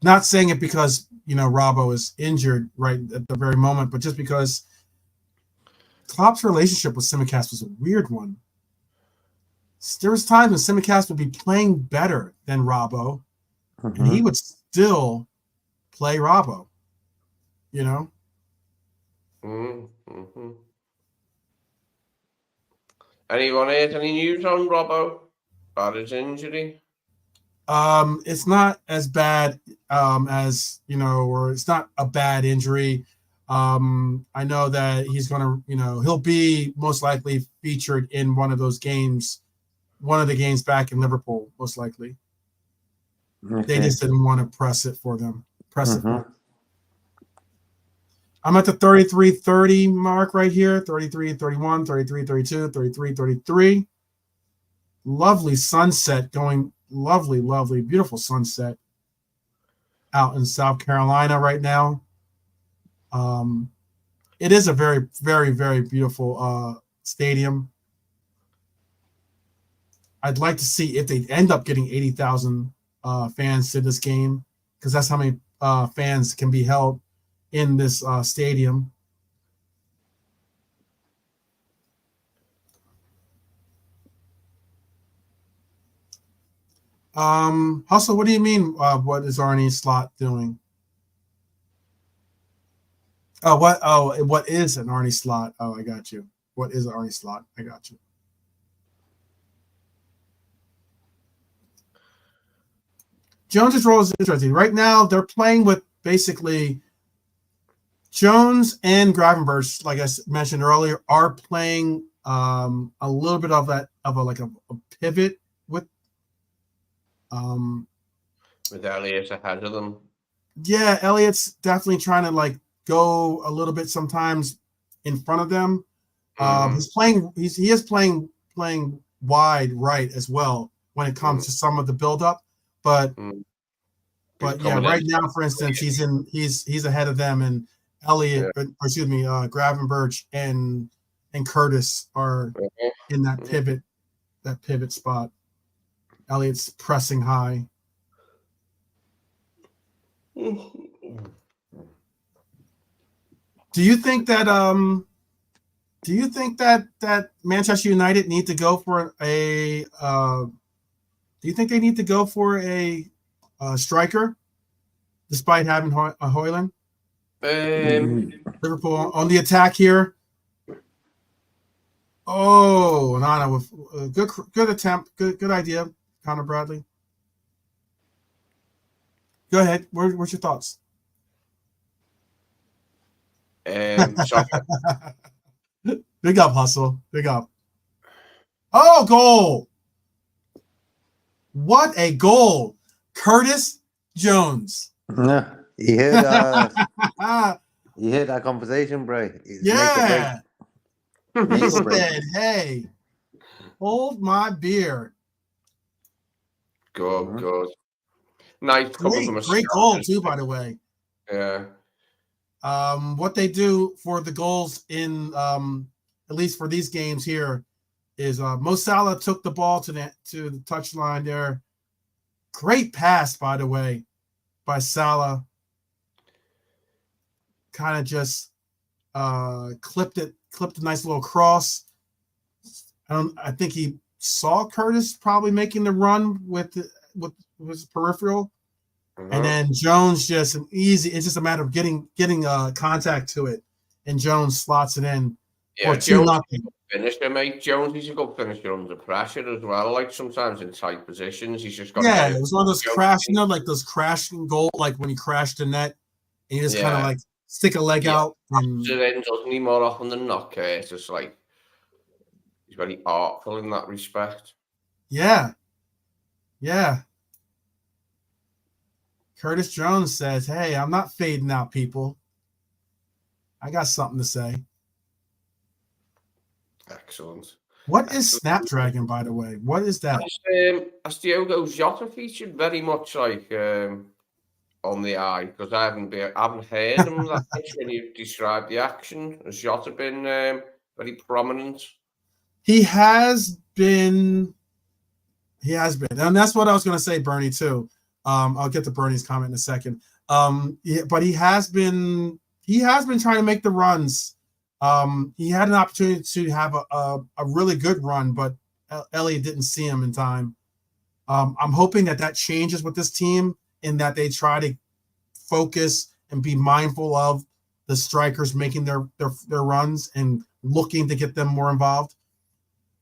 Not saying it because, Robbo is injured right at the very moment, but just because Klopp's relationship with Simicast was a weird one. There was times when Simicast would be playing better than Robbo, and he would still play Robbo. Anyone heard any news on Robbo about his injury? It's not as bad as or it's not a bad injury. I know that he's gonna, he'll be most likely featured in one of those games. One of the games back in Liverpool, most likely. Okay. They just didn't want to press it for them. I'm at the 33-30 mark right here. 33-31, 33-32, 33-33. Lovely sunset going. Lovely, beautiful sunset out in South Carolina right now. It is a very, very, very beautiful stadium. I'd like to see if they end up getting 80,000 fans to this game, because that's how many fans can be held in this stadium. Hustle, what do you mean? What is Arnie Slot doing? What is an Arnie Slot? Oh, I got you. What is an Arnie Slot? I got you. Jones's role is interesting. Right now, they're playing with basically Jones and Gravenberch, like I mentioned earlier, are playing a little bit of a pivot with Elliott ahead of them. Yeah, Elliott's definitely trying to go a little bit sometimes in front of them. He is playing wide right as well when it comes to some of the build-up. But yeah, right now, for instance, he's ahead of them, and Gravenberch and Curtis are in that pivot spot. Elliott's pressing high. Do you think that Manchester United need to go for a do you think they need to go for a striker despite having Højlund? Liverpool on the attack here. Oh, Nana with good attempt, good idea, Connor Bradley. Go ahead. What's your thoughts? Big up, Hustle. Big up. Oh, goal. What a goal. Curtis Jones. Yeah, you heard that conversation, bro. Yeah. He said, hey, hold my beer. Good. Nice coming from a Great goal too, by the way. Yeah. What they do for the goals in at least for these games here is Mo Salah took the ball to the touchline there. Great pass, by the way, by Salah. Kind with clipped a nice little cross. I think he saw Curtis probably making the run with his peripheral. And then Jones it's just a matter of getting contact to it, and Jones slots it in for 2-0. Finisher, mate. Jones is a good finisher under pressure as well. Like sometimes in tight positions, he's just got. Yeah, it was one of those those crashing goal, like when he crashed the net, and he just kind of like stick a leg out. And then doesn't he more often than not? It's just like he's very artful in that respect. Yeah. Curtis Jones says, "Hey, I'm not fading out, people. I got something to say." Excellent. What is Snapdragon, by the way? What is that? As Diogo Jota featured very much like on the eye, because I haven't heard him that much when you describe the action. Has Jota been very prominent? He has been, and that's what I was going to say, Bernie, too. I'll get to Bernie's comment in a second. But he has been trying to make the runs. He had an opportunity to have a really good run, but Elliott didn't see him in time. I'm hoping that changes with this team, in that they try to focus and be mindful of the strikers making their runs and looking to get them more involved.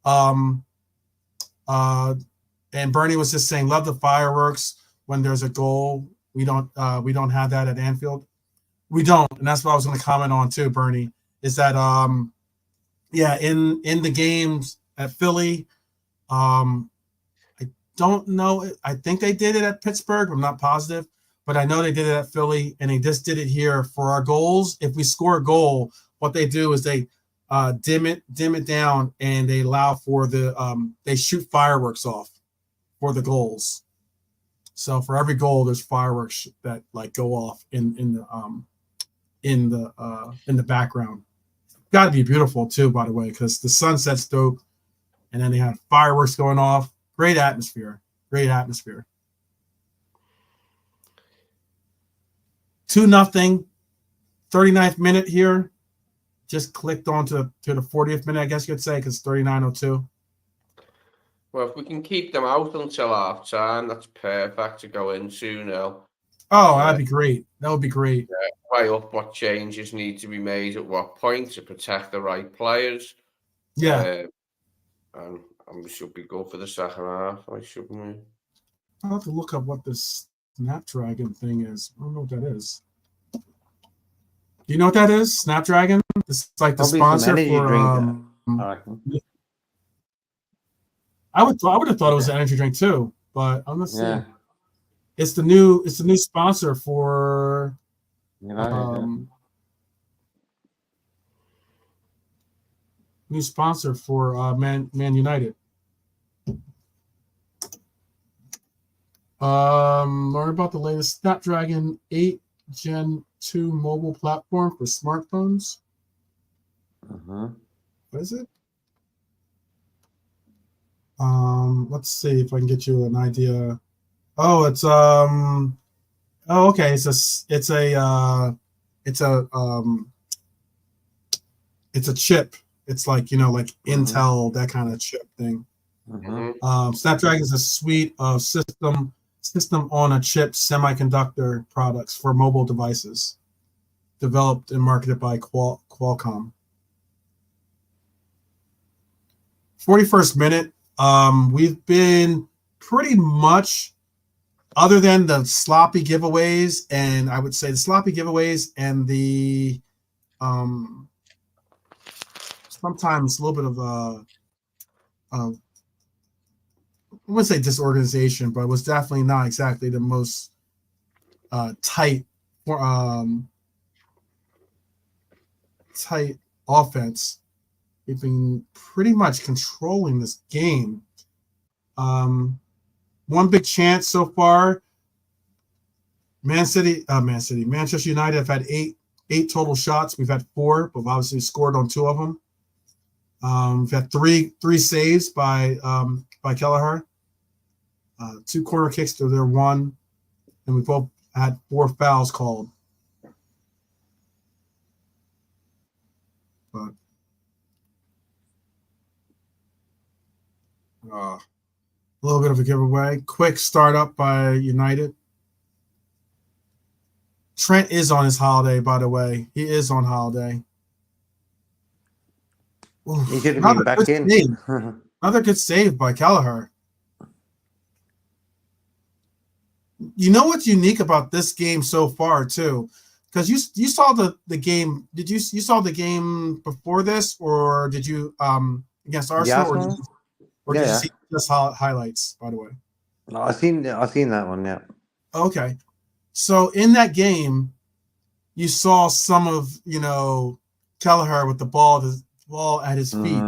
And Bernie was just saying, love the fireworks when there's a goal. We don't have that at Anfield. We don't, and that's what I was going to comment on too, Bernie. Is that in the games at Philly, I don't know. I think they did it at Pittsburgh. I'm not positive, but I know they did it at Philly, and they just did it here for our goals. If we score a goal, what they do is they dim it down, and they allow for they shoot fireworks off for the goals. So for every goal, there's fireworks that like go off in the background. Got to be beautiful too, by the way, because the sunset's dope, and then they have fireworks going off. Great atmosphere. 2-0, 39th minute here. Just clicked on to the 40th minute, I guess you could say, because 39:02. Well, if we can keep them out until half time, that's perfect to go in 2-0. Oh, that'd be great. That would be great. Weigh up what changes need to be made at what point to protect the right players. Yeah. And we should be good for the second half, shouldn't we? I'll have to look up what this Snapdragon thing is. I don't know what that is. Do you know what that is? Snapdragon? It's like the sponsor for I would have thought it was an energy drink too, but I'm not seeing. It's the new sponsor for new sponsor for Man United. Learn about the latest Snapdragon 8 Gen 2 mobile platform for smartphones. What is it? Let's see if I can get you an idea. Oh, it's okay. It's a chip. It's like, like Intel, that kind of chip thing. Snapdragon is a suite of system on a chip semiconductor products for mobile devices, developed and marketed by Qualcomm. 41st minute. We've been pretty much, other than the sloppy giveaways, and I would say the sloppy giveaways and the sometimes a little bit of I wouldn't say disorganization, but it was definitely not exactly the most tight offense. We've been pretty much controlling this game. one big chance so far. Manchester United have had eight total shots. We've had 4, but we've obviously scored on 2 of them. We've had three saves by Kelleher. 2 corner kicks to their 1, and we both had 4 fouls called. But a little bit of a giveaway. Quick startup by United. Trent is on his holiday, by the way. He is on holiday. He should have been back in. Another good save by Kelleher. You know what's unique about this game so far, too? Because you saw the game. Did you saw the game before this, or did you against Arsenal, or did you see just highlights? By the way, no, I seen that one. Yeah. Okay, so in that game, you saw some of Kelleher with the ball at his feet.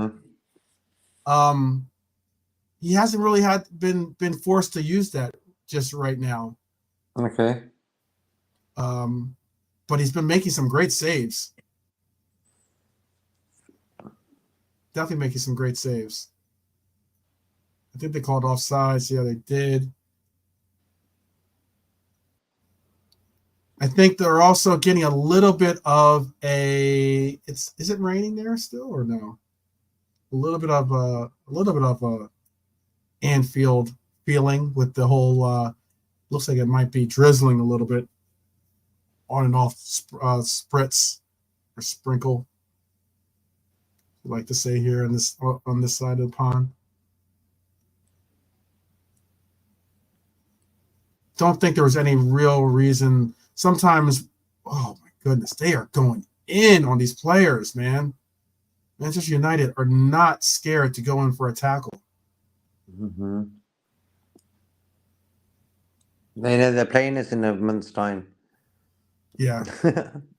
He hasn't really been forced to use that just right now. Okay. But he's been making some great saves. Definitely making some great saves. I think they called offsides. Yeah, they did. I think they're also getting a little bit of is it raining there still or no? A little bit of a Anfield feeling with the whole looks like it might be drizzling a little bit on and off spritz or sprinkle. I like to say here on this side of the pond. Don't think there was any real reason. Sometimes, oh my goodness, they are going in on these players, man. Manchester United are not scared to go in for a tackle. Mm-hmm. They know they're playing this in a month's time. Yeah.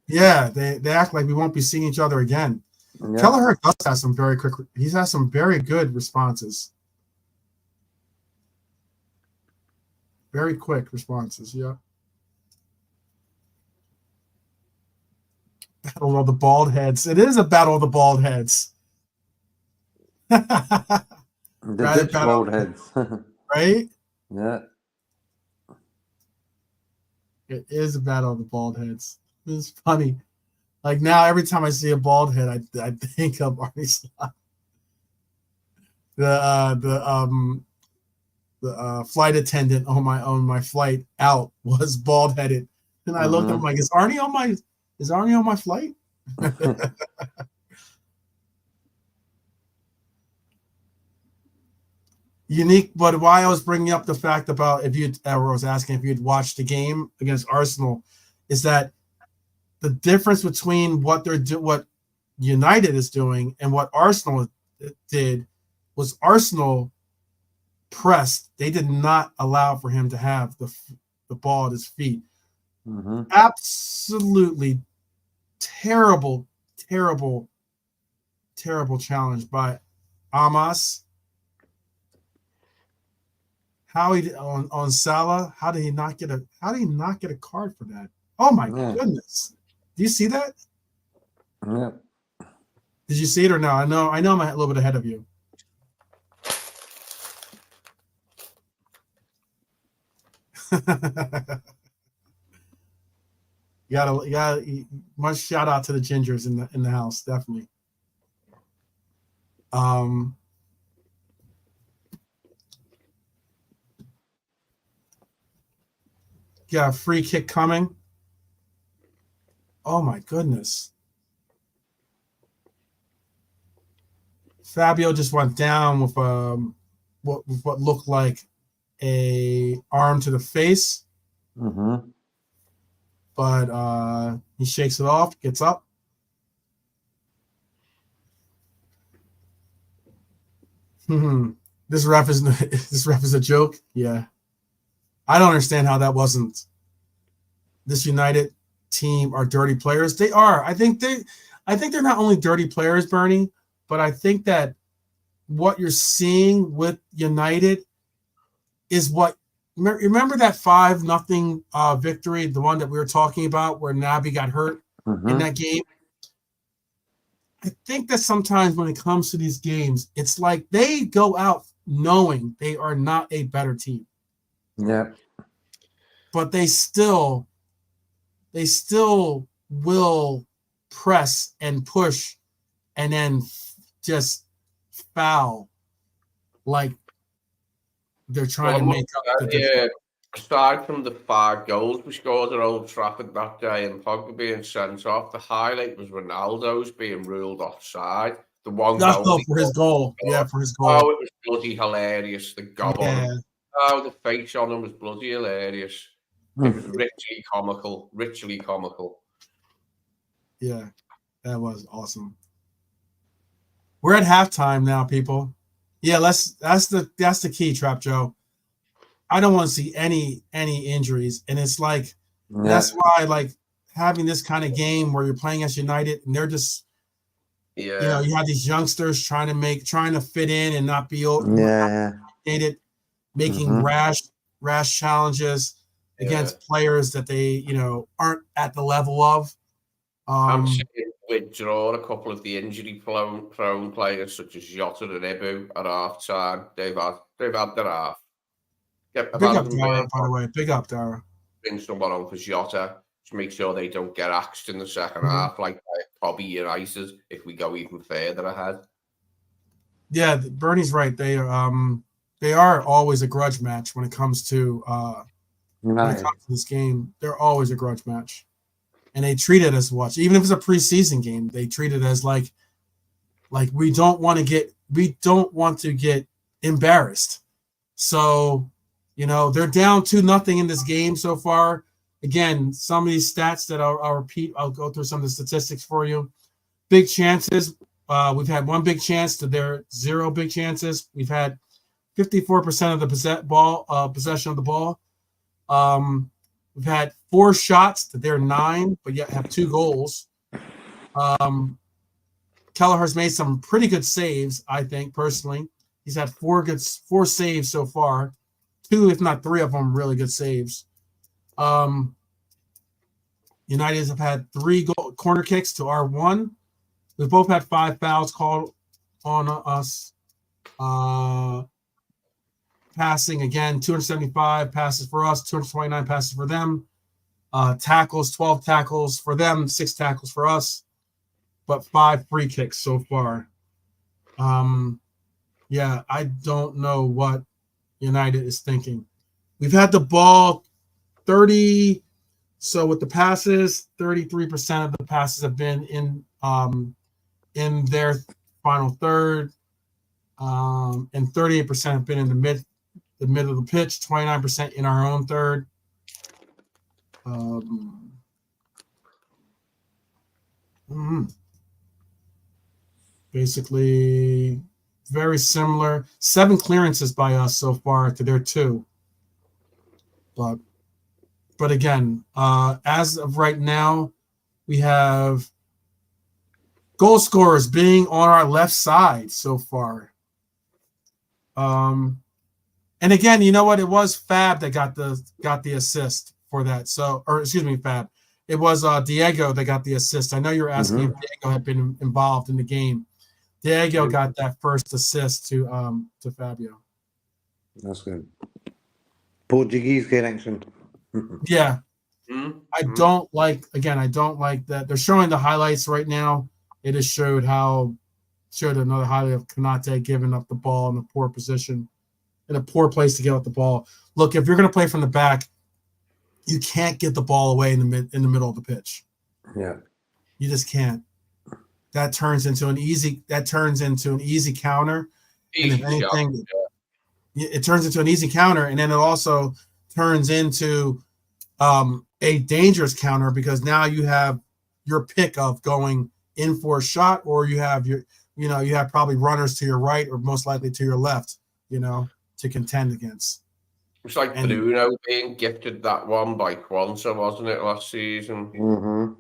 Yeah, they act like we won't be seeing each other again. Yeah. Kelleher does have some very quick. He's had some very good responses. Very quick responses. Yeah. Battle of the bald heads. It is a battle of the bald heads. The Dutch bald heads. Right? Yeah. It is a battle of the bald heads. It's funny. Like now, every time I see a bald head, I think of Arnie Slot. The flight attendant on my flight out was bald headed, and I looked at him like, is Arnie on my flight? Unique, but why I was bringing up the fact about I was asking if you'd watched the game against Arsenal, is that the difference between what United is doing and what Arsenal did was Arsenal pressed. They did not allow for him to have the ball at his feet. Mm-hmm. Absolutely terrible challenge by Amos. How he on Salah? How did he not get a card for that? Oh my goodness! Do you see that? Yeah. Did you see it or no? I know I'm a little bit ahead of you. You gotta much shout out to the gingers in the house, definitely. Got a free kick coming. Oh my goodness. Fabio just went down with what looked like a arm to the face. Mm-hmm. But he shakes it off, gets up. This ref is a joke. Yeah. I don't understand how that wasn't. This United team are dirty players. They are. I think they're not only dirty players, Bernie, but I think that what you're seeing with United is what. Remember that 5-0 victory, the one that we were talking about, where Naby got hurt in that game. I think that sometimes when it comes to these games, it's like they go out knowing they are not a better team. Yeah. But they still will press and push and then just foul like they're trying to make up the difference. Aside from the 5 goals we scored at Old Trafford that day and Pogba being sent off, the highlight was Ronaldo's being ruled offside. The one goal for his goal. Yeah, for his goal. Oh, it was bloody hilarious. The gob on Yeah. him. Oh, the face on him was bloody hilarious. It was richly comical. Yeah, that was awesome. We're at halftime now, people. Yeah, that's the key, Trap Joe. I don't want to see any injuries, and it's like that's why like having this kind of game where you're playing as United and they're just you have these youngsters trying to fit in and not be outdated, making rash challenges against players that they aren't at the level of. I'm saying withdraw a couple of the injury-prone players such as Jota and Ibu at half time. They've had their half. Big up Dara, by the way. Big up Dara. Bring someone on for Jota to make sure they don't get axed in the second half like Bobby United if we go even further ahead. Yeah, Bernie's right. They are always a grudge match when it comes to this game. They're always a grudge match. And they treat it as watch. Even if it's a preseason game, they treat it as like we don't want to get embarrassed. So, they're down 2-0 in this game so far. Again, some of these stats that I'll repeat, I'll go through some of the statistics for you. Big chances. We've had 1 big chance to their 0 big chances. We've had 54% of the possession of the ball. We've had 4 shots to their 9, but yet have 2 goals. Kelleher's made some pretty good saves, I think, personally. He's had 4 saves so far. 2, if not 3 of them, really good saves. United have had 3 corner kicks to our 1. We've both had 5 fouls called on us. Passing, again, 275 passes for us, 229 passes for them. Tackles, 12 tackles for them, 6 tackles for us, but 5 free kicks so far. Yeah, I don't know what United is thinking. We've had the ball 30, so with the passes, 33% of the passes have been in their final third, and 38% have been in the middle of the pitch, 29% in our own third. Basically, very similar. 7 clearances by us so far to their 2. But again, as of right now, we have goal scorers being on our left side so far. And again, you know what? It was Fab that got the assist for that. So, or excuse me, Fab. It was Diego that got the assist. I know you were asking if Diego had been involved in the game. Diego got that first assist to Fabio. That's good. Portuguese connection. Yeah. I don't like that. They're showing the highlights right now. It just showed another highlight of Konate giving up the ball in a poor position, in a poor place to get out the ball. Look, if you're going to play from the back, you can't get the ball away in the middle of the pitch. Yeah. You just can't. That turns into an easy counter. And if anything, it turns into an easy counter, and then it also turns into a dangerous counter because now you have your pick of going in for a shot, or you have you have probably runners to your right or most likely to your left, to contend against. It's like Bruno being gifted that one by Quanta, wasn't it, last season?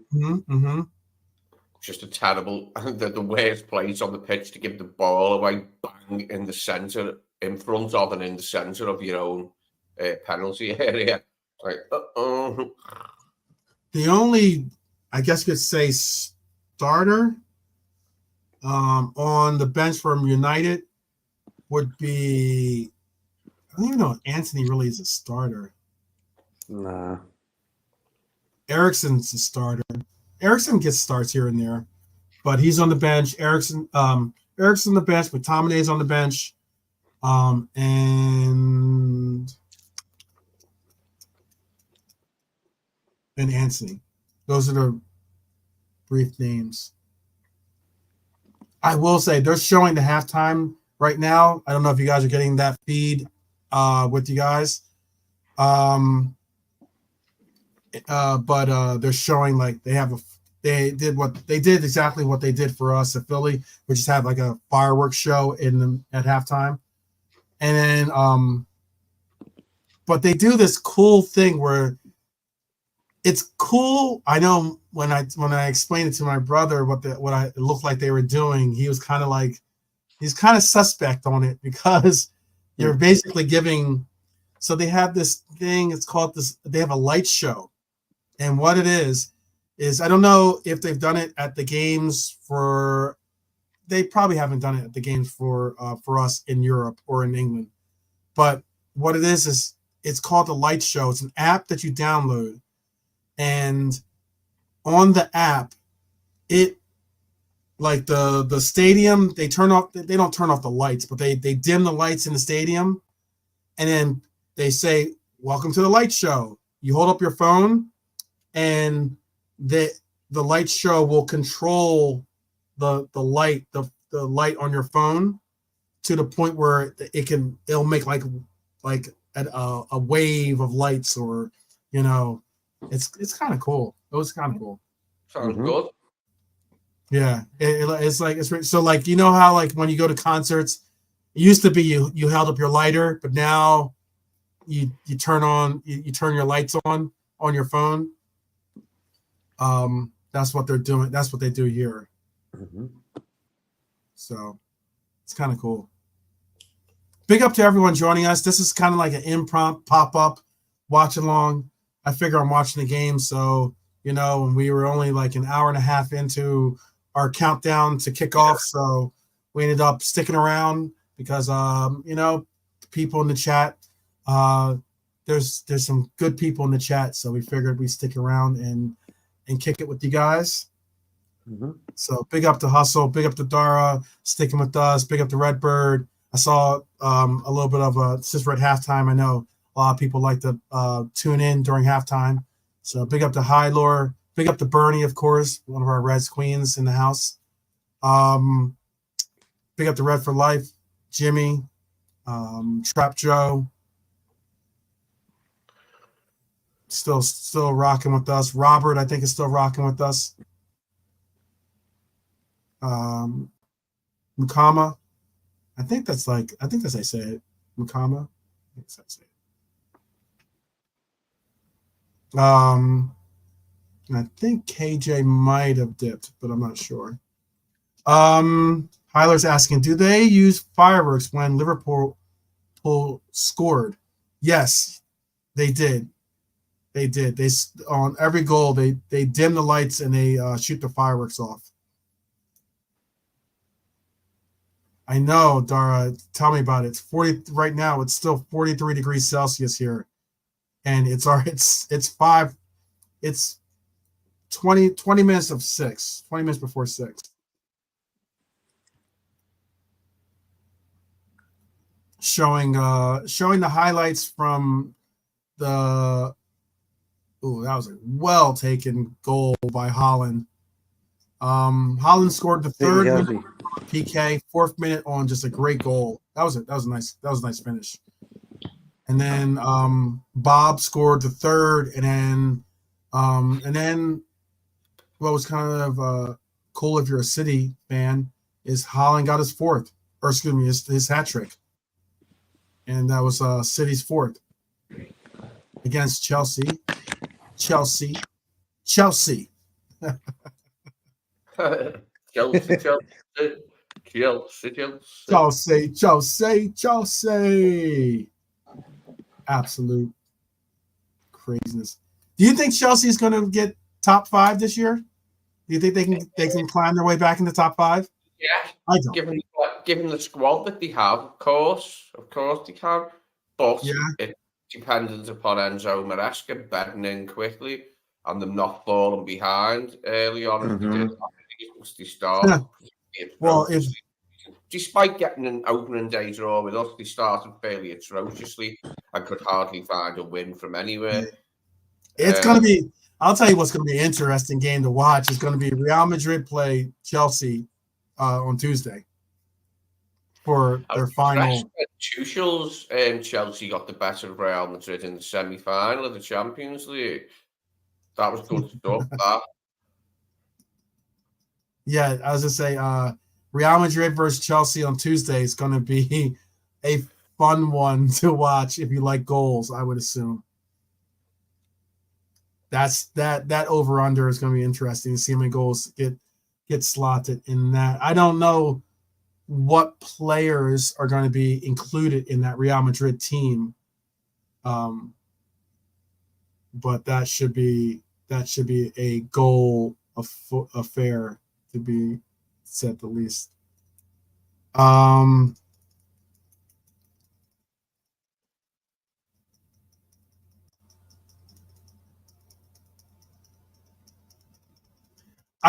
Just a terrible, the worst place on the pitch to give the ball away, bang in the centre, in front of and in the centre of your own penalty area. Like, uh-oh. The only, I guess you could say, starter on the bench from United would be, I don't even know if Anthony really is a starter. Nah. Ericsson's a starter. Ericsson gets starts here and there, but he's on the bench. Ericsson on the bench, McTominay's on the bench, and Anthony. Those are the brief names. I will say they're showing the halftime right now. I don't know if you guys are getting that feed with you guys. But they're showing like they did exactly what they did for us at Philly, which is have like a fireworks show at halftime. And then but they do this cool thing where it's cool. I know when I explained it to my brother what it looked like they were doing, he was kind of like, he's kind of suspect on it because you're basically giving. So they have this thing. It's called this. They have a light show, and what it is I don't know if they've done it at the games for. They probably haven't done it at the games for us in Europe or in England, but what it is it's called the Light Show. It's an app that you download. And on the app, it like the stadium, they don't turn off the lights, but they dim the lights in the stadium, and then they say, "Welcome to the Light Show." You hold up your phone, and the light show will control the light on your phone to the point where it'll make like a wave of lights, or it's kind of cool. It was kind of cool. Sounds good. Yeah, it's so like how like when you go to concerts, it used to be you held up your lighter, but now you turn your lights on your phone. That's what they're doing. That's what they do here. Mm-hmm. So it's kind of cool. Big up to everyone joining us. This is kind of like an impromptu pop-up watch along. I figure I'm watching the game, so and we were only like an hour and a half into our countdown to kick off, so we ended up sticking around because people in the chat, there's some good people in the chat, so we figured we'd stick around and kick it with you guys. Mm-hmm. So big up to Hustle, big up to Dara sticking with us, big up to Redbird. I saw a little bit of since we're at halftime, I know a lot of people like to tune in during halftime. So big up to Hylor, big up to Bernie, of course, one of our Reds queens in the house. Big up to Red for Life, Jimmy, Trap Joe, still rocking with us. Robert, I think, is still rocking with us. Mukama, I think that's how I say it. Mukama, I think that's it. I think KJ might have dipped, but I'm not sure. Hyler's asking, do they use fireworks when Liverpool scored? Yes, they did. They did. They on every goal they dim the lights and they shoot the fireworks off. I know, Dara. Tell me about it. It's 40 right now. It's still 43 degrees Celsius here, and it's 20 minutes of 6. 20 minutes before 6. Showing the highlights from the. Ooh, that was a well taken goal by Holland. Holland scored the third minute PK, 4th minute on just a great goal. That was nice. That was a nice finish. And then Bob scored the third, and then what was kind of cool if you're a City fan is Holland got his 4th, or excuse me, his hat trick, and that was City's 4th against Chelsea. Chelsea. Chelsea. absolute craziness. Do you think Chelsea is going to get top 5 this year? Do you think they can climb their way back into top 5? Yeah, I don't. Given the squad that they have, of course they can. But Yeah. it's dependent upon Enzo Maresca bedding in quickly and them not falling behind early on as they did. I think once they start. Well, if despite getting an opening day draw with us, they started fairly atrociously and could hardly find a win from anywhere. It's going to be, I'll tell you what's going to be an interesting game to watch. It's going to be Real Madrid play Chelsea on Tuesday for their final. Tuchel's Chelsea got the better of Real Madrid in the semi-final of the Champions League. That was good stuff, that. Yeah, I was going to say, Real Madrid versus Chelsea on Tuesday is going to be a fun one to watch if you like goals, I would assume. That over-under is going to be interesting to see how many goals get slotted in that. I don't know what players are going to be included in that Real Madrid team, but that should be a goal affair, to be said the least. I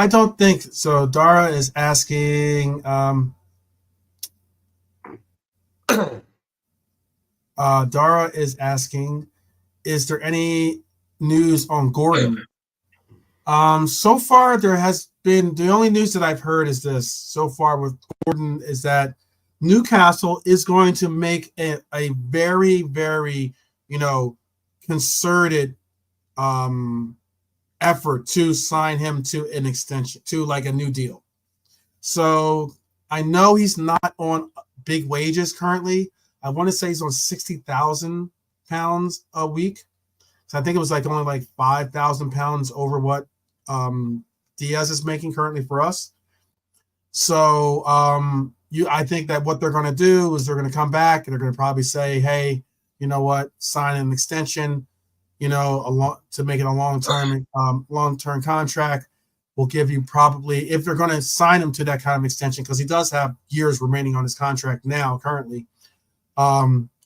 don't think so. Dara is asking. Dara is asking, is there any news on Gordon? So far, there has been, the only news that I've heard is this so far with Gordon is that Newcastle is going to make a very, very, concerted effort to sign him to an extension, to like a new deal. So I know he's not on big wages currently. I want to say he's on £60,000 a week. So I think it was like only like £5,000 over what Diaz is making currently for us. So I think that what they're going to do is they're going to come back and they're going to probably say, hey, you know what, sign an extension, to make it a long-term contract. We'll give you probably, if they're going to sign him to that kind of extension, because he does have years remaining on his contract now currently,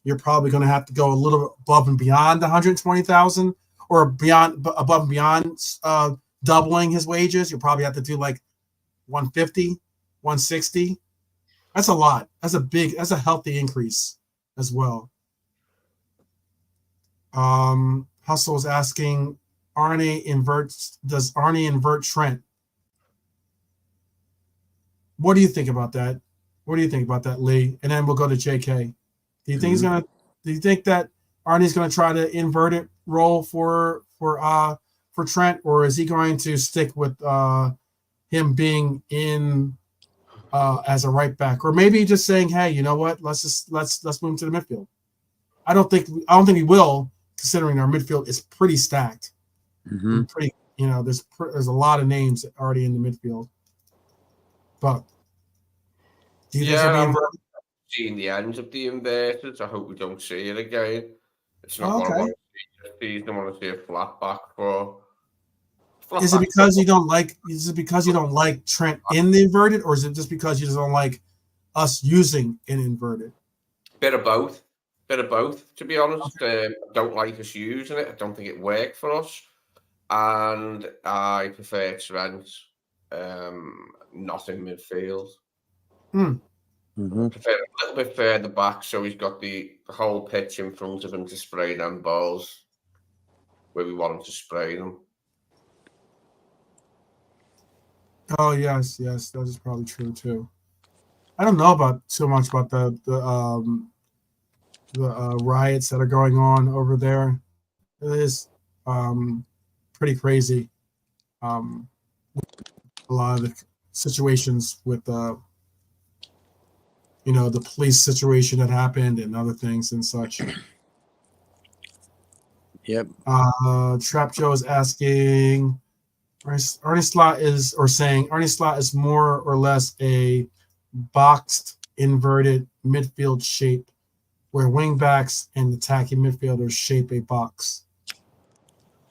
you're probably going to have to go a little above and beyond the 120,000 or above and beyond doubling his wages. You'll probably have to do like 150, 160. That's a lot. That's a healthy increase as well. Hustle is asking, does Arnie invert Trent? What do you think about that? What do you think about that, Lee? And then we'll go to JK. Do you think do you think that Arnie's gonna try to invert it role for Trent, or is he going to stick with him being in as a right back, or maybe just saying, hey, you know what? Let's move to the midfield. I don't think he will, considering our midfield is pretty stacked. Mm-hmm. Pretty, there's a lot of names already in the midfield. But do you think he'll be inverted? Seeing the end of the inverted. I hope we don't see it again. It's not what I want to see. I don't want to see a flat back for. Is it because you don't like Trent in the inverted, or is it just because you just don't like us using an inverted? Bit of both, to be honest. I don't like us using it. I don't think it worked for us, and I prefer Trent not in midfield. Mm-hmm. Prefer a little bit further back, so he's got the whole pitch in front of him to spray them balls where we want him to spray them. Oh yes, that is probably true too. I don't know so much about the riots that are going on over there. It is pretty crazy. A lot of the situations with the police situation that happened and other things and such. Yep. Trap Joe is asking, Arnie Slot is more or less a boxed inverted midfield shape where wing backs and attacking midfielders shape a box.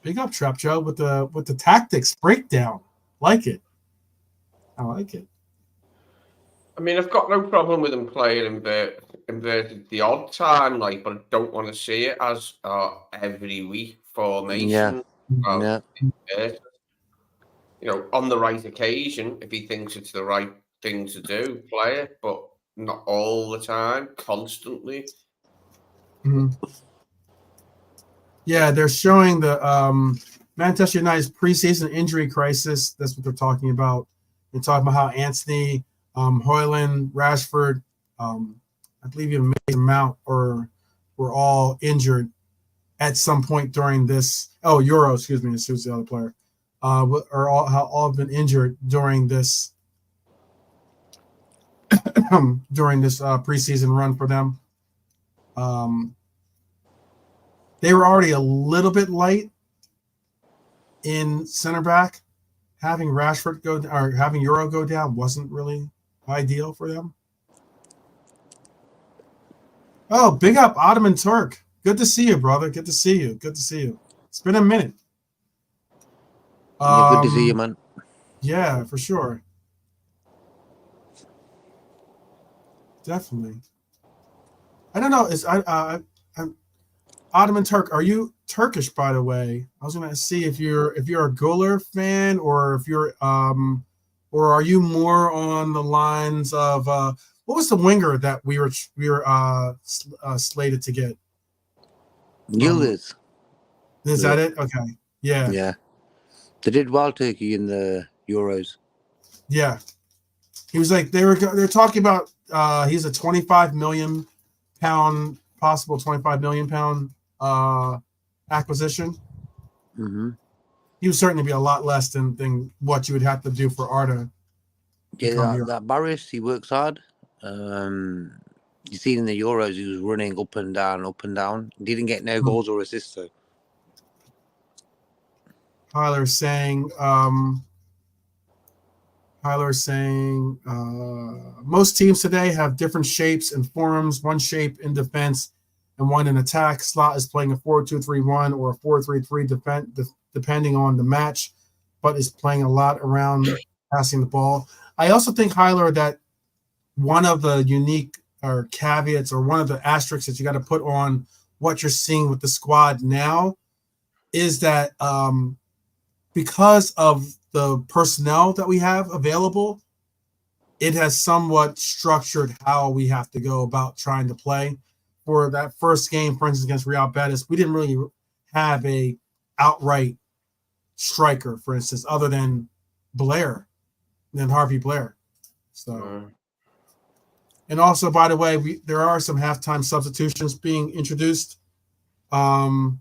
Big up, Trap Joe, with the tactics breakdown. Like it. I like it. I mean, I've got no problem with him playing inverted the odd time, like, but I don't want to see it as every week formation. Yeah. On the right occasion, if he thinks it's the right thing to do, play it, but not all the time, constantly. Mm-hmm. Yeah, they're showing the Manchester United's preseason injury crisis. That's what they're talking about. They're talking about how Anthony, Højlund, Rashford, I believe even Mason Mount were all injured at some point during this. Oh, Euro, excuse me. This was the other player. Or all have been injured during this preseason run for them. They were already a little bit light in center back. Having Rashford or having Euro go down wasn't really ideal for them. Oh, big up Ottoman Turk. Good to see you, brother. Good to see you. It's been a minute. Good to see you, man. Yeah, for sure. Definitely. I don't know. Ottoman Turk, are you Turkish, by the way? I was gonna see if you're a Guler fan or if you're or are you more on the lines of what was the winger that we were slated to get? Yildiz. Is that it? Okay. Yeah. Yeah. They did well, Turkey, in the Euros. Yeah. He was like they're talking about he's a 25 million pound possible 25 million pound acquisition. Mm-hmm. He would certainly be a lot less than what you would have to do for Arda. Yeah, that Barris, he works hard. You see in the Euros, he was running up and down. He didn't get no goals or assists, though. Hyler's saying most teams today have different shapes and forms. One shape in defense and one in attack. Slot is playing a 4-2-3-1 or a 4-3-3 depending on the match, but is playing a lot around passing the ball. I also think, Hyler, that one of the unique or caveats or one of the asterisks that you got to put on what you're seeing with the squad now is that because of the personnel that we have available, it has somewhat structured how we have to go about trying to play. For that first game, for instance, against Real Betis, we didn't really have a outright striker, for instance, other than Harvey Blair. So, and also, by the way, there are some halftime substitutions being introduced, and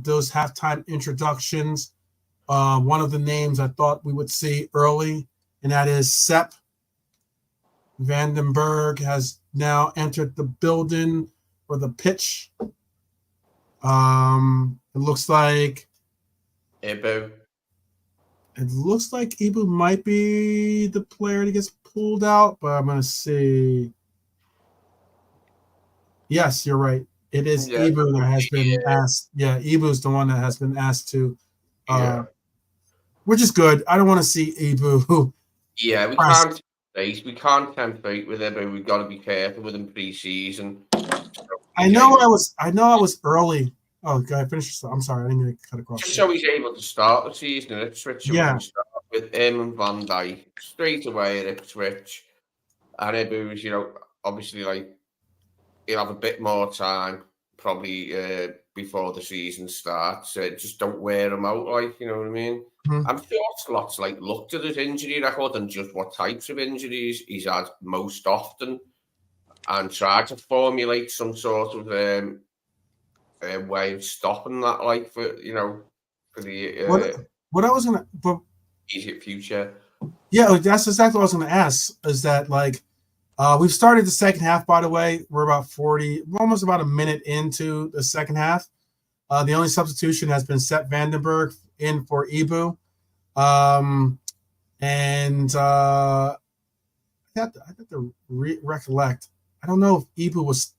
those halftime introductions. One of the names I thought we would see early, and that is Sepp Vandenberg has now entered the building or the pitch. It looks like Ibu. It looks like Ibu might be the player that gets pulled out, but I'm going to see. Yes, you're right. It is Ibu that has been asked. Yeah, Ibu's the one that has been asked to. Which is good. I don't want to see Ibu. Yeah, we can't tempt fate with Ibu. We've got to be careful with him pre-season. I know I was early. Oh, go ahead, finish. I'm sorry, I didn't mean to cut across. Just so he's able to start the season at Ipswich. We can start with him and Van Dijk straight away at Ipswich. And Ibu's, obviously, he'll have a bit more time probably before the season starts. Just don't wear him out, you know what I mean? Mm-hmm. I'm sure Slot's looked at his injury record and just what types of injuries he's had most often and tried to formulate some sort of way of stopping that, for the what I was gonna easier future. Yeah, that's exactly what I was gonna ask. Is that we've started the second half, by the way. We're almost about a minute into the second half. The only substitution has been Sepp Vandenberg in for Ibu. And I have to recollect. I don't know if Ibu was.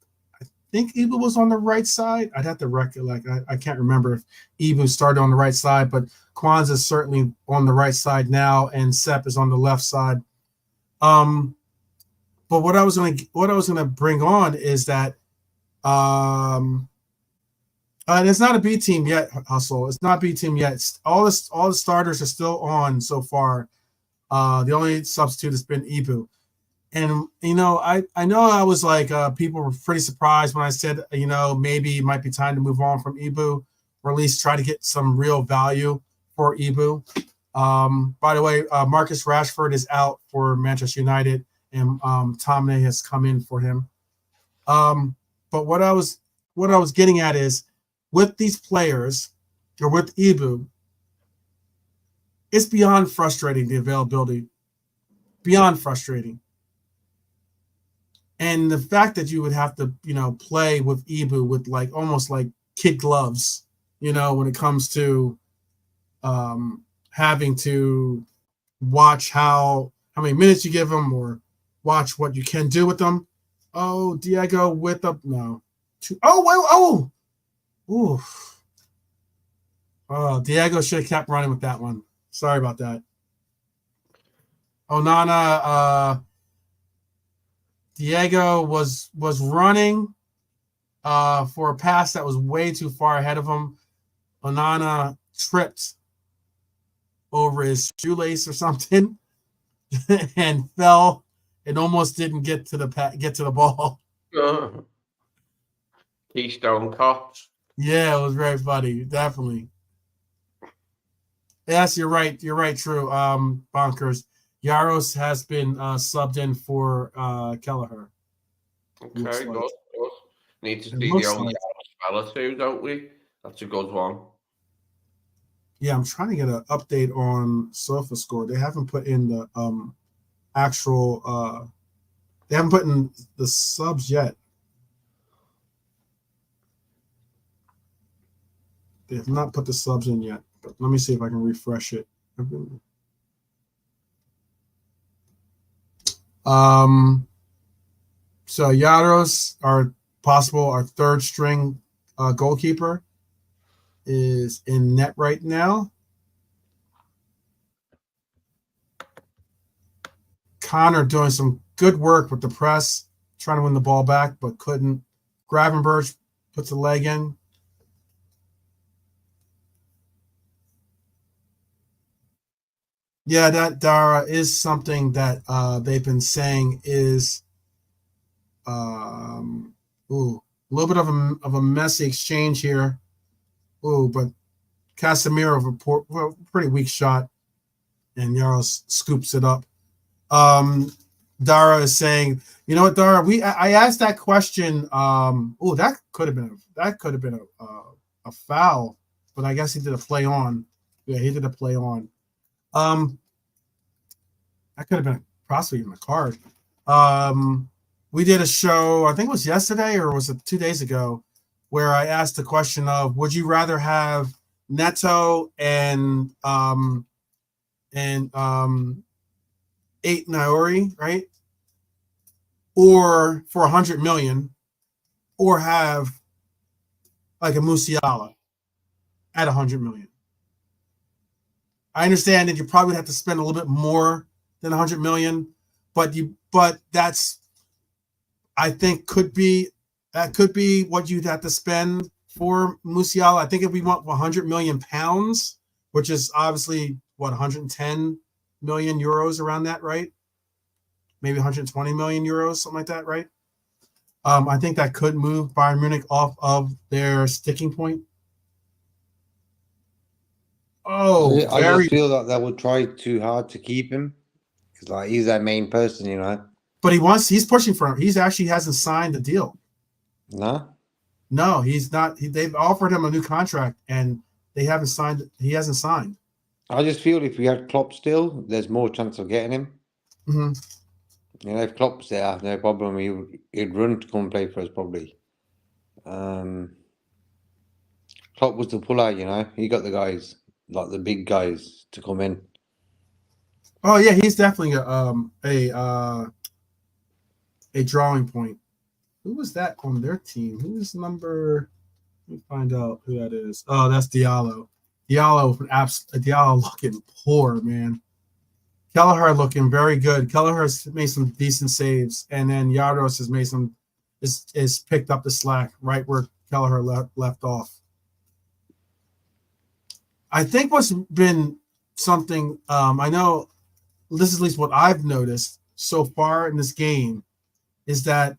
think Ibu was on the right side. I'd have to recollect. I can't remember if Ibu started on the right side, but Kwanzaa is certainly on the right side now, and Sepp is on the left side. But what I was gonna bring on is that and it's not a B team yet, Hustle. It's not B team yet. All the starters are still on so far. The only substitute has been Ibu. And, I know I was like, people were pretty surprised when I said, maybe it might be time to move on from Ibu, or at least try to get some real value for Ibu. By the way, Marcus Rashford is out for Manchester United, and Tomne has come in for him. But what I was getting at is, with these players, or with Ibu, it's beyond frustrating, the availability. Beyond frustrating. And the fact that you would have to, play with Ibu with almost like kid gloves, when it comes to having to watch how many minutes you give them, or watch what you can do with them. Oh, Diego with a no. Diego should have kept running with that one. Sorry about that. Onana, Diego was running for a pass that was way too far ahead of him. Onana tripped over his shoelace or something and fell and almost didn't get to the ball. Keystone Cops. Yeah, it was very funny. Definitely. Yes, you're right. You're right. True. Bonkers. Yaros has been subbed in for Kelleher. Okay, good. Need to see the old Yaros fella too, don't we? That's a good one. Yeah, I'm trying to get an update on SofaScore. They haven't put in the actual. They haven't put in the subs yet. They have not put the subs in yet. But let me see if I can refresh it. So Yaros, our third string goalkeeper, is in net right now. Connor doing some good work with the press, trying to win the ball back, but couldn't. Gravenberch puts a leg in. Yeah, that Dara is something that they've been saying is a little bit of a messy exchange here. But Casemiro with a pretty weak shot, and Yaros scoops it up. Dara is saying, you know what, Dara? I asked that question. That could have been a foul, but I guess he did a play on. Yeah, he did a play on. That could have been possibly even a card. We did a show, I think it was yesterday or was it 2 days ago, where I asked the question of, would you rather have Neto and 8 Naori, right? Or for 100 million, or have like a Musiala at 100 million. I understand that you probably have to spend a little bit more than 100 million, but that's, I think, could be what you'd have to spend for Musiala. I think if we want 100 million pounds, which is obviously 110 million euros, around that, right? Maybe 120 million euros, something like that, right? I think that could move Bayern Munich off of their sticking point. I just feel like they would try too hard to keep him, because he's their main person, But he's pushing for him. He's actually hasn't signed the deal. No, he's not. They've offered him a new contract, and they haven't signed. He hasn't signed. I just feel if we had Klopp still, there's more chance of getting him. Mm-hmm. If Klopp's there, no problem. He'd run to come play for us probably. Klopp was the puller, He got the guys, like the big guys, to come in. Oh yeah, he's definitely a drawing point. Who was that on their team? Who's number? Let me find out who that is. Oh, that's Diallo. Diallo looking poor, man. Kelleher looking very good. Kelleher's made some decent saves, and then Yardos has made some is picked up the slack right where Kelleher left off. I think what's been something I know this is at least what I've noticed so far in this game is that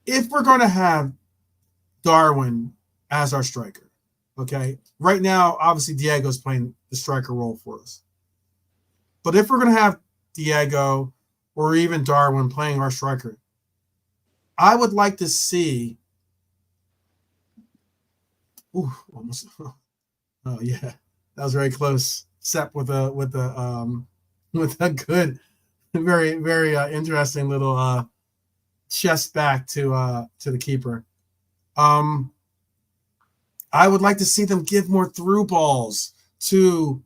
if we're going to have Darwin as our striker, okay, right now, obviously Diego's playing the striker role for us. But if we're going to have Diego or even Darwin playing our striker, I would like to see. Ooh, almost. Oh yeah, that was very close. Sepp with a good, very very interesting little chest back to the keeper. I would like to see them give more through balls to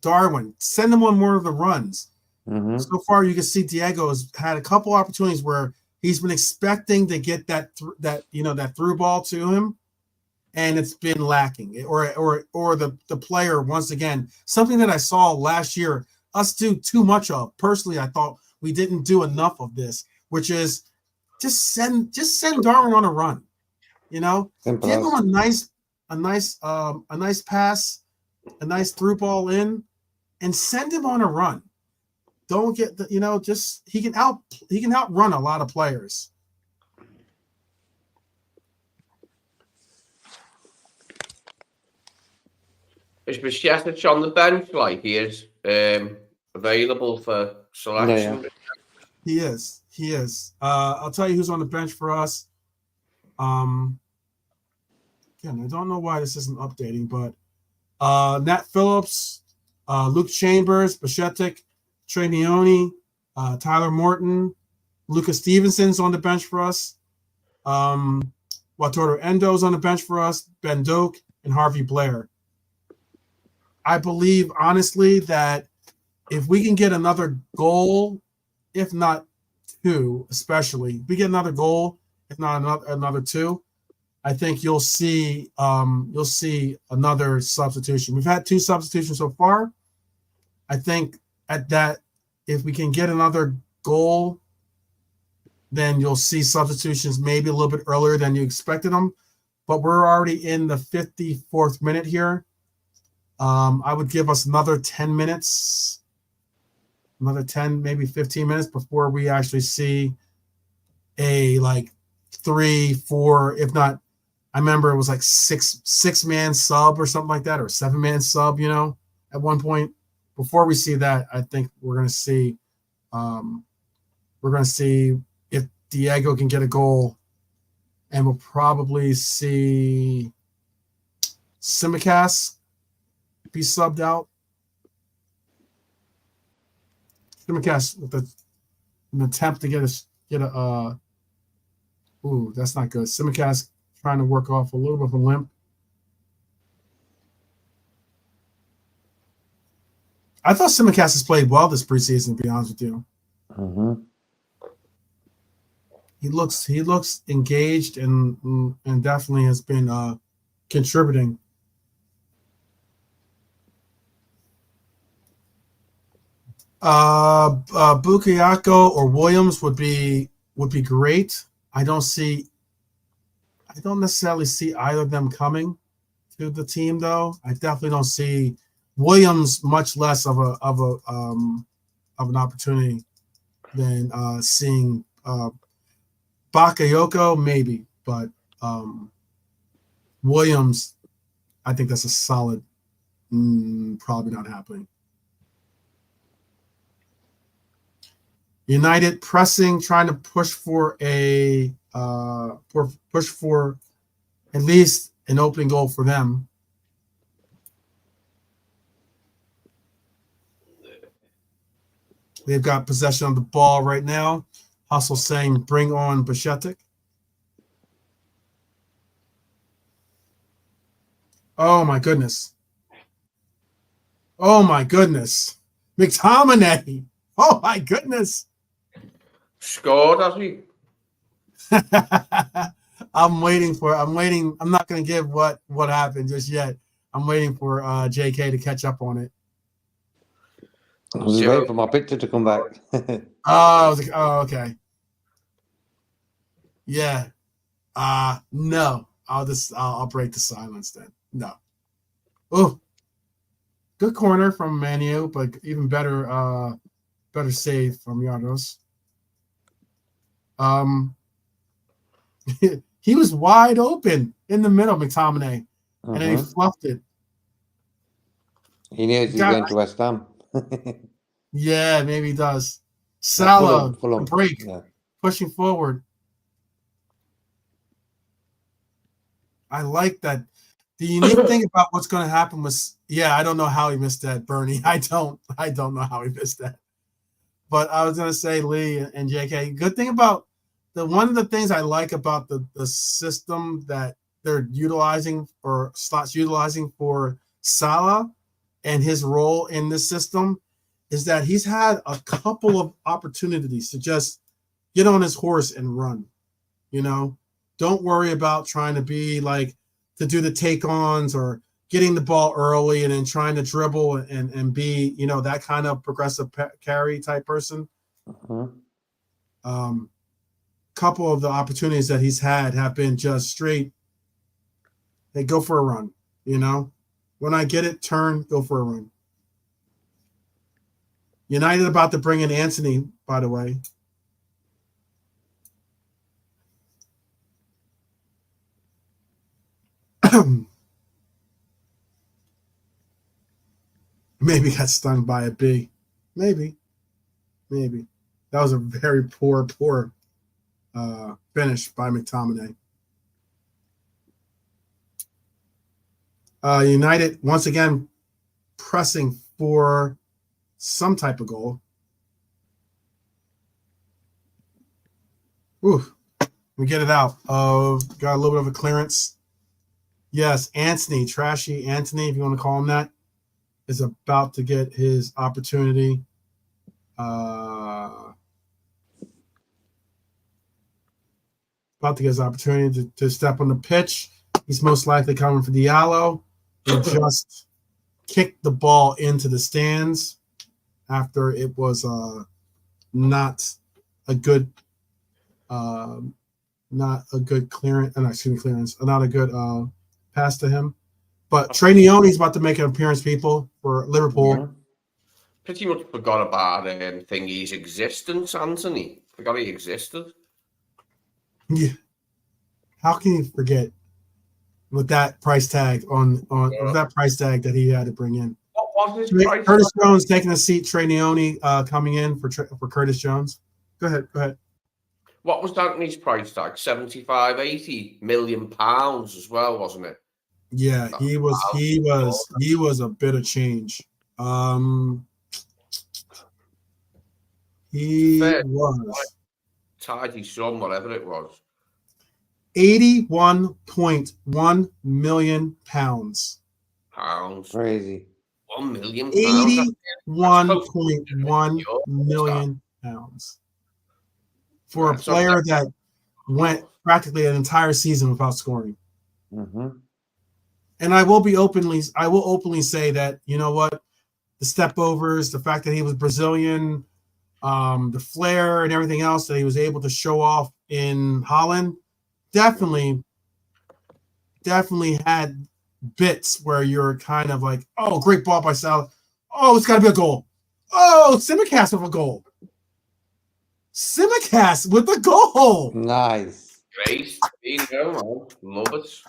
Darwin. Send him on more of the runs. Mm-hmm. So far, you can see Diego has had a couple opportunities where he's been expecting to get that through ball to him, and it's been lacking. Or the player once again, something that I saw last year us do too much of. Personally, I thought we didn't do enough of this, which is just send Darwin on a run. You know, Simple give as. him a nice pass, a nice through ball in, and send him on a run. Don't get just he can outrun a lot of players. Is Bashestic on the bench? Like he is available for selection? Yeah. He is. I'll tell you who's on the bench for us. Again, I don't know why this isn't updating, but Nat Phillips, Luke Chambers, Bashestic, Trey Neone, Tyler Morton, Lucas Stevenson's on the bench for us. Watoto Endo's on the bench for us, Ben Doak, and Harvey Blair. I believe, honestly, that if we can get another goal, if not two, especially, if we get another goal, if not another two, I think you'll see another substitution. We've had two substitutions so far. I think at that, if we can get another goal, then you'll see substitutions maybe a little bit earlier than you expected them. But we're already in the 54th minute here. I would give us another 10 minutes, another 10, maybe 15 minutes before we actually see a 3, 4, if not, I remember it was like six-man sub or something like that, or 7-man sub, at one point. Before we see that, I think we're going to see if Diego can get a goal, and we'll probably see Simicast be subbed out. Simicast with an attempt to get a ooh, that's not good. Simicast trying to work off a little bit of a limp. I thought Simicast has played well this preseason, to be honest with you. Mm-hmm. He looks engaged and definitely has been contributing. Bukayako or Williams would be great. I don't necessarily see either of them coming to the team, though. I definitely don't see Williams much less of an opportunity than seeing Bakayoko, maybe, but Williams, I think that's a solid. Probably not happening. United pressing, trying to push for at least an opening goal for them. They've got possession of the ball right now. Hustle saying, "Bring on Bashestic." Oh my goodness! Oh my goodness! McTominay! Oh my goodness! Scored, has he? I'm waiting. I'm not going to give what happened just yet. I'm waiting for JK to catch up on it. I was waiting for my picture to come back. I was like, oh, okay. Yeah. No. I'll break the silence then. No. Oh, good corner from Manu, but even better save from Yardos. He was wide open in the middle, McTominay, and then he fluffed it. He knows he's going to West Ham. Yeah, maybe he does. Salah, Fulham. break, Yeah. pushing forward. I like that. The unique thing about what's going to happen was, I don't know how he missed that, Bernie. I don't know how he missed that. But I was going to say, Lee and JK, good thing about one of the things I like about the system that they're utilizing or Slots utilizing for Salah and his role in this system is that he's had a couple of opportunities to just get on his horse and run. Don't worry about trying to be like to do the take-ons or getting the ball early and then trying to dribble and be, that kind of progressive carry type person. Couple of the opportunities that he's had have been just straight. Hey, go for a run. When I get it, turn, go for a run. United about to bring in Anthony, by the way. Maybe got stung by a bee. Maybe. That was a very poor finish by McTominay. United once again pressing for some type of goal. Ooh, we get it out. Got a little bit of a clearance. Yes, Anthony, trashy Anthony, if you want to call him that, is about to get his opportunity. About to get his opportunity to step on the pitch. He's most likely coming for Diallo. He just kicked the ball into the stands after it was not a good clearance. Not a good pass to him. But Trey Neone's about to make an appearance, people, for Liverpool. Pretty much forgot about Thingy's existence, Anthony. Forgot he existed. Yeah. How can you forget with that price tag with that price tag that he had to bring in? What was his price Curtis tag? Jones taking a seat. Trey Neone coming in for Curtis Jones. Go ahead. What was Anthony's price tag? 75, 80 million pounds as well, wasn't it? Yeah, he was a bit of change. He was tidy sum, whatever it was. 81.1 million pounds. Crazy. 1 million pounds. 81.1 million pounds for a player that went practically an entire season without scoring. And I will openly say that, you know what, the step overs, the fact that he was Brazilian, the flair and everything else that he was able to show off in Holland, definitely had bits where you're kind of like, oh, great ball by Salah. Oh, it's got to be a goal. Oh, Simicast with a goal. Simicast with a goal. Nice. Great. Love it.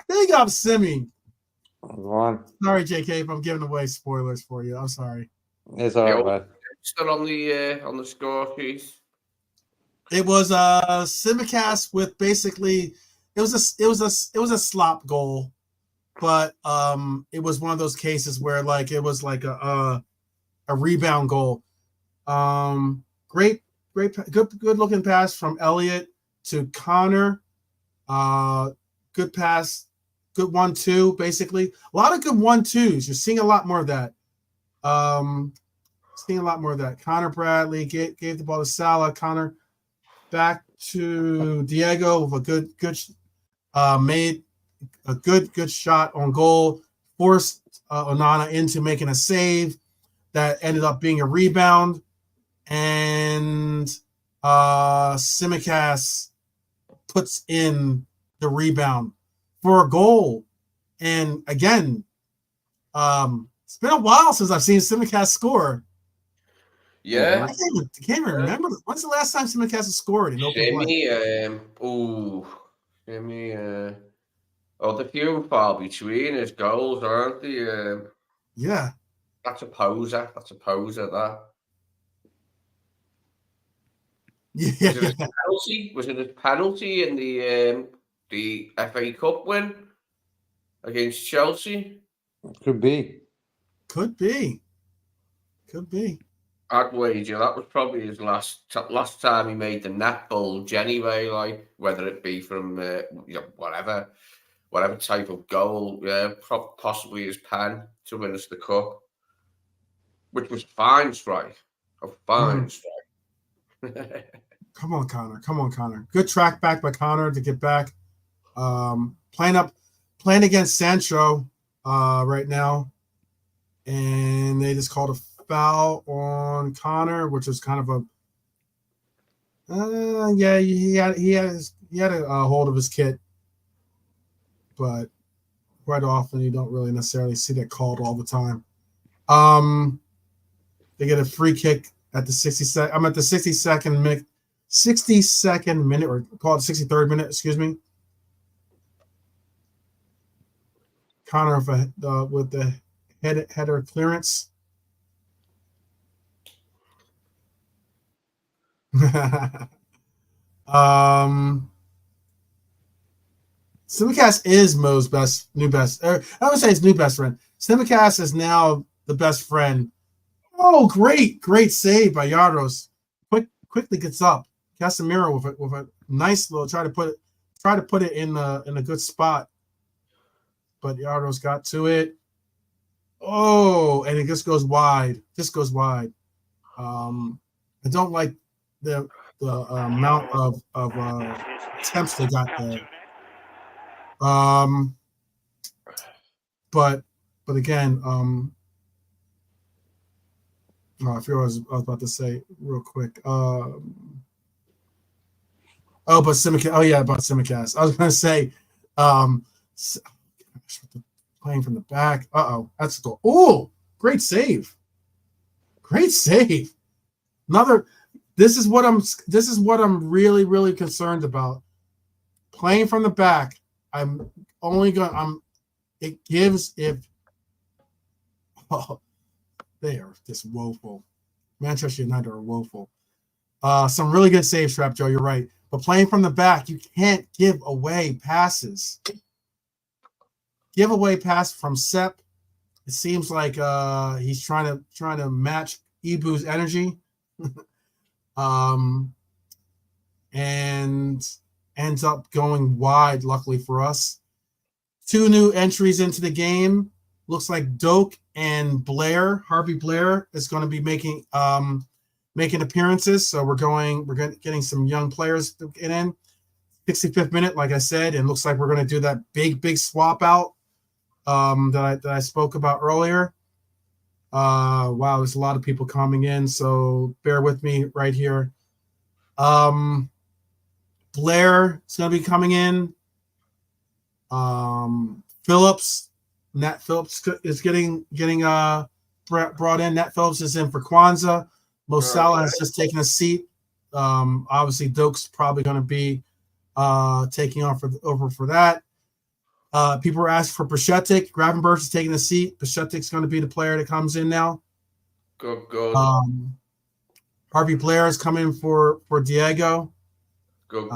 Big up, Simi. Go on. Sorry, JK, if I'm giving away spoilers for you. I'm sorry. It's all right, man. Still on the score sheet. It was Simicast with basically it was a slop goal, but it was one of those cases where like it was like a rebound goal. Great good looking pass from Elliott to Connor. Good pass, good 1-2, basically. A lot of good 1-2s. You're seeing a lot more of that. seeing a lot more of that. Connor Bradley gave the ball to Salah. Connor back to Diego with a good made a good shot on goal. Forced Onana into making a save that ended up being a rebound, and Tsimikas puts in the rebound for a goal. And again, it's been a while since I've seen Tsimikas score. Yeah. I can't even remember. When's the last time Tsimikas has scored in open play? The few far between his goals, aren't they? Yeah. That's a poser. That. Yeah. Was it a penalty in the FA Cup win against Chelsea? Could be. I'd wager that was probably his last time he made the net bulge anyway, like whether it be from whatever type of goal, possibly his pen to win us the cup, which was fine strike. A fine strike. Come on, Connor. Good track back by Connor to get back. Playing against Sancho right now, and they just called a foul on Connor, which is kind of he had a hold of his kit, but quite often you don't really necessarily see that called all the time. They get a free kick at the 62nd. I'm at the 62nd minute, or call it 63rd minute. Excuse me. Connor with the header clearance. Tsimikas is Mo's new best. I would say his new best friend. Tsimikas is now the best friend. Oh, great save by Yardos. Quickly gets up. Casemiro with a nice little try to put it in a good spot, but Yardos got to it. Oh, and it just goes wide. I don't like the amount of attempts they got there. But again, I feel I was about to say real quick. But Tsimikas. Oh yeah, about Tsimikas. I was going to say, playing from the back. That's a goal. Oh, great save. Another. This is what I'm really, really concerned about. Playing from the back. It gives if. Oh, they are just woeful. Manchester United are woeful. Some really good saves, Trap Joe. You're right. But playing from the back, you can't give away passes. Give away pass from Sepp. It seems like he's trying to match Ibu's energy, and ends up going wide. Luckily for us, 2 new entries into the game. Looks like Doak and Harvey Blair is going to be making appearances. So we're getting some young players to get in. 65th minute, like I said, and looks like we're going to do that big swap out that I spoke about earlier. Wow, there's a lot of people coming in, so bear with me right here. Blair is going to be coming in. Nat Phillips is getting brought in. Nat Phillips is in for Kwanzaa. Mo Salah has just taken a seat. Obviously, Doak's probably going to be taking over for that. People were asking for Pashetic. Gravenberch is taking a seat. Pashetic's going to be the player that comes in now. Good. Harvey Blair is coming for Diego. Good.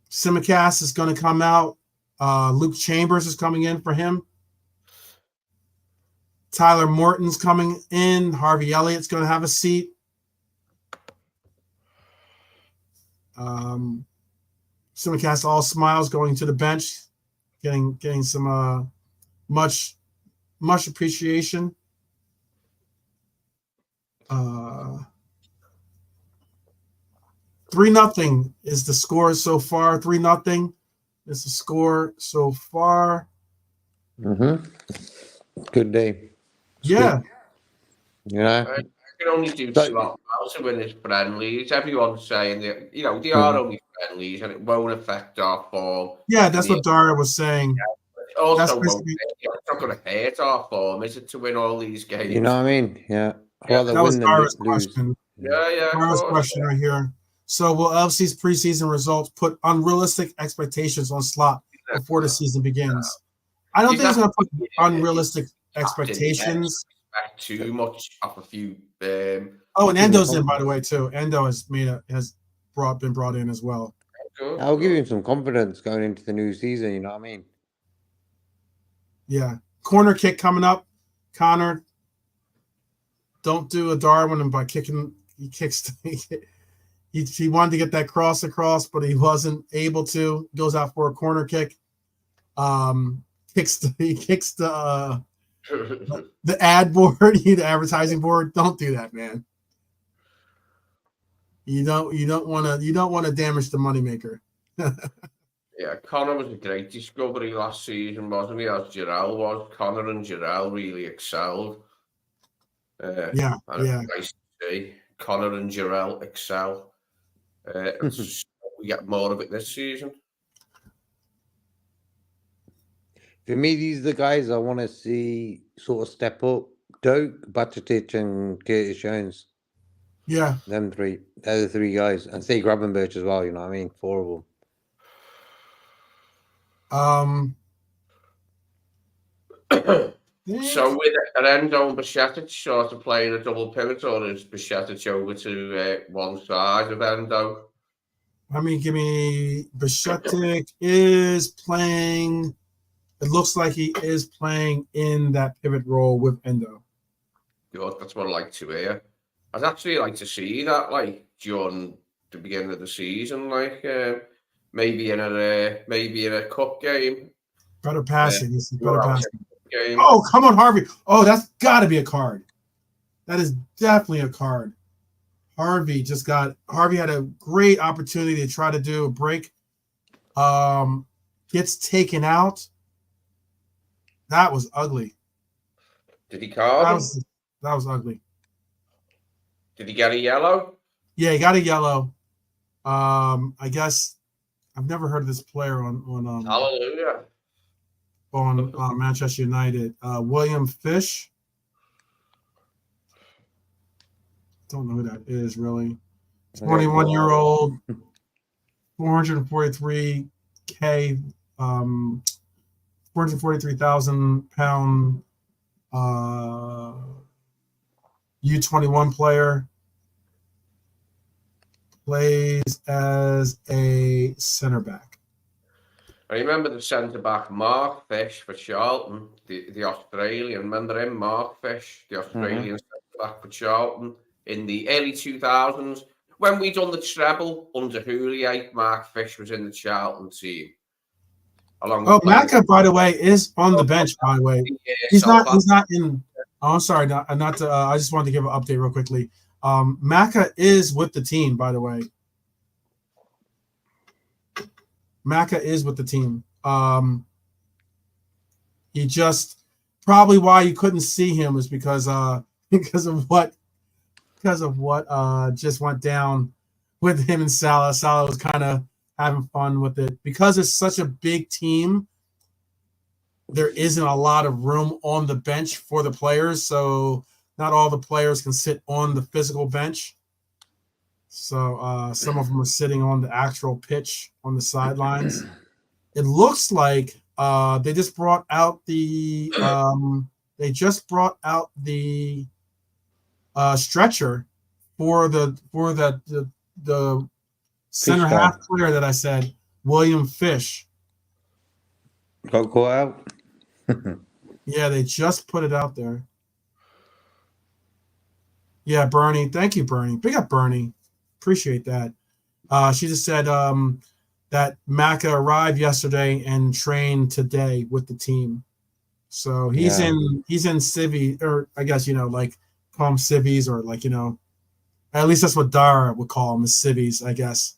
Tsimikas is going to come out. Luke Chambers is coming in for him. Tyler Morton's coming in. Harvey Elliott's going to have a seat. Tsimikas all smiles going to the bench, getting some much appreciation. 3-0 is the score so far. 3-0 is the score so far. Good day. Yeah. Yeah. I can only do slot now to win his friendlies. Everyone's saying that, they are only friendlies and it won't affect our form. Yeah, that's what Dara was saying. It also won't. It's not going to hurt our form, is it, to win all these games? You know what I mean? Yeah. Rather that was win than Dara's lose. question. Yeah. Dara's question right here. So will LFC's preseason results put unrealistic expectations on Slot before the season begins? I don't think it's going to put unrealistic expectations. Too much off a few. And Endo's in, by the way, too. Endo has been brought in as well. I'll give him some confidence going into the new season. You know what I mean? Yeah. Corner kick coming up. Connor, don't do a Darwin by kicking. He kicks. He wanted to get that cross across, but he wasn't able to. Goes out for a corner kick. He kicks the ad board, the advertising board. Don't do that, man. You don't want to damage the moneymaker. Yeah, Connor was a great discovery last season, wasn't he? As Giral was. Connor and Giral really excelled. Yeah. Nice to see. Connor and Giral excel. We get more of it this season. For me, these are the guys I want to see sort of step up. Doak, Batatic, and Curtis Jones. Yeah. Them three. They're the three guys. And say Gravenberch as well, you know what I mean? 4 of them. So with Endo and Bajcetic sort of playing a double pivot, or is Bajcetic over to one side of Endo? Give me Bajcetic is playing. It looks like he is playing in that pivot role with Endo. Good, that's what I like to hear. I'd actually like to see that, like, during the beginning of the season, like maybe in a cup game. Better passing. Better passing. Game. Oh, come on, Harvey. Oh, that's got to be a card. That is definitely a card. Harvey had a great opportunity to try to do a break. Gets taken out. That was ugly. Did he card him? That was ugly. Did he get a yellow? Yeah, he got a yellow. I guess I've never heard of this player on Hallelujah. On Manchester United. William Fish. Don't know who that is really. 21-year-old, 443K, 443,000 pound U21 player. Plays as a center back. I remember the centre back Mark Fish for Charlton, the Australian. Remember him, Mark Fish, the Australian centre back for Charlton in the early 2000s. When we done the treble under Houllier, Mark Fish was in the Charlton team. Macca, by the way, is on the bench. By the way, he's not in. Oh, I'm sorry, not to. I just wanted to give an update real quickly. Macca is with the team, by the way. Macca is with the team. He just probably why you couldn't see him is because of what just went down with him and Salah. Salah was kind of having fun with it because it's such a big team. There isn't a lot of room on the bench for the players, so not all the players can sit on the physical bench. So some of them are sitting on the actual pitch on the sidelines. It looks like they just brought out the stretcher for the center half player that I said, William Fish. Got caught out. Yeah, they just put it out there. Yeah, Bernie. Thank you, Bernie. Big up, Bernie. Appreciate that. She just said that Macca arrived yesterday and trained today with the team. So he's in Civi, or I guess, like call them civvies, or like, you know, at least that's what Dara would call them, as civvies, I guess.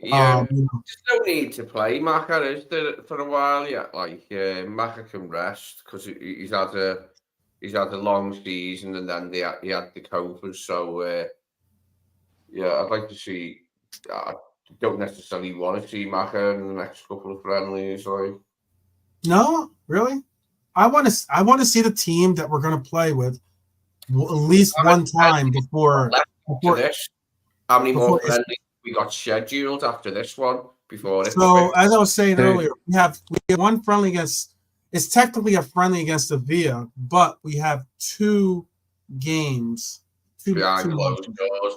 Yeah, You know. there's no need to play Maka, is there, for a while yet? Like Maka can rest because he's had a long season, and then he had the COVID. So yeah, I'd like to see. I don't necessarily want to see Maka in the next couple of friendlies. Like, No, really, I want to see the team that we're going to play with at least one time before this. How many more before friendlies we got scheduled after this one before it? So as I was saying earlier, we have one friendly against. It's technically a friendly against Sevilla, but we have two games. Behind closed doors.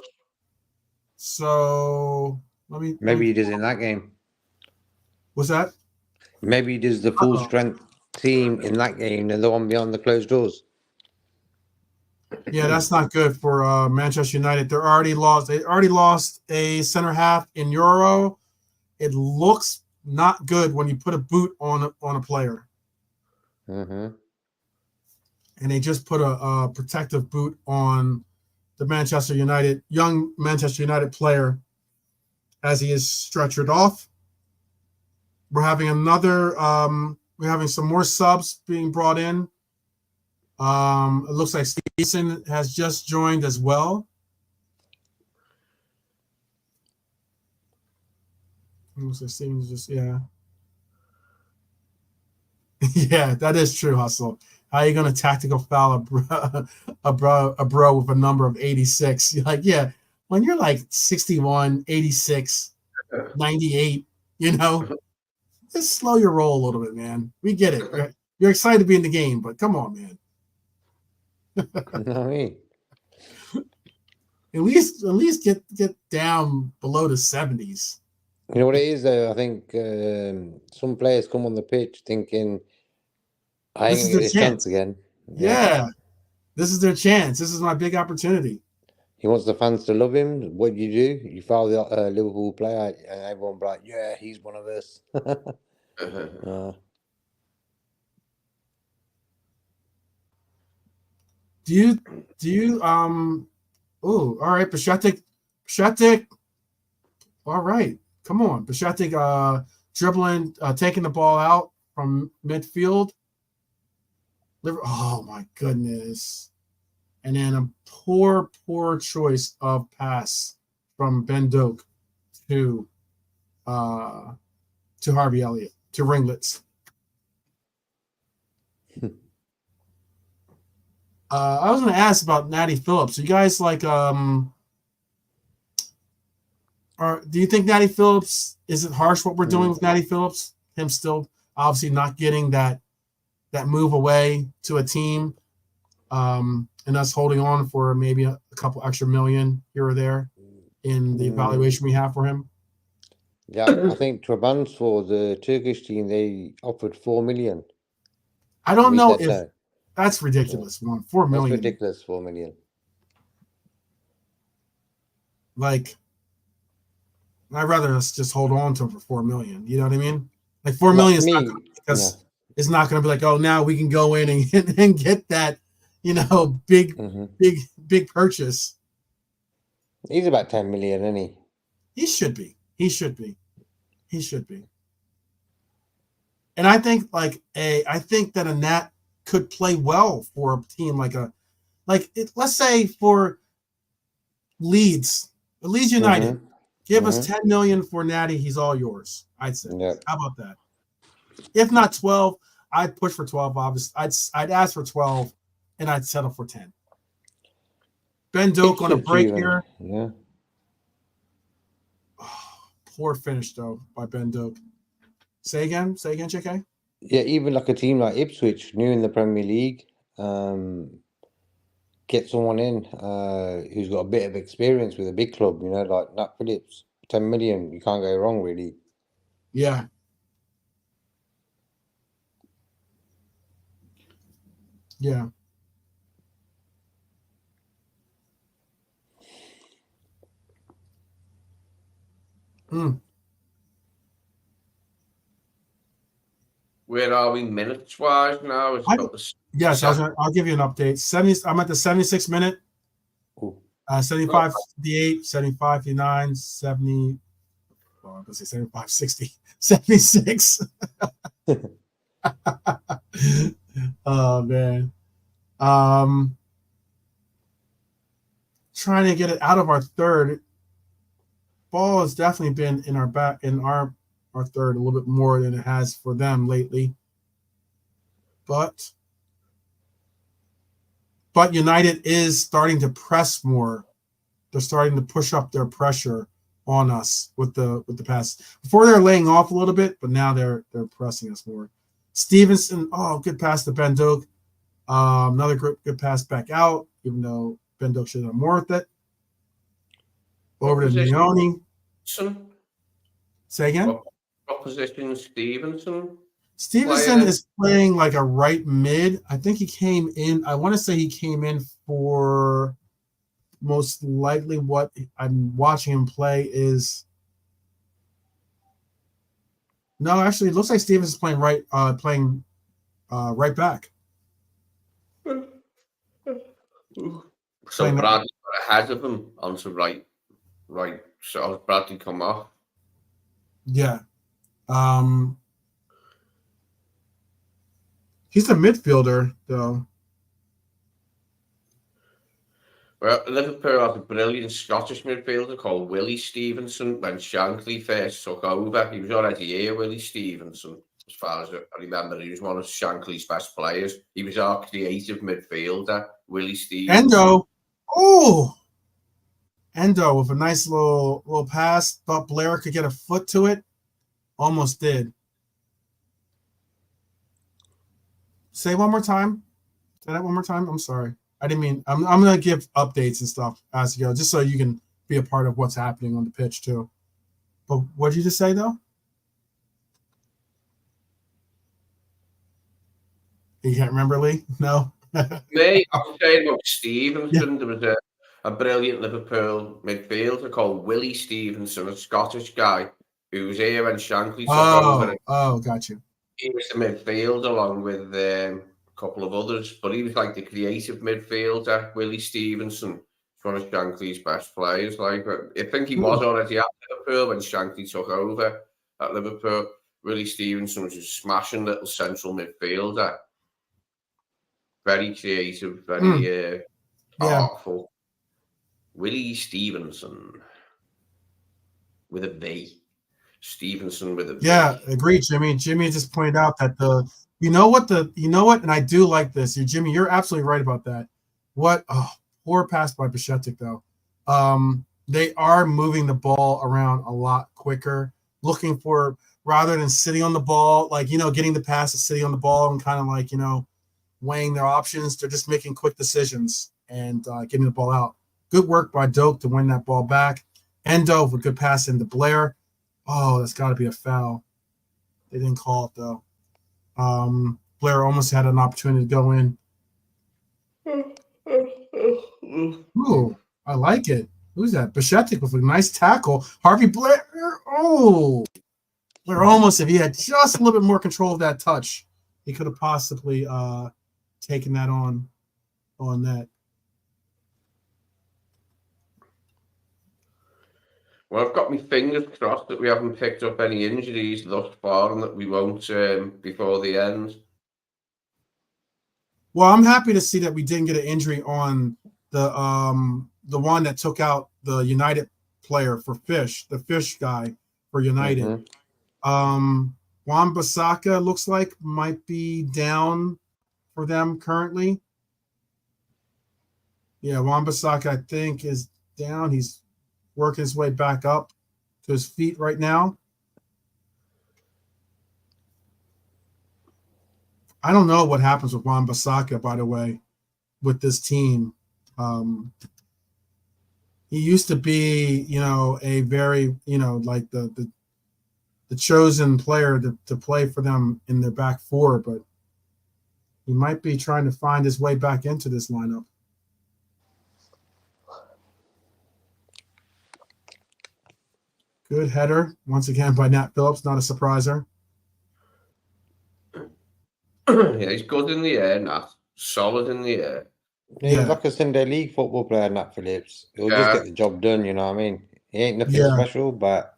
So Maybe he does in that game. What's that? Maybe he does the full strength team in that game and the one beyond the closed doors. Yeah, that's not good for Manchester United. They already lost a center half in Euro. It looks not good when you put a boot on a player. Mm-hmm. And they just put a protective boot on the young Manchester United player as he is stretchered off. We're having we're having some more subs being brought in. It looks like Stevenson has just joined as well. It looks like Stevenson's just, yeah. Yeah, that is true, Hustle. How are you going to tactical foul a bro with a number of 86? You're like, yeah, when you're like 61, 86, 98, you know, just slow your roll a little bit, man. We get it. You're excited to be in the game, but come on, man. I mean, At least get down below the 70s. you know what it is, though? I think some players come on the pitch thinking, I ain't going to get this chance again. Yeah. This is their chance. This is my big opportunity. He wants the fans to love him. What do? You follow the Liverpool player, and everyone be like, yeah, he's one of us. Do you all right, Bashatik. All right. Come on. Bashatik dribbling, taking the ball out from midfield. Oh my goodness. And then a poor choice of pass from Ben Doak to Harvey Elliott, to Ringlets. I was going to ask about Natty Phillips. You guys like do you think Natty Phillips, is it harsh what we're doing with Natty Phillips? Him still obviously not getting that move away to a team, and us holding on for maybe a couple extra million here or there in the evaluation we have for him. Yeah, I think Trabzonspor, the Turkish team, they offered 4 million. I don't know if that's ridiculous. 4 million. That's ridiculous. 4 million. Like, I'd rather us just hold on to him for 4 million. You know what I mean? Like 4 million is not because it's not going to be like, oh, now we can go in and get that, you know, big purchase. He's about 10 million, isn't he? He should be. And I think that a Nat could play well for a team let's say for Leeds United. Give us 10 million for Natty. He's all yours. I'd say. Yep. How about that? If not 12, I'd push for 12. Obviously, I'd ask for 12, and I'd settle for 10. Ben Doak on a break here. Yeah. Oh, poor finish though by Ben Doak. Say again, JK. Yeah, even like a team like Ipswich, new in the Premier League, get someone in who's got a bit of experience with a big club, you know, like Nat Phillips, 10 million. You can't go wrong, really. Yeah. Yeah. Where are we minutes wise now? Yes, I'll give you an update. I'm at the 76th minute. 75, 58, 75, 59, 70. Well, I'm going to say 75, 60, 76. Oh, man. Trying to get it out of our third. Ball has definitely been in our back in our third a little bit more than it has for them lately. But United is starting to press more. They're starting to push up their pressure on us with the pass. Before they're laying off a little bit, but now they're pressing us more. Stevenson, good pass to Ben Doak. Another good pass back out, even though Ben Doak should have done more with it. Over to Leone. Say again? What position Stevenson? Stevenson is playing like a right mid. I think he came in. I want to say he came in for most likely what I'm watching him play is. No, actually, it looks like Stevenson's playing right back. So Bradley got ahead of him onto right. So Bradley come off. Yeah. He's a midfielder, though. Well, Liverpool have a brilliant Scottish midfielder called Willie Stevenson. When Shankly first took over, he was already here, Willie Stevenson. As far as I remember, he was one of Shankly's best players. He was our creative midfielder, Willie Stevenson. Endo. Oh! Endo with a nice little pass. Thought Blair could get a foot to it. Almost did. Say one more time. Say that one more time. I'm sorry. I didn't mean. I'm going to give updates and stuff as you go, just so you can be a part of what's happening on the pitch too. But what did you just say though? You can't remember, Lee? No. Me, I'm saying about Stevenson. Yeah. There was a brilliant Liverpool midfielder called Willie Stevenson, a Scottish guy who was here when Shankly took over. Oh, got you. He was the midfield along with a couple of others, but he was like the creative midfielder, Willie Stevenson. One of Shankly's best players. Like, I think he was already at Liverpool when Shankly took over at Liverpool. Willie Stevenson was a smashing little central midfielder. Very creative, very artful. Willie Stevenson with a V. Stevenson with a V. Yeah, agreed, Jimmy. Jimmy just pointed out that you know what, and I do like this. Jimmy, you're absolutely right about that. Poor pass by Bajcetic though. They are moving the ball around a lot quicker, looking for rather than sitting on the ball, like getting the pass to sitting on the ball and kind of like weighing their options. They're just making quick decisions and getting the ball out. Good work by Doak to win that ball back. Endo with a good pass into Blair. Oh, that's got to be a foul. They didn't call it though. Blair almost had an opportunity to go in. Ooh, I like it. Who's that? Bajcetic with a nice tackle. Harvey Blair. Oh, Blair almost, if he had just a little bit more control of that touch, he could have possibly taken that on that. Well, I've got my fingers crossed that we haven't picked up any injuries thus far and that we won't before the end. Well, I'm happy to see that we didn't get an injury on the one that took out the United player for Fish, the Fish guy for United. Wan-Bissaka looks like might be down for them currently. Yeah, Wan-Bissaka I think is down. He's working his way back up to his feet right now. I don't know what happens with Wan-Bissaka, by the way, with this team. He used to be, a very, like the chosen player to play for them in their back four, but he might be trying to find his way back into this lineup. Good header, once again, by Nat Phillips, not a surpriser. Yeah, he's good in the air, Nat. Solid in the air. He's Yeah. like a Sunday League football player, Nat Phillips. He'll just Yeah. get the job done, you know what I mean? He ain't nothing Yeah. special, but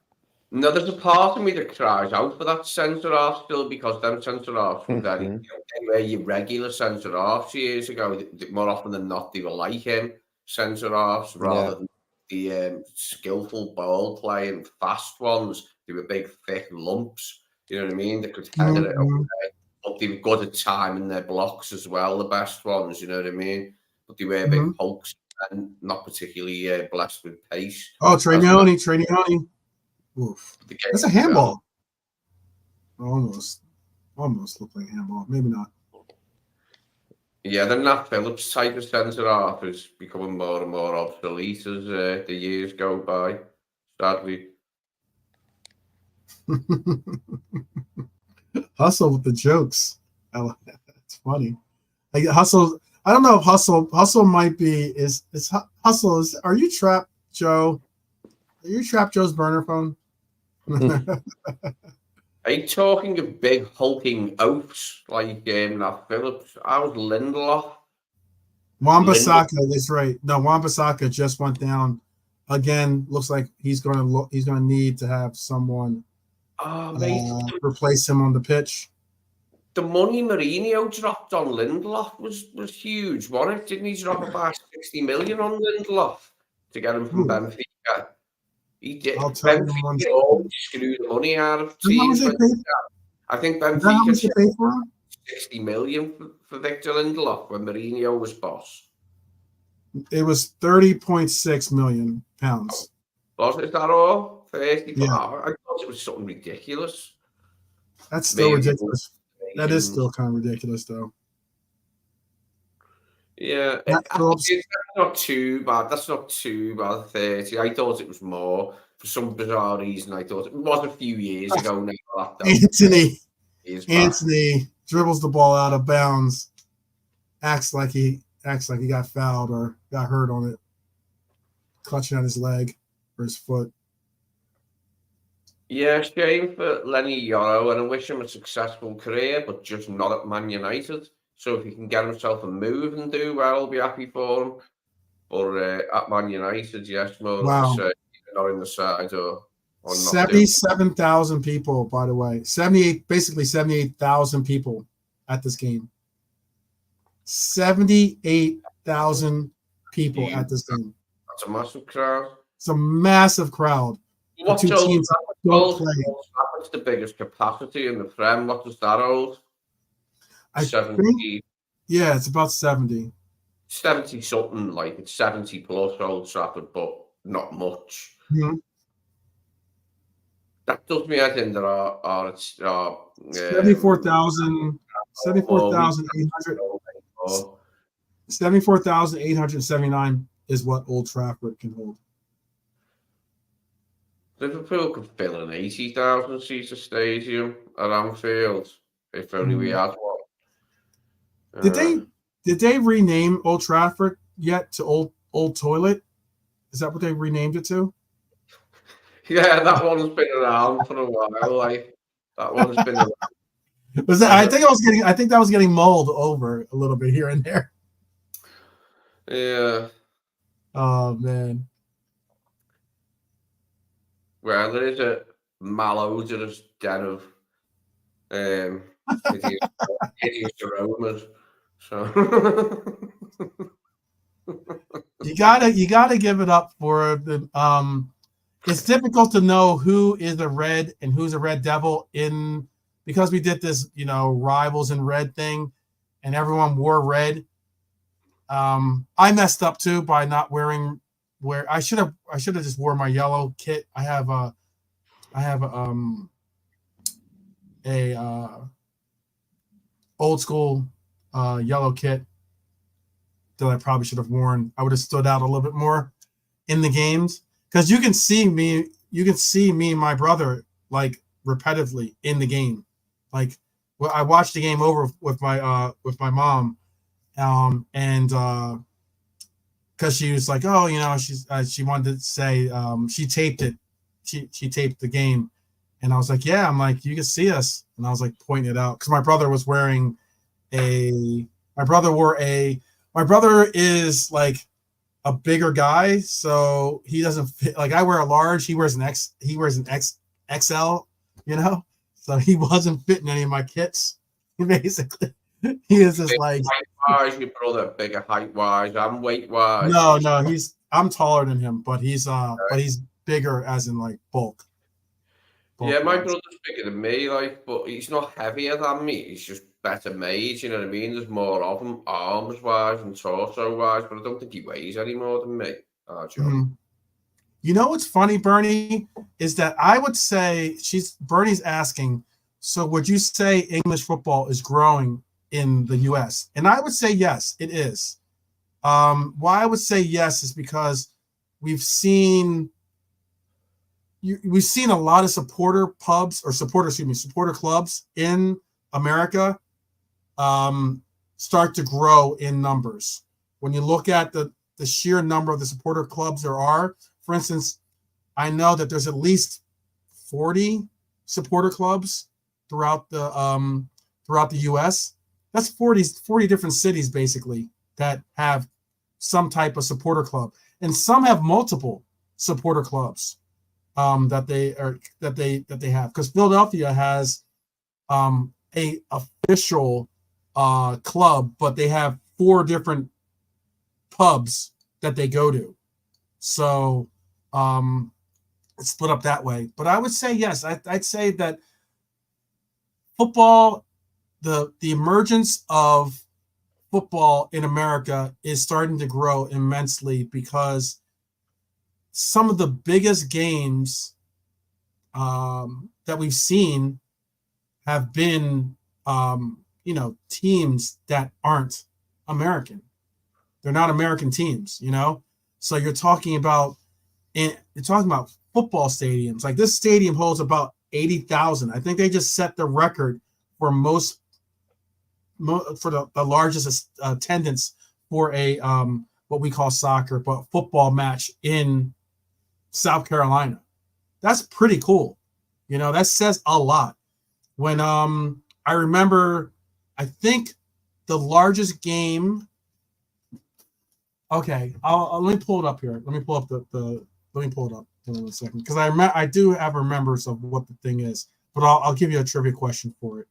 No, there's a part of me that cries out for that centre half still, because them centre halves were very, they were your regular centre halves years ago. More often than not, they were like him, centre halves, rather than the skillful ball playing fast ones. They were big, thick lumps. You know what I mean? They could header it away. But they were good at timing their blocks as well, the best ones, you know what I mean? But they were big hulks and not particularly blessed with pace. Oh, Trainioni. Oof. That's a handball. Almost looked like a handball. Maybe not. Yeah, the Nat Phillips type of centre half is becoming more and more obsolete as the years go by, sadly. Hustle with the jokes. I like that. It's funny. Like Hustle. I don't know if Hustle might be is Hustle is. Are you trapped, Joe? Are you trapped Joe's burner phone? Are you talking of big hulking oafs like Nat Phillips? I was Lindelof. Wan-Bissaka, that's right. No, Wan-Bissaka just went down again. Looks like he's going to need to have someone replace him on the pitch. The money Mourinho dropped on Lindelof was huge, wasn't it? Didn't he drop about 60 million on Lindelof to get him from Benfica? He did. Benfica always screw the money out of teams. I think Benfica paid for him? 60 million for Victor Lindelof when Mourinho was boss. It was 30.6 million pounds. Was it that all? 35? Yeah. I thought it was something ridiculous. That's still ridiculous. That is still kind of ridiculous, though. Yeah, that's not too bad. That's not too bad. 30. I thought it was more. For some bizarre reason, I thought it was a few years ago now. Anthony dribbles the ball out of bounds, acts like he got fouled or got hurt on it, clutching at his leg or his foot. Yeah, shame for Lenny Yoro, and I wish him a successful career, but just not at Man United. So if he can get himself a move and do well, I'll be happy for him. Or at Man United, yes, more not in the side or 77,000 people, by the way. 78,000 people at this game. 78,000 people at this game. That's a massive crowd. It's a massive crowd. What's the biggest capacity in the Prem? What does that hold? 70. Yeah, it's about 70. 70 something, like it's 70 plus Old Trafford, but not much. Mm-hmm. That does me head in. There are 74,800. 74,879 is what Old Trafford can hold. Liverpool could fill an 80,000 seater stadium at Anfield if only we had one. Did they rename Old Trafford yet to Old Toilet? Is that what they renamed it to? Yeah, that one's been around for a while. That one's been around. I think that was getting mulled over a little bit here and there. Yeah. Oh man. Well, there is a malodorous den of hideous aromas. So you gotta give it up for the it's difficult to know who is a red and who's a Red Devil because we did this, rivals in red thing and everyone wore red. I messed up too by not wearing I should have just wore my yellow kit. I have a old school yellow kit that I probably should have worn. I would have stood out a little bit more in the games because you can see me and my brother like repetitively in the game. Like I watched the game over with my mom, and because she was like, oh, she wanted to say she taped it. She taped the game. And I was like, yeah, I'm like, you can see us. And I was like pointing it out because my brother wore a My brother is like a bigger guy, so he doesn't fit. Like I wear a large, he wears an XL, you know. So he wasn't fitting any of my kits. Basically, he is just like height-wise, your brother, bigger height-wise and weight-wise. no. I'm taller than him, but he's bigger as in like bulk. Yeah, my brother's bigger than me, like, but he's not heavier than me. He's just better made, you know what I mean? There's more of him, arms-wise and torso-wise, but I don't think he weighs any more than me. You know what's funny, Bernie, is that I would say Bernie's asking, so would you say English football is growing in the U.S.? And I would say yes, it is. Why I would say yes is because we've seen a lot of supporter clubs in America start to grow in numbers. When you look at the sheer number of the supporter clubs there are, for instance, I know that there's at least 40 supporter clubs throughout the U.S. That's 40 different cities basically that have some type of supporter club, and some have multiple supporter clubs that they have, because Philadelphia has a official club, but they have 4 different pubs that they go to. So it's split up that way. But I would say yes. I'd say that football, the emergence of football in America is starting to grow immensely, because some of the biggest games that we've seen have been teams that aren't American. They're not American teams, you know. So you're talking about football stadiums. Like this stadium holds about 80,000. I think they just set the record for the largest attendance for a what we call soccer, but football match in South Carolina. That's pretty cool. You know, that says a lot. When I remember, I think the largest game. Okay, I'll let me pull it up here. Let me pull up let me pull it up in a second, because I do have remembrance of what the thing is, but I'll give you a trivia question for it.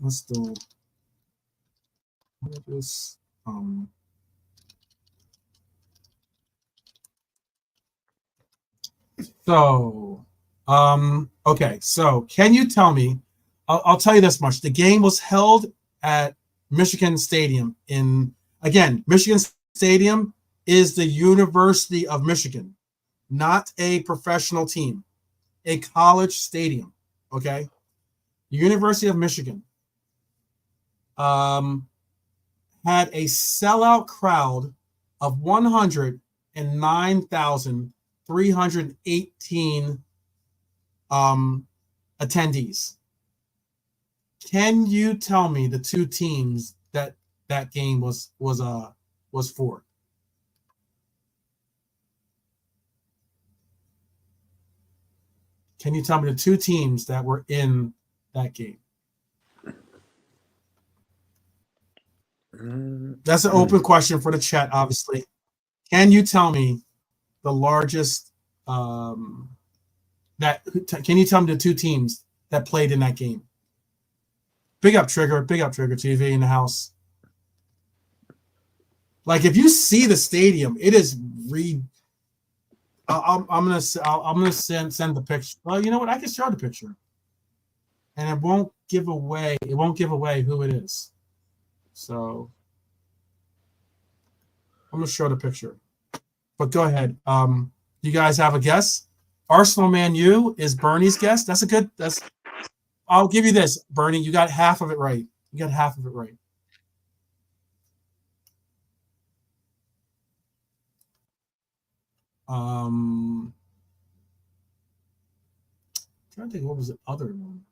Let's do this. Okay. So can you tell me? I'll tell you this much: the game was held at Michigan Stadium. Michigan Stadium is the University of Michigan, not a professional team, a college stadium. Okay, University of Michigan had a sellout crowd of 109,318 attendees. Can you tell me the 2 teams that game was for? Can you tell me the 2 teams that were in that game? That's an open question for the chat, obviously. Can you tell me the largest can you tell me the 2 teams that played in that game? Big up Trigger TV in the house. Like, if you see the stadium, it is I'm gonna send the picture. Well, you know what? I can show the picture, and it won't give away who it is. So I'm gonna show the picture. But go ahead. You guys have a guess? Arsenal Man U is Bernie's guess. I'll give you this, Bernie. You got half of it right. I'm trying to think, what was the other one?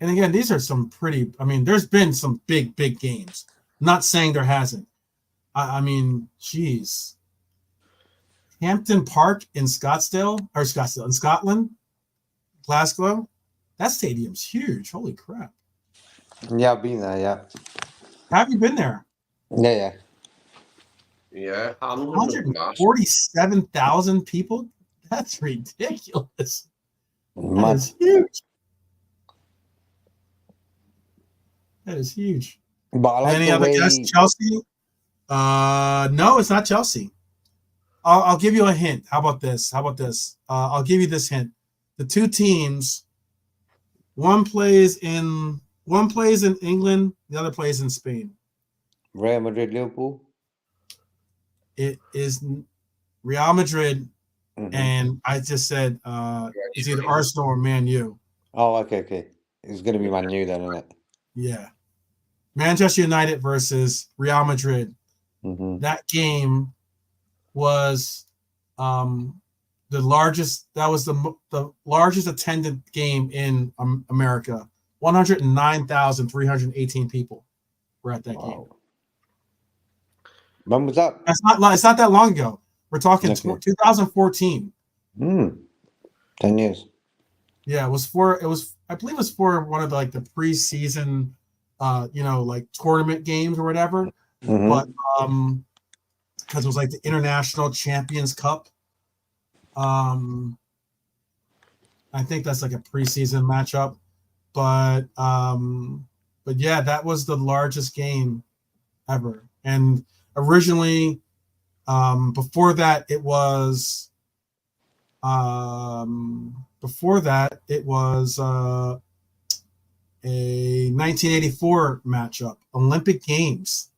And again, these are some pretty. I mean, there's been some big games. I'm not saying there hasn't. I mean, geez. Hampton Park in Scotland. Glasgow. That stadium's huge. Holy crap! Yeah, I've been there. Yeah. Have you been there? Yeah. Yeah, Hamden was massive. 147,000 people. That's ridiculous. That Mad. is huge. That is huge. But I like Any the other way. guests? Chelsea? No, it's not Chelsea. I'll give you a hint. How about this? I'll give you this hint. The two teams, one plays in England, the other plays in Spain. Real Madrid, Liverpool. It is Real Madrid, Mhm. and I just said it's either Arsenal or Man U. Oh, okay. It's gonna be Man U then, isn't it? Yeah. Manchester United versus Real Madrid. Mm-hmm. That game was the largest. That was the largest attended game in America. 109,318 people were at that game. When was that? It's not that long ago. We're talking Okay. 2014. 10 years. Yeah, I believe it was for one of the preseason tournament games or whatever. Mm-hmm. But because it was like the International Champions Cup. I think that's like a preseason matchup. But yeah, that was the largest game ever. And originally, before that it was a 1984 matchup, Olympic Games.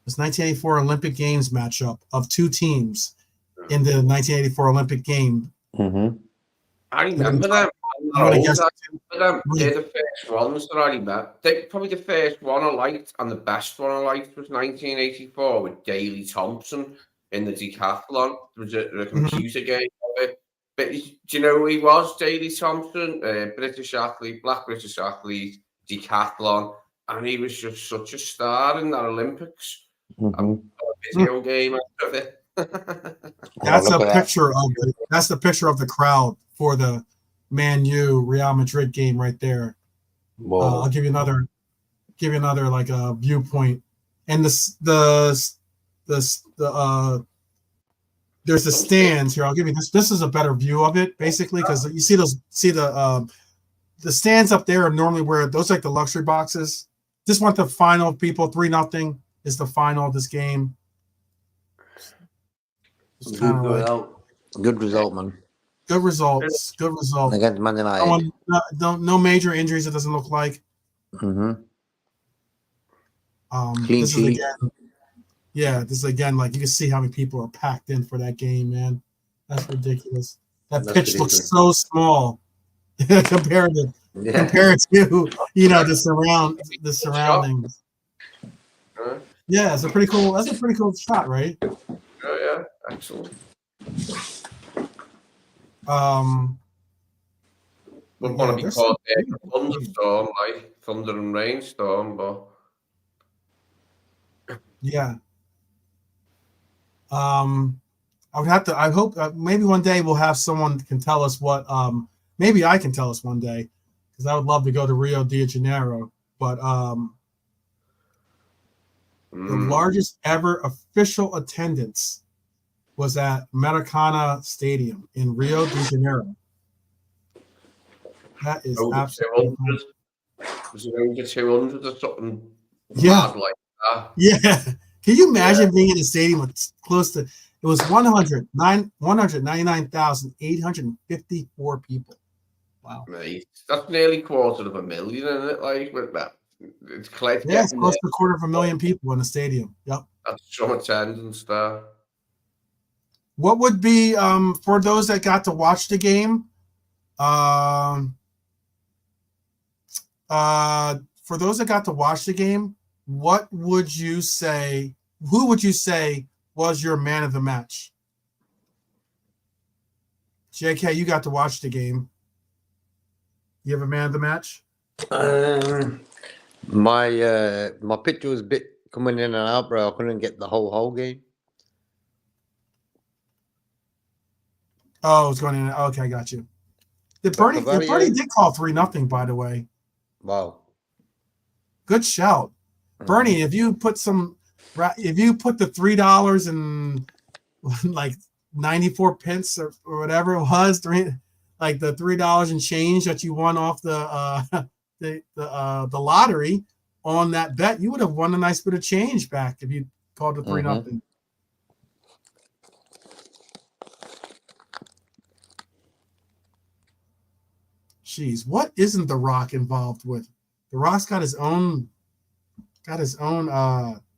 This 1984 Olympic Games matchup of two teams in the 1984 Olympic game. Mm-hmm. I remember them. I'm gonna guess They're the first ones that I remember. Probably the first one I liked and the best one I liked was 1984 with Daley Thompson in the decathlon. There was a computer game of it. But do you know who he was? Daley Thompson, British athlete, black British athlete, decathlon, and he was just such a star in that Olympics. Mm-hmm. A video game out of it. That's the picture of the crowd for the Man U Real Madrid game right there. I'll give you another like a viewpoint. And there's the stands here. I'll give you this. This is a better view of it, basically, because you see the stands up there are normally where those like the luxury boxes. Just want the final, people. 3-0 is the final of this game. Good result, man. Good results. Against Man United. No major injuries. It doesn't look like. Mm-hmm. This is again like you can see how many people are packed in for that game, man. That's ridiculous. That's pitch looks so small compared to the surroundings. Yeah, it's a pretty cool. That's a pretty cool shot, right? Oh yeah, excellent. Wouldn't want to be caught there in a thunderstorm, like thunder and rainstorm, but yeah. I hope maybe one day we'll have someone that can tell us what. Maybe I can tell us one day, because I would love to go to Rio de Janeiro. But the largest ever official attendance was at Maracana Stadium in Rio de Janeiro. That is absolutely. Was it over 200 or something? Yeah, like that. Yeah. Can you imagine being in a stadium with close to? It was 199,854 people. Wow. Mate, that's nearly 250,000, isn't it? Like with that, it's close. Yeah, it's close to 250,000 people in a stadium. Yep. That's some attendance there. What would be for those that got to watch the game? For those that got to watch the game, what would you say? Who would you say was your man of the match? JK, you got to watch the game. You have a man of the match? My picture was a bit coming in and out, bro. I couldn't get the whole game. Oh, it's going in. Okay, I got you. Bernie did call 3-0, by the way. Wow. Good shout. Bernie, if you put the $3 and like 94 pence or whatever it was, like the $3 and change that you won off the lottery on that bet, you would have won a nice bit of change back if you called it 3-0. Jeez, what isn't The Rock involved with? The Rock's got his own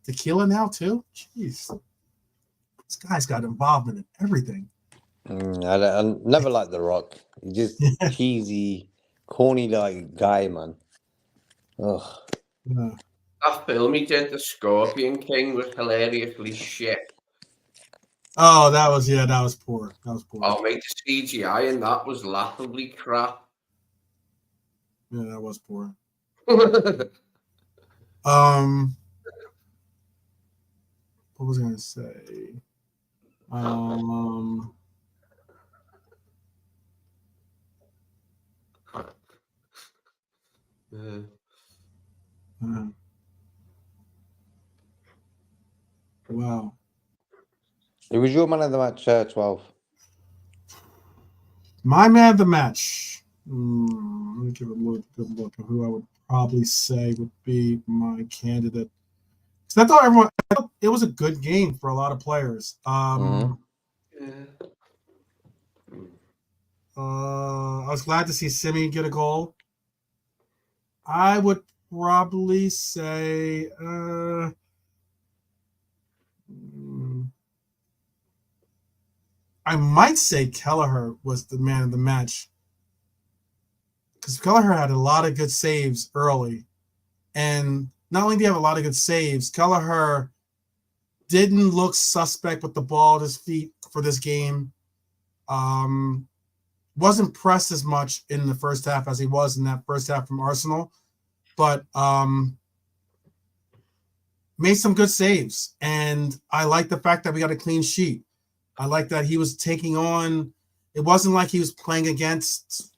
tequila now too. Jeez, this guy's got involvement in everything. I never liked The Rock. He's just cheesy, corny like guy, man. Ugh. Yeah. That film he did, The Scorpion King, was hilariously shit. Oh, that was poor. Oh, mate, the CGI and that was laughably crap. Yeah, that was poor. uh, What was I gonna say? Wow. It was your man of the match, 12. My man of the match. Let me give a good look at who I would probably say would be my candidate. Because I thought it was a good game for a lot of players. I was glad to see Simi get a goal. I would probably say I might say Kelleher was the man of the match. Because Kelleher had a lot of good saves early. And not only did he have a lot of good saves, Kelleher didn't look suspect with the ball at his feet for this game. Wasn't pressed as much in the first half as he was in that first half from Arsenal. But made some good saves. And I like the fact that we got a clean sheet. I like that he was taking on. It wasn't like he was playing against,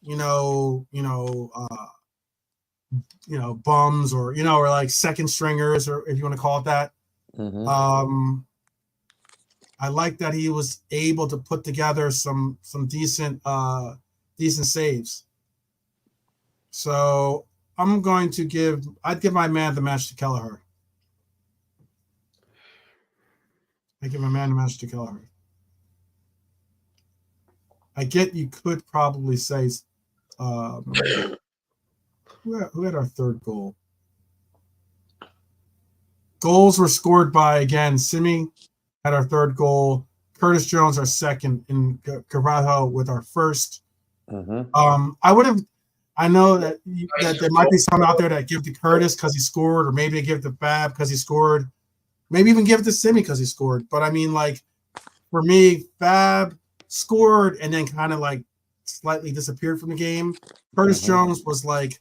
bums or like second stringers, or if you want to call it that. I like that he was able to put together some decent saves. So I'd give my man of the match to Kelleher. I give my man of the match to Kelleher. I get you could probably say who had our third goal? Goals were scored by, again, Simi had our third goal, Curtis Jones our second, and Carvalho with our first. I know that there might be some out there that give to Curtis because he scored, or maybe they give to Fab because he scored, maybe even give it to Simi because he scored. But I mean, like, for me, Fab scored and then kind of like slightly disappeared from the game. Curtis Jones was like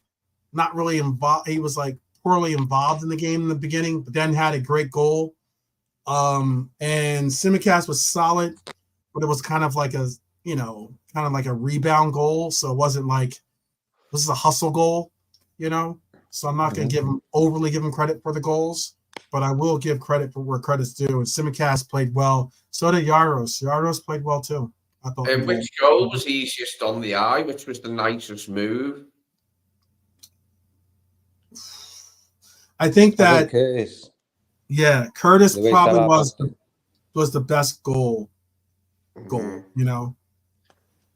not really involved. He was like poorly involved in the game in the beginning, but then had a great goal. And Simicast was solid, but it was kind of like a rebound goal. So it wasn't like this is a hustle goal, So I'm not going to overly give him credit for the goals, but I will give credit for where credit's due. And Simicast played well. So did Yaros. Yaros played well too. I thought. Which goal was easiest on the eye? Which was the nicest move? I think that Curtis. Yeah, Curtis probably was the best goal.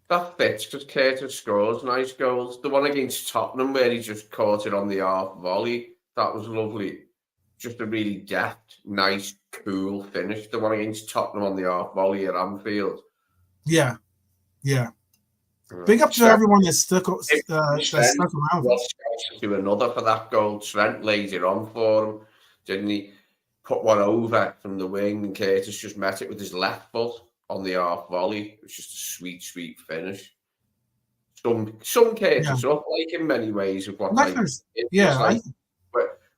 That fits because Curtis scores nice goals. The one against Tottenham where he just caught it on the half volley, that was lovely. Just a really deft, nice, cool finish. The one against Tottenham on the half volley at Anfield. Yeah. Big up to everyone that stuck around. Do another for that goal. Trent laid it on for him, didn't he? Put one over from the wing, and Curtis just met it with his left foot on the half volley. It was just a sweet, sweet finish. Some Curtis up, like, in many ways of what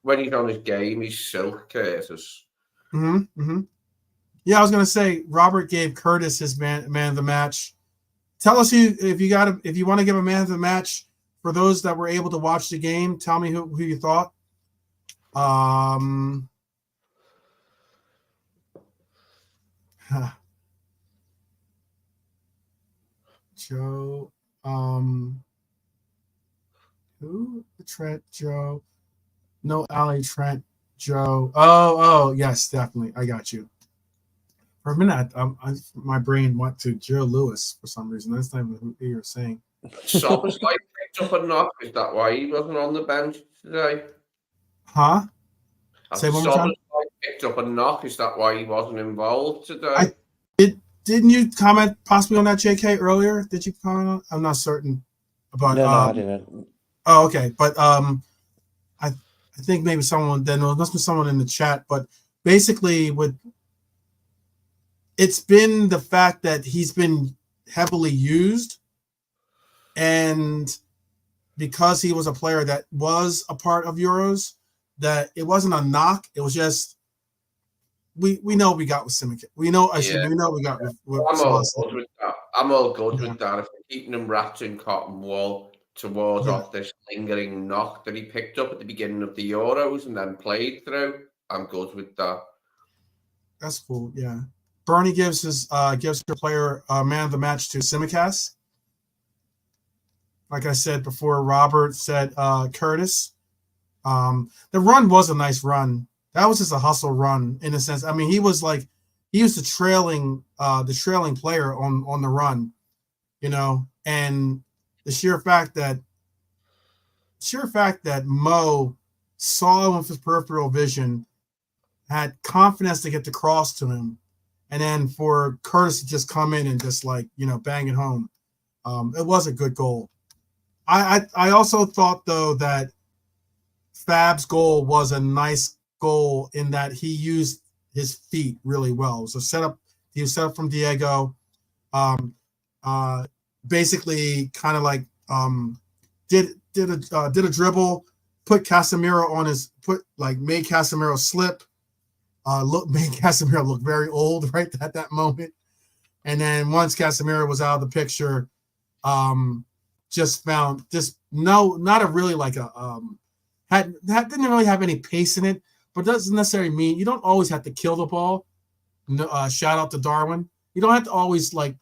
when he's on his game, he's silk Curtis. Yeah, I was gonna say Robert gave Curtis his man of the match. tell us if you want to give a man of the match for those that were able to watch the game. Tell me who you thought. Joe, who? Trent, Joe. No, Ali, Trent, Joe. Oh, yes, definitely. I got you. For a minute, my brain went to Joe Lewis for some reason. That's not even who you're saying. Sobbers like picked up a knock. Is that why he wasn't on the bench today? Huh? Say one more time. Sobbers like picked up a knock. Is that why he wasn't involved today? Didn't you comment possibly on that, JK, earlier? Did you comment on? I'm not certain about. No, I didn't. Oh, okay, but I think maybe someone then there must be someone in the chat, but basically it's been the fact that he's been heavily used, and because he was a player that was a part of Euros, that it wasn't a knock. It was just we know we got with Simic. We know we got with I'm all good with that. I'm all good with that. If we're keeping him wrapped in cotton wool to ward off this lingering knock that he picked up at the beginning of the Euros and then played through, I'm good with that. That's cool. Yeah. Bernie gives her player man of the match to Simicast. Like I said before, Robert said Curtis. The run was a nice run. That was just a hustle run in a sense. I mean, he was the trailing player on the run, and the sheer fact that Mo saw him with his peripheral vision, had confidence to get the cross to him, and then for Curtis to just come in and just bang it home. It was a good goal. I also thought though that Fab's goal was a nice goal in that he used his feet really well. So he was set up from Diego. Basically kind of did a dribble, put Casemiro on made Casemiro slip. Made Casemiro look very old right at that moment. And then once Casemiro was out of the picture, not didn't really have any pace in it, but doesn't necessarily mean you don't always have to kill the ball. Shout out to Darwin. You don't have to always try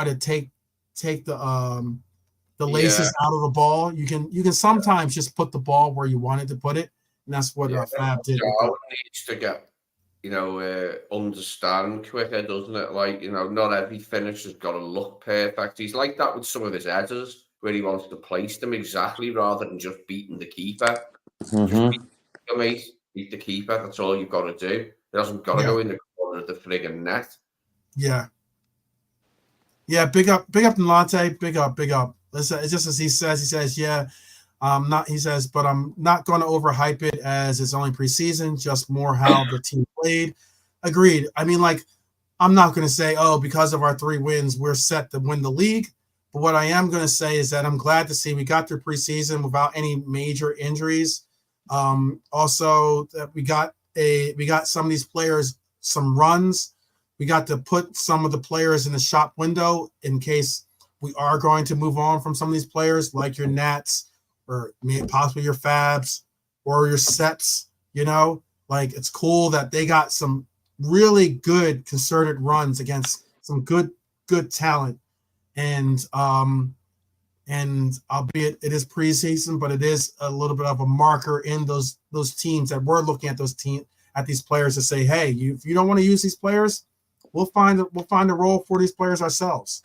to take the laces out of the ball. You can sometimes just put the ball where you wanted to put it, and that's what Fab did. Darwin needs to get understand quicker, doesn't it? Not every finish has got to look perfect. He's like that with some of his headers, where he wants to place them exactly rather than just beating the keeper. Just beat the keeper. That's all you've got to do. It hasn't got to go in the corner of the friggin' net. Yeah. Yeah, big up Nlante, big up. It's just as he says, but I'm not going to overhype it as it's only preseason, just more how the team played. Agreed. I mean, I'm not going to say, because of our 3 wins, we're set to win the league. But what I am going to say is that I'm glad to see we got through preseason without any major injuries. Also, that we got some of these players some runs. We got to put some of the players in the shop window in case we are going to move on from some of these players, like your Nats or possibly your Fabs or your Seps. It's cool that they got some really good concerted runs against some good talent. And albeit it is preseason, but it is a little bit of a marker in those teams that we're looking at these players to say, hey, if you don't want to use these players, we'll find a role for these players ourselves.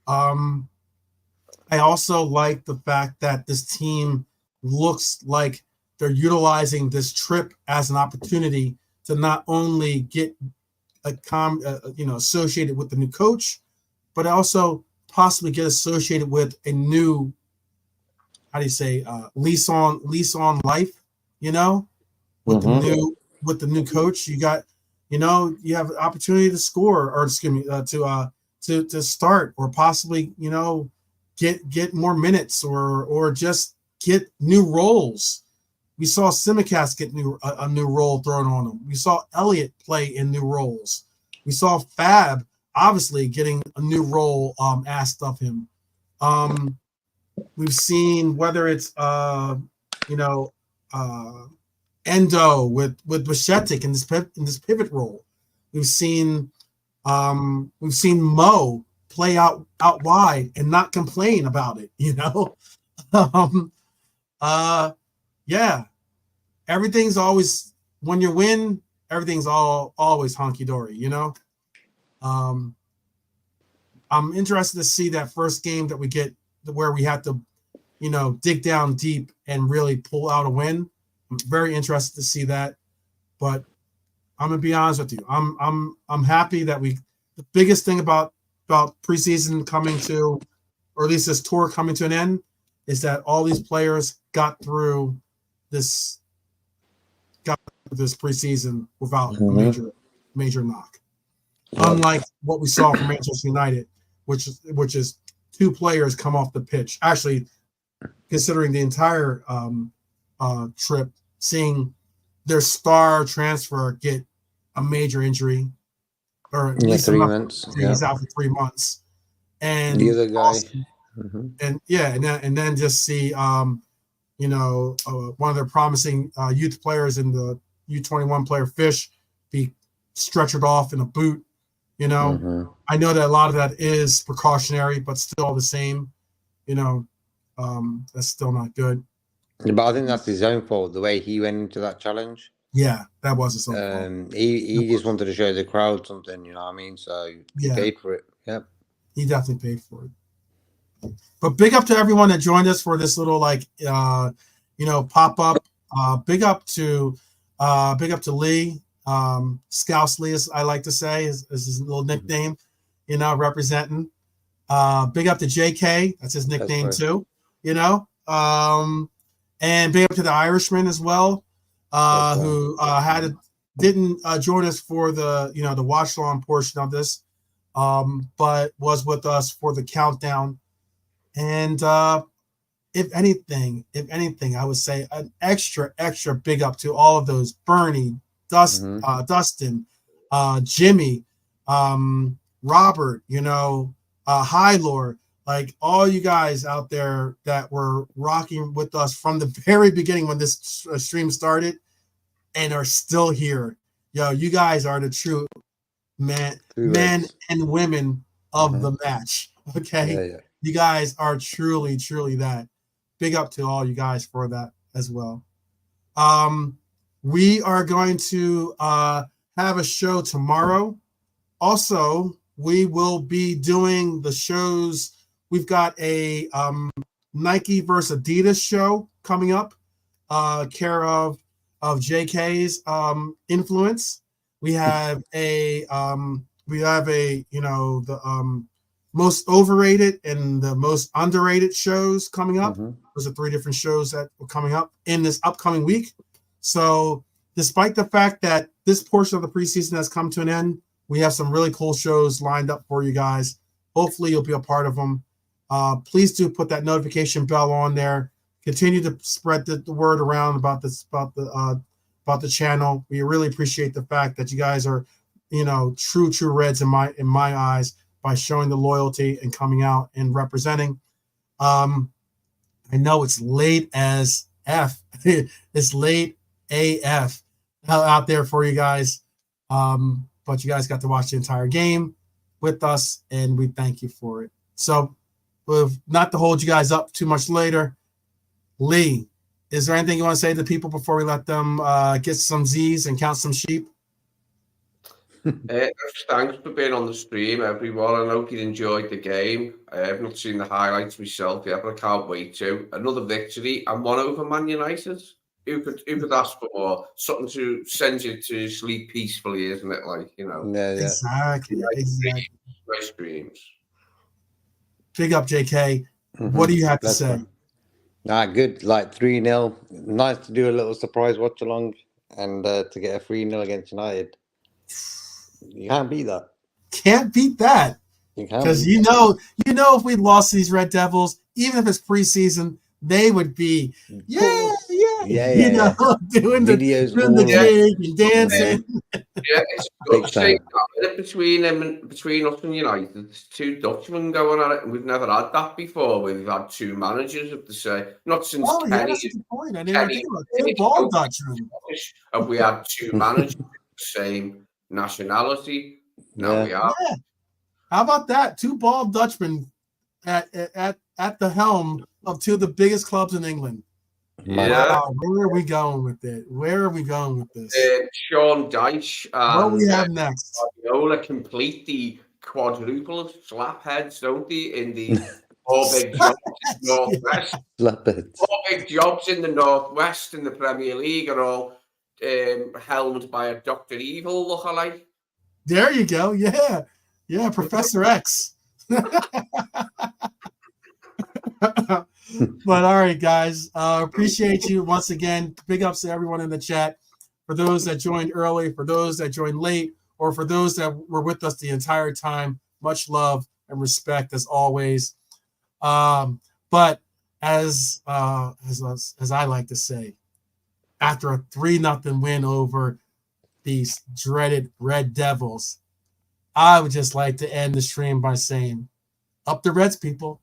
I also like the fact that this team looks like they're utilizing this trip as an opportunity to not only get associated with the new coach, but also possibly get associated with a new, lease on life, with the new coach. You got, you have an opportunity to score, or excuse me, to start, or possibly, get more minutes, or just get new roles. We saw Simicast get a new role thrown on him. We saw Elliott play in new roles. We saw Fab obviously getting a new role asked of him. We've seen whether it's Endo with Bajcetic in this pivot role. We've seen Mo play out wide and not complain about it. Yeah. Everything's always, when you win, everything's always honky dory. I'm interested to see that first game that we get where we have to, dig down deep and really pull out a win. I'm very interested to see that, but I'm gonna be honest with you. I'm happy that the biggest thing about preseason coming to, or at least this tour coming to an end, is that all these players got through this preseason without a major knock. Unlike what we saw from Manchester United, which is 2 players come off the pitch. Actually, considering the entire trip, seeing their star transfer get a major injury, or at least 3 months. He's out for 3 months, and the other guy, also, and then just see one of their promising youth players in the U21 player Fish be stretchered off in a boot. I know that a lot of that is precautionary, but still the same. That's still not good. But I think that's his own fault, the way he went into that challenge. Yeah, that was his own fault. He just wanted to show the crowd something, you know what I mean? So he paid for it. Yep. He definitely paid for it. But big up to everyone that joined us for this little pop up. Big up to Lee. Scouse Lee, as I like to say, is his little nickname, representing. Big up to JK, that's his nickname too, and big up to the Irishman as well, who didn't join us for the the watch along portion of this, but was with us for the countdown. And if anything, I would say an extra big up to all of those: Bernie, Dustin, Jimmy, Robert, Highlord, like all you guys out there that were rocking with us from the very beginning when this stream started and are still here. You guys are the true men and women of the match. Okay. Yeah. You guys are truly that. Big up to all you guys for that as well. We are going to have a show tomorrow. Also, we will be doing the shows. We've got a Nike versus Adidas show coming up, care of JK's influence. We have the most overrated and the most underrated shows coming up. Those are 3 different shows that are coming up in this upcoming week. So despite the fact that this portion of the preseason has come to an end, we have some really cool shows lined up for you guys. Hopefully you'll be a part of them. Please do put that notification bell on there. Continue to spread the word around about the channel. We really appreciate the fact that you guys are, true Reds in my eyes, by showing the loyalty and coming out and representing. I know it's late as F. It's late AF out there for you guys. But you guys got to watch the entire game with us, and we thank you for it. So, not to hold you guys up too much later, Lee, is there anything you want to say to people before we let them get some Z's and count some sheep? Thanks for being on the stream, everyone. I hope you enjoyed the game. I have not seen the highlights myself yet, but I can't wait to. Another victory and one over Man United. Who could ask for more? Something to send you to sleep peacefully, isn't it? Exactly. Nice dreams. Big up, JK. What do you have to say? Good. 3-0. Nice to do a little surprise watch along and to get a 3-0 against United. You can't beat that. Can't beat that. Because if we lost these Red Devils, even if it's preseason, they would be, yeah, Yeah. doing the Videos jig and dancing. Yeah, it's Big good saying fan. that between us and United. There's two Dutchmen going at it, and we've never had that before. Where we've had two managers of the same. Not since Oh yeah, Kenny. that's a good point. I didn't even Kenny, think about Kenny two ball Stokes Dutchmen. Scottish, have we had two managers of the same nationality? No, Yeah. we have. Yeah. How about that? Two ball Dutchmen at the helm of two of the biggest clubs in England. Yeah. Wow, where are we going with it? Where are we going with this? Sean Dyche What do we and have next? Guardiola complete the quadruple slap heads, don't they? In the four big jobs in the Northwest. Slap it. Four big jobs in the Northwest in the Premier League are all helmed by a Dr. Evil lookalike. There you go. Yeah. Yeah, Professor X. But all right, guys. Appreciate you once again. Big ups to everyone in the chat. For those that joined early, for those that joined late, or for those that were with us the entire time, much love and respect as always. But as I like to say, after a 3-0 win over these dreaded Red Devils, I would just like to end the stream by saying, up the Reds, people.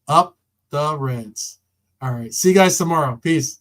Up the Reds. All right. See you guys tomorrow. Peace.